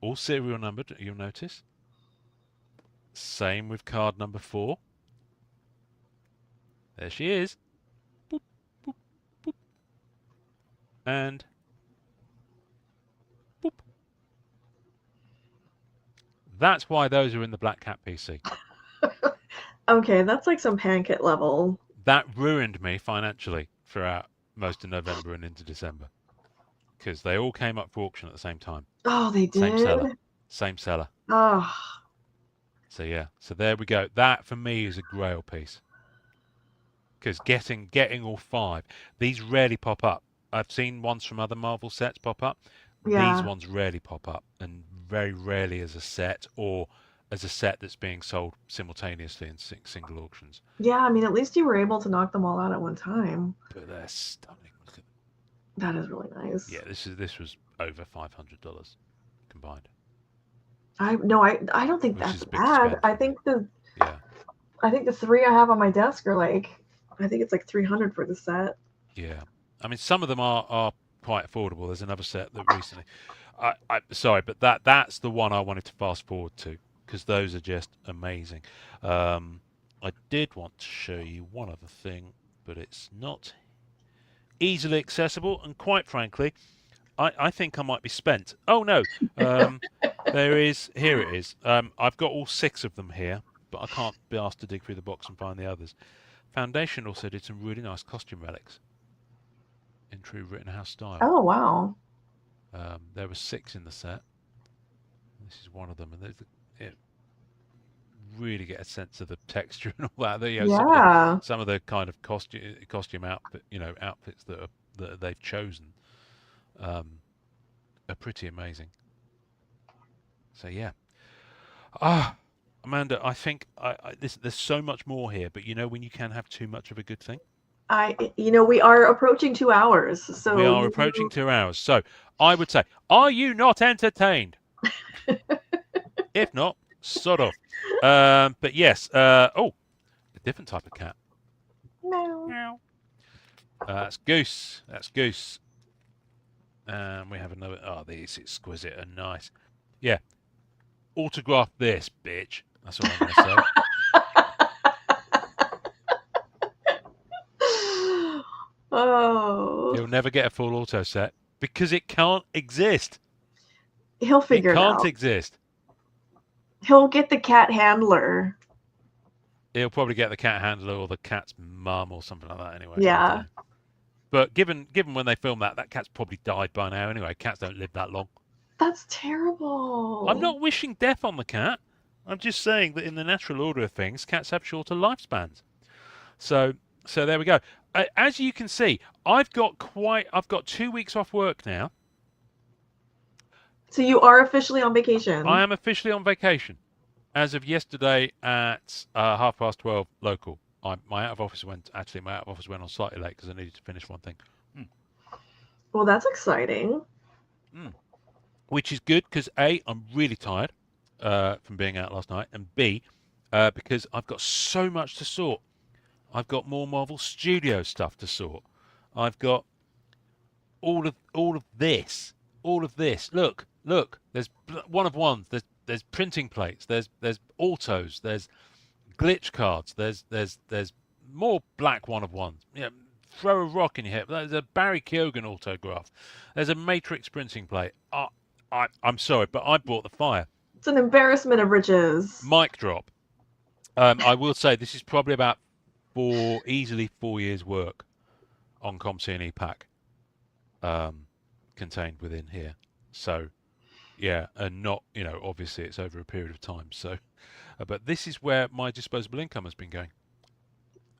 All serial numbered, you'll notice. Same with card number 4. There she is. Boop, boop, boop. And boop. That's why those are in the Black Cat PC. Okay, that's like some pancake level. That ruined me financially throughout most of November and into December. Because they all came up for auction at the same time. Oh, they did? Same seller. Same seller. Oh. So yeah, so there we go. That for me is a grail piece. Because getting all 5, these rarely pop up. I've seen ones from other Marvel sets pop up. Yeah. These ones rarely pop up, and very rarely as a set or as a set that's being sold simultaneously in single auctions. Yeah, I mean, at least you were able to knock them all out at one time. But they're stunning. Look at them. That is really nice. Yeah, this was over $500 combined. I don't think Which that's is a big bad. spend for me. Yeah. I think the 3 I have on my desk are like, I think it's like 300 for the set. Yeah. I mean, some of them are quite affordable. There's another set that recently. Sorry, but that's the one I wanted to fast forward to because those are just amazing. I did want to show you one other thing, but it's not easily accessible, and quite frankly, I think I might be spent. Oh no, here it is. I've got all 6 of them here, but I can't be asked to dig through the box and find the others. Foundation also did some really nice costume relics in true Rittenhouse style. Oh, wow. There were 6 in the set. This is one of them, and it really get a sense of the texture and all that. You know, Yeah. some of the kind of costume outfit, outfits that they've chosen are pretty amazing. So yeah. Amanda, I think there's so much more here, but when you can have too much of a good thing. We are approaching 2 hours, so we are approaching 2 hours. So I would say, are you not entertained? If not, sort of. But yes. A different type of cat. Meow. That's Goose. That's Goose. And we have another. Oh, these exquisite and nice. Yeah. Autograph this, bitch. That's all I'm going to say. Oh. He'll never get a full auto set because it can't exist. He'll figure it out. It can't exist. He'll get the cat handler. He'll probably get the cat handler or the cat's mum or something like that anyway. Yeah. But given when they filmed that cat's probably died by now anyway. Cats don't live that long. That's terrible. I'm not wishing death on the cat. I'm just saying that in the natural order of things, cats have shorter lifespans. So there we go. As you can see, I've got 2 weeks off work now. So you are officially on vacation. I am officially on vacation. As of yesterday at 12:30 local. My out of office went on slightly late because I needed to finish one thing. Well, that's exciting. Which is good because A, I'm really tired from being out last night, and B, because I've got so much to sort. I've got more Marvel Studios stuff to sort. I've got all of this. Look. There's one of ones. There's printing plates. There's autos. There's glitch cards. There's more black one of ones. Throw a rock in your head. There's a Barry Keoghan autograph. There's a Matrix printing plate. I'm sorry, but I brought the fire. It's an embarrassment of riches. Mic drop. I will say this is probably about easily 4 years' work on COMC and EPAC contained within here. So, yeah, and not, obviously it's over a period of time. So, but this is where my disposable income has been going.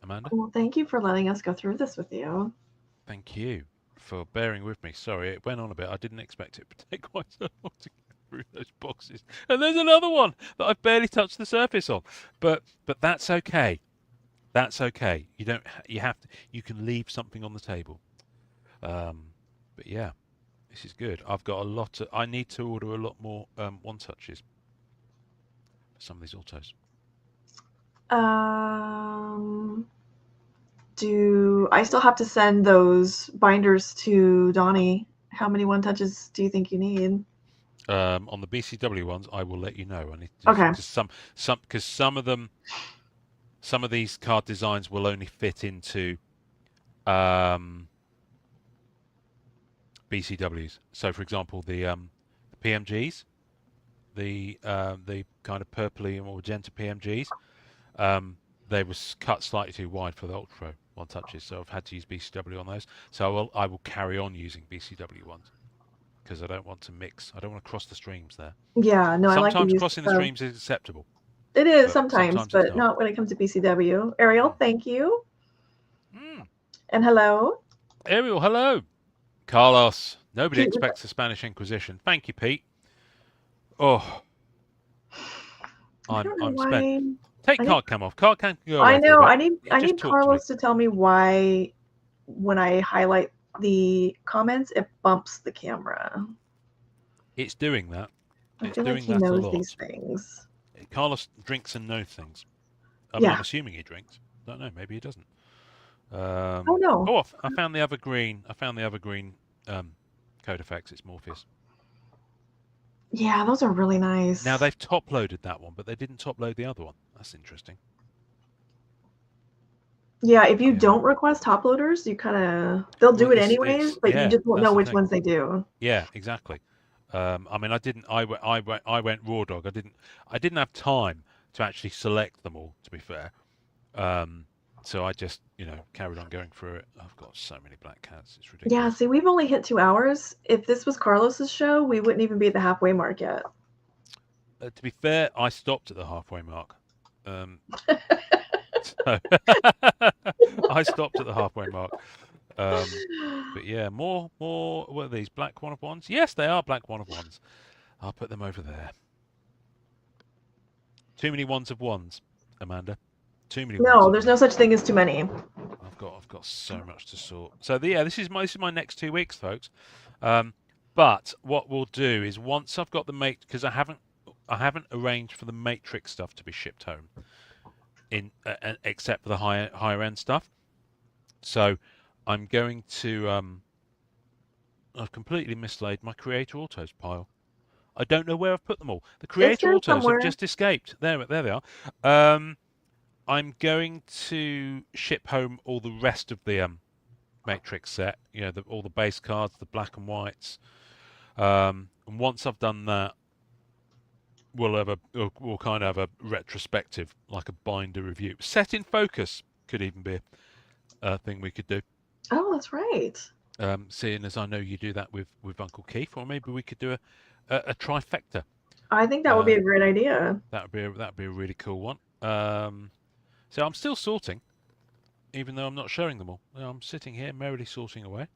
Amanda? Well, thank you for letting us go through this with you. Thank you for bearing with me. Sorry, it went on a bit. I didn't expect it to take quite so long to get through those boxes. And there's another one that I've barely touched the surface on. But that's okay. That's okay. You can leave something on the table. But yeah, this is good. I've got I need to order a lot more one touches for some of these autos. Do I still have to send those binders to Donnie? How many one touches do you think you need? On the BCW ones, I will let you know. I need to, okay. Because some of them. Some of these card designs will only fit into BCWs. So, for example, the PMGs, the kind of purpley and magenta PMGs, they were cut slightly too wide for the Ultra one touches. So I've had to use BCW on those. So I will carry on using BCW ones because I don't want to mix. I don't want to cross the streams there. Yeah, no, I like sometimes crossing the streams is acceptable. It is sometimes but not when it comes to BCW. Ariel, thank you. And hello. Ariel, hello. Carlos, nobody expects the Spanish Inquisition. Thank you, Pete. Oh. I don't know I'm spent. why. Take I need. card cam off. Card cam can go I away for a know. bit. I Just need talk to me. Carlos to tell me why, when I highlight the comments, it bumps the camera. It's doing that. I It's feel like doing he that a knows these lot. things. Carlos drinks and knows things. I mean, Yeah. I'm assuming he drinks. Don't know. Maybe he doesn't. Oh no. Oh, I found the other green. I found the other green code effects. It's Morpheus. Yeah, those are really nice. Now they've top loaded that one, but they didn't top load the other one. That's interesting. Yeah, if you Yeah. don't request top loaders, you kind of they'll do it anyways, but you just won't know which ones they do. Yeah, exactly. I mean, I didn't. I went raw dog. I didn't have time to actually select them all. To be fair, so I just carried on going through it. I've got so many black cats. It's ridiculous. Yeah, see, we've only hit 2 hours. If this was Carlos's show, we wouldn't even be at the halfway mark yet. To be fair, I stopped at the halfway mark. So I stopped at the halfway mark. But yeah, more. What are these black one of ones? Yes, they are black one of ones. I'll put them over there. Too many ones of ones, Amanda. Too many. No, there's no such thing as too many. I've got so much to sort. So yeah, this is my next 2 weeks, folks. But what we'll do is once I've got the mate, because I haven't arranged for the Matrix stuff to be shipped home, except for the higher end stuff. So I'm going to. I've completely mislaid my Creator Autos pile. I don't know where I've put them all. The Creator Autos somewhere. have just escaped. There they are. I'm going to ship home all the rest of the Matrix set. All the base cards, the black and whites. And once I've done that, we'll kind of have a retrospective, like a binder review. Set in focus could even be a thing we could do. Oh, that's right. Seeing as I know you do that with Uncle Keith, or maybe we could do a trifecta. I think that would be a great idea. That'd be a really cool one. So I'm still sorting, even though I'm not showing them all. I'm sitting here merrily sorting away.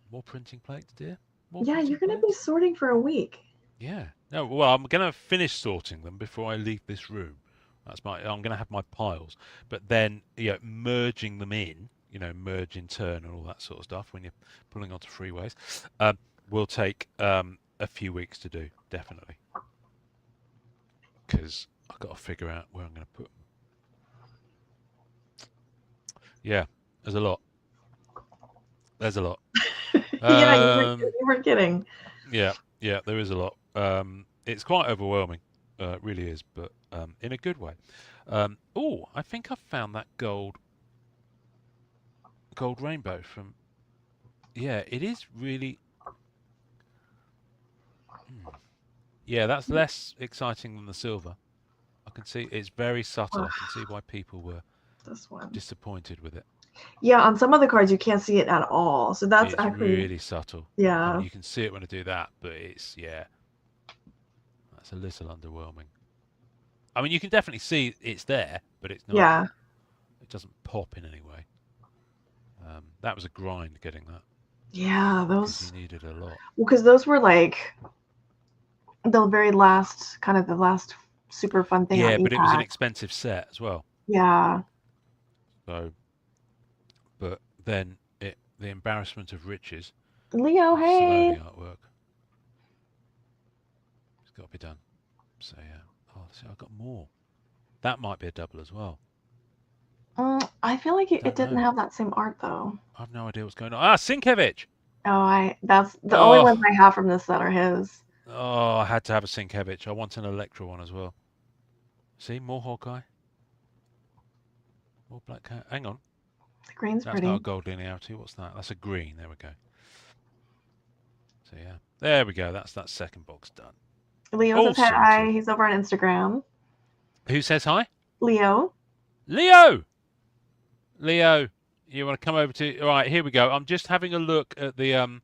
More printing plates, dear. Yeah, you're going to be sorting for a week. Yeah. No, well, I'm going to finish sorting them before I leave this room. I'm going to have my piles, but then merging them in, merge in turn and all that sort of stuff when you're pulling onto freeways, will take a few weeks to do, definitely, because I've got to figure out where I'm going to put them. Yeah, there's a lot. Yeah, you weren't kidding. Yeah, there is a lot. It's quite overwhelming, it really is, but in a good way. Oh, I think I've found that gold rainbow from. Yeah, it is really. Yeah, that's less exciting than the silver. I can see it's very subtle. I can see why people were disappointed with it. Yeah, on some of the cards you can't see it at all. So that's actually really subtle. Yeah. I mean, you can see it when I do that, but it's that's a little underwhelming. I mean, you can definitely see it's there, but it's not. Yeah. It doesn't pop in any way. That was a grind getting that. Yeah, those. You needed a lot. Well, because those were like the very last, kind of the last super fun thing. Yeah, but it was an expensive set as well. Yeah. So, but then the embarrassment of riches. Leo, hey. The artwork. It's got to be done. So yeah. Oh, see, I've got more. That might be a double as well. I feel like it didn't have that same art though. I've no idea what's going on. Ah, Sienkiewicz. Oh, that's the only ones I have from this set are his. Oh, I had to have a Sienkiewicz. I want an Electra one as well. See, more Hawkeye. More Black Cat. Hang on. The green's That's pretty. not a gold linearity. What's that? That's a green. There we go. So yeah, there we go. That's that second box done. Leo says hi. He's over on Instagram. Who says hi? Leo. Leo, you want to come over to? All right, here we go. I'm just having a look at the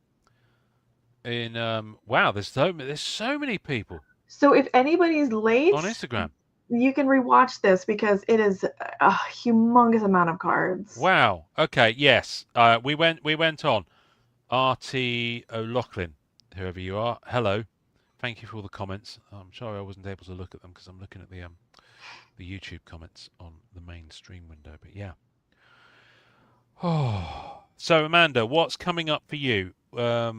wow, there's so many people. So if anybody's late on Instagram, you can rewatch this because it is a humongous amount of cards. Wow. Okay. Yes. We went on. RT O'Loughlin, whoever you are. Hello. Thank you for all the comments. I'm sorry I wasn't able to look at them because I'm looking at the YouTube comments on the main stream window. But yeah. Oh, so Amanda, what's coming up for you? Are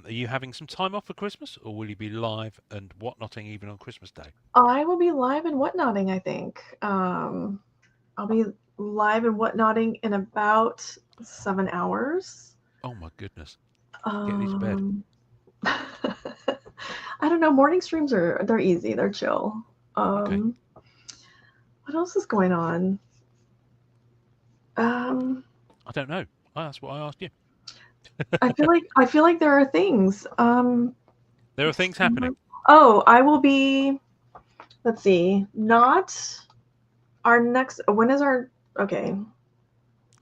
you having some time off for Christmas, or will you be live and whatnotting even on Christmas Day? I will be live and whatnotting, I think. I'll be live and whatnotting in about 7 hours. Oh my goodness. Get these to bed. I don't know. Morning streams they're easy. They're chill. Okay. What else is going on? I don't know. That's what I asked you. I feel like there are things. There are things happening. Oh, I will be. Let's see. Not our next. When is our? Okay.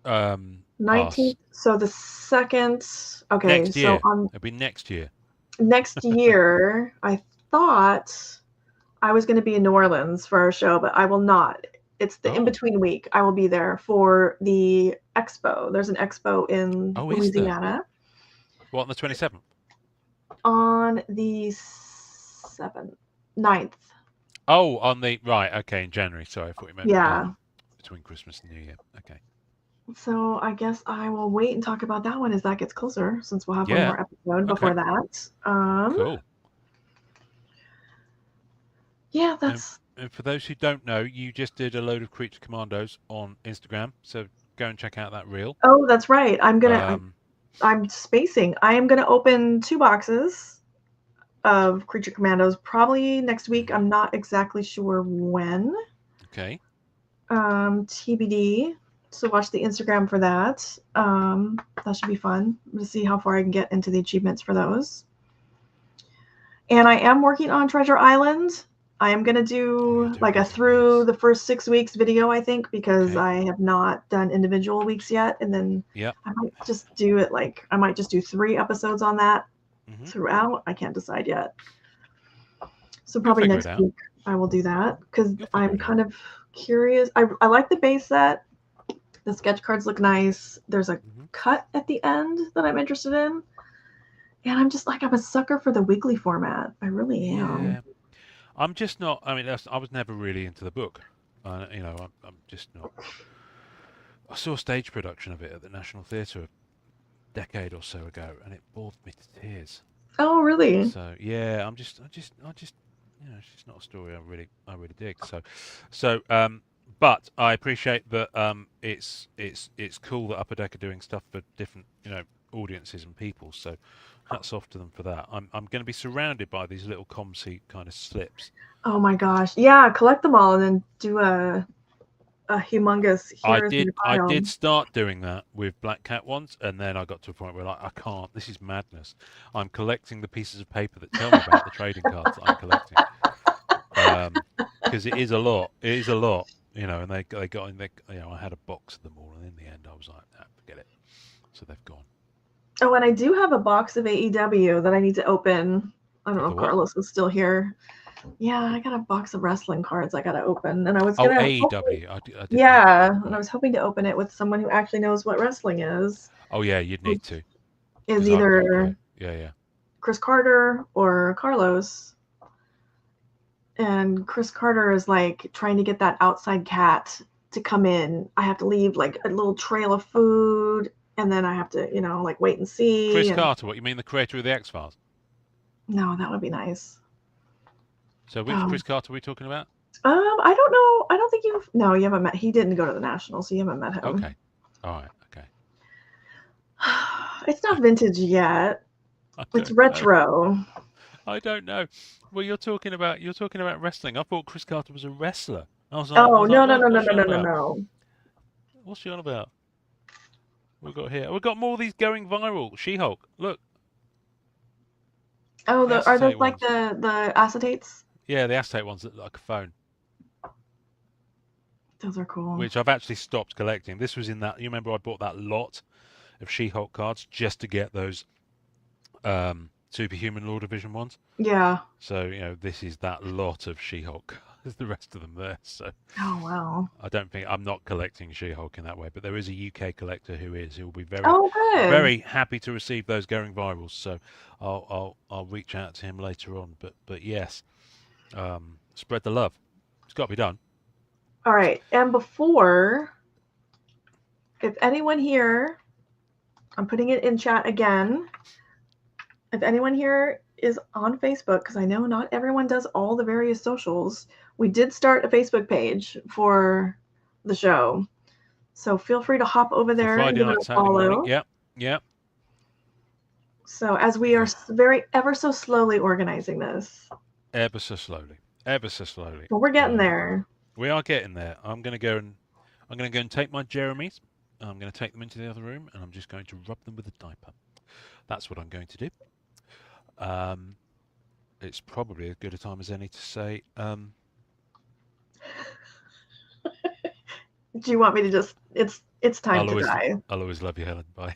19th. So the second. Okay. Next year. So it'll be next year. Next year, I thought I was going to be in New Orleans for our show, but I will not. It's the in-between week. I will be there for the expo. There's an expo in Louisiana. What, on the 27th? On the 9th. Oh, on the right. Okay, in January. Sorry, I thought you meant between Christmas and New Year. Okay. So I guess I will wait and talk about that one as that gets closer, since we'll have one more episode before that. Cool. Yeah, that's. And for those who don't know, you just did a load of Creature Commandos on Instagram, so go and check out that reel. Oh, that's right. I'm spacing. I am gonna open 2 boxes of Creature Commandos probably next week. I'm not exactly sure when. Okay. TBD. So watch the Instagram for that. That should be fun to see how far I can get into the achievements for those. And I am working on Treasure Island. I am going to do like a through the first 6 weeks video, I think, because I have not done individual weeks yet. And then I might just do it I might just do 3 episodes on that throughout. I can't decide yet. So probably next week I will do that because I'm kind of curious. I like the base set. The sketch cards look nice. There's a cut at the end that I'm interested in. And I'm just I'm a sucker for the weekly format. I really am. Yeah. I'm just not. I mean, I was never really into the book. I'm just not. I saw a stage production of it at the National Theatre a decade or so ago, and it bored me to tears. Oh, really? So yeah, I just, it's just not a story I really dig. But I appreciate that. It's cool that Upper Deck are doing stuff for different, audiences and people. So hats off to them for that. I'm going to be surrounded by these little COMC kind of slips. Oh my gosh! Yeah, collect them all and then do a humongous. I did start doing that with Black Cat ones, and then I got to a point where I can't. This is madness. I'm collecting the pieces of paper that tell me about the trading cards that I'm collecting, because it is a lot. It is a lot, And they got in. I had a box of them all, and in the end, I was like, nah, forget it. So they've gone. Oh, and I do have a box of AEW that I need to open. I don't know if Carlos is still here. Yeah, I got a box of wrestling cards I got to open, and I was gonna. AEW. And I was hoping to open it with someone who actually knows what wrestling is. Oh yeah, you'd need to. Is either yeah Chris Carter or Carlos, and Chris Carter is trying to get that outside cat to come in. I have to leave a little trail of food, and then I have to wait and see. Chris Carter, what you mean, the creator of the X-Files? No, that would be nice. So which Chris Carter are we talking about? I don't know. I don't think you haven't met. He didn't go to the National, so you haven't met him. Okay. All right. Okay. It's not vintage yet. It's retro. I don't know. Well, you're talking about wrestling. I thought Chris Carter was a wrestler. I was like, no. What's she on about? We've got here. We've got more of these going viral. She-Hulk. Look. Oh, are those the acetates? Yeah, the acetate ones that look like a phone. Those are cool. Which I've actually stopped collecting. This was in that. You remember I bought that lot of She-Hulk cards just to get those Superhuman Law Division ones? Yeah. So, this is that lot of She-Hulk There's the rest of them there. So Oh wow. I don't think I'm not collecting She-Hulk in that way, but there is a UK collector who is. Who will be very, Oh good. very happy to receive those going virals. So I'll reach out to him later on. But yes, spread the love. It's got to be done. All right. And before, if anyone here, I'm putting it in chat again. If anyone here is on Facebook, because I know not everyone does all the various socials, we did start a Facebook page for the show. So feel free to hop over For there and Friday give it night, a Saturday morning. follow. Yep, yep. So as we are very ever so slowly organizing this. Ever so slowly. Ever so slowly. But we're getting there. We are getting there. I'm gonna go and take my Jeremys. I'm going to take them into the other room, and I'm just going to rub them with a diaper. That's what I'm going to do. It's probably as good a time as any to say. Do you want me to just? It's time to die. I'll always love you, Helen. Bye.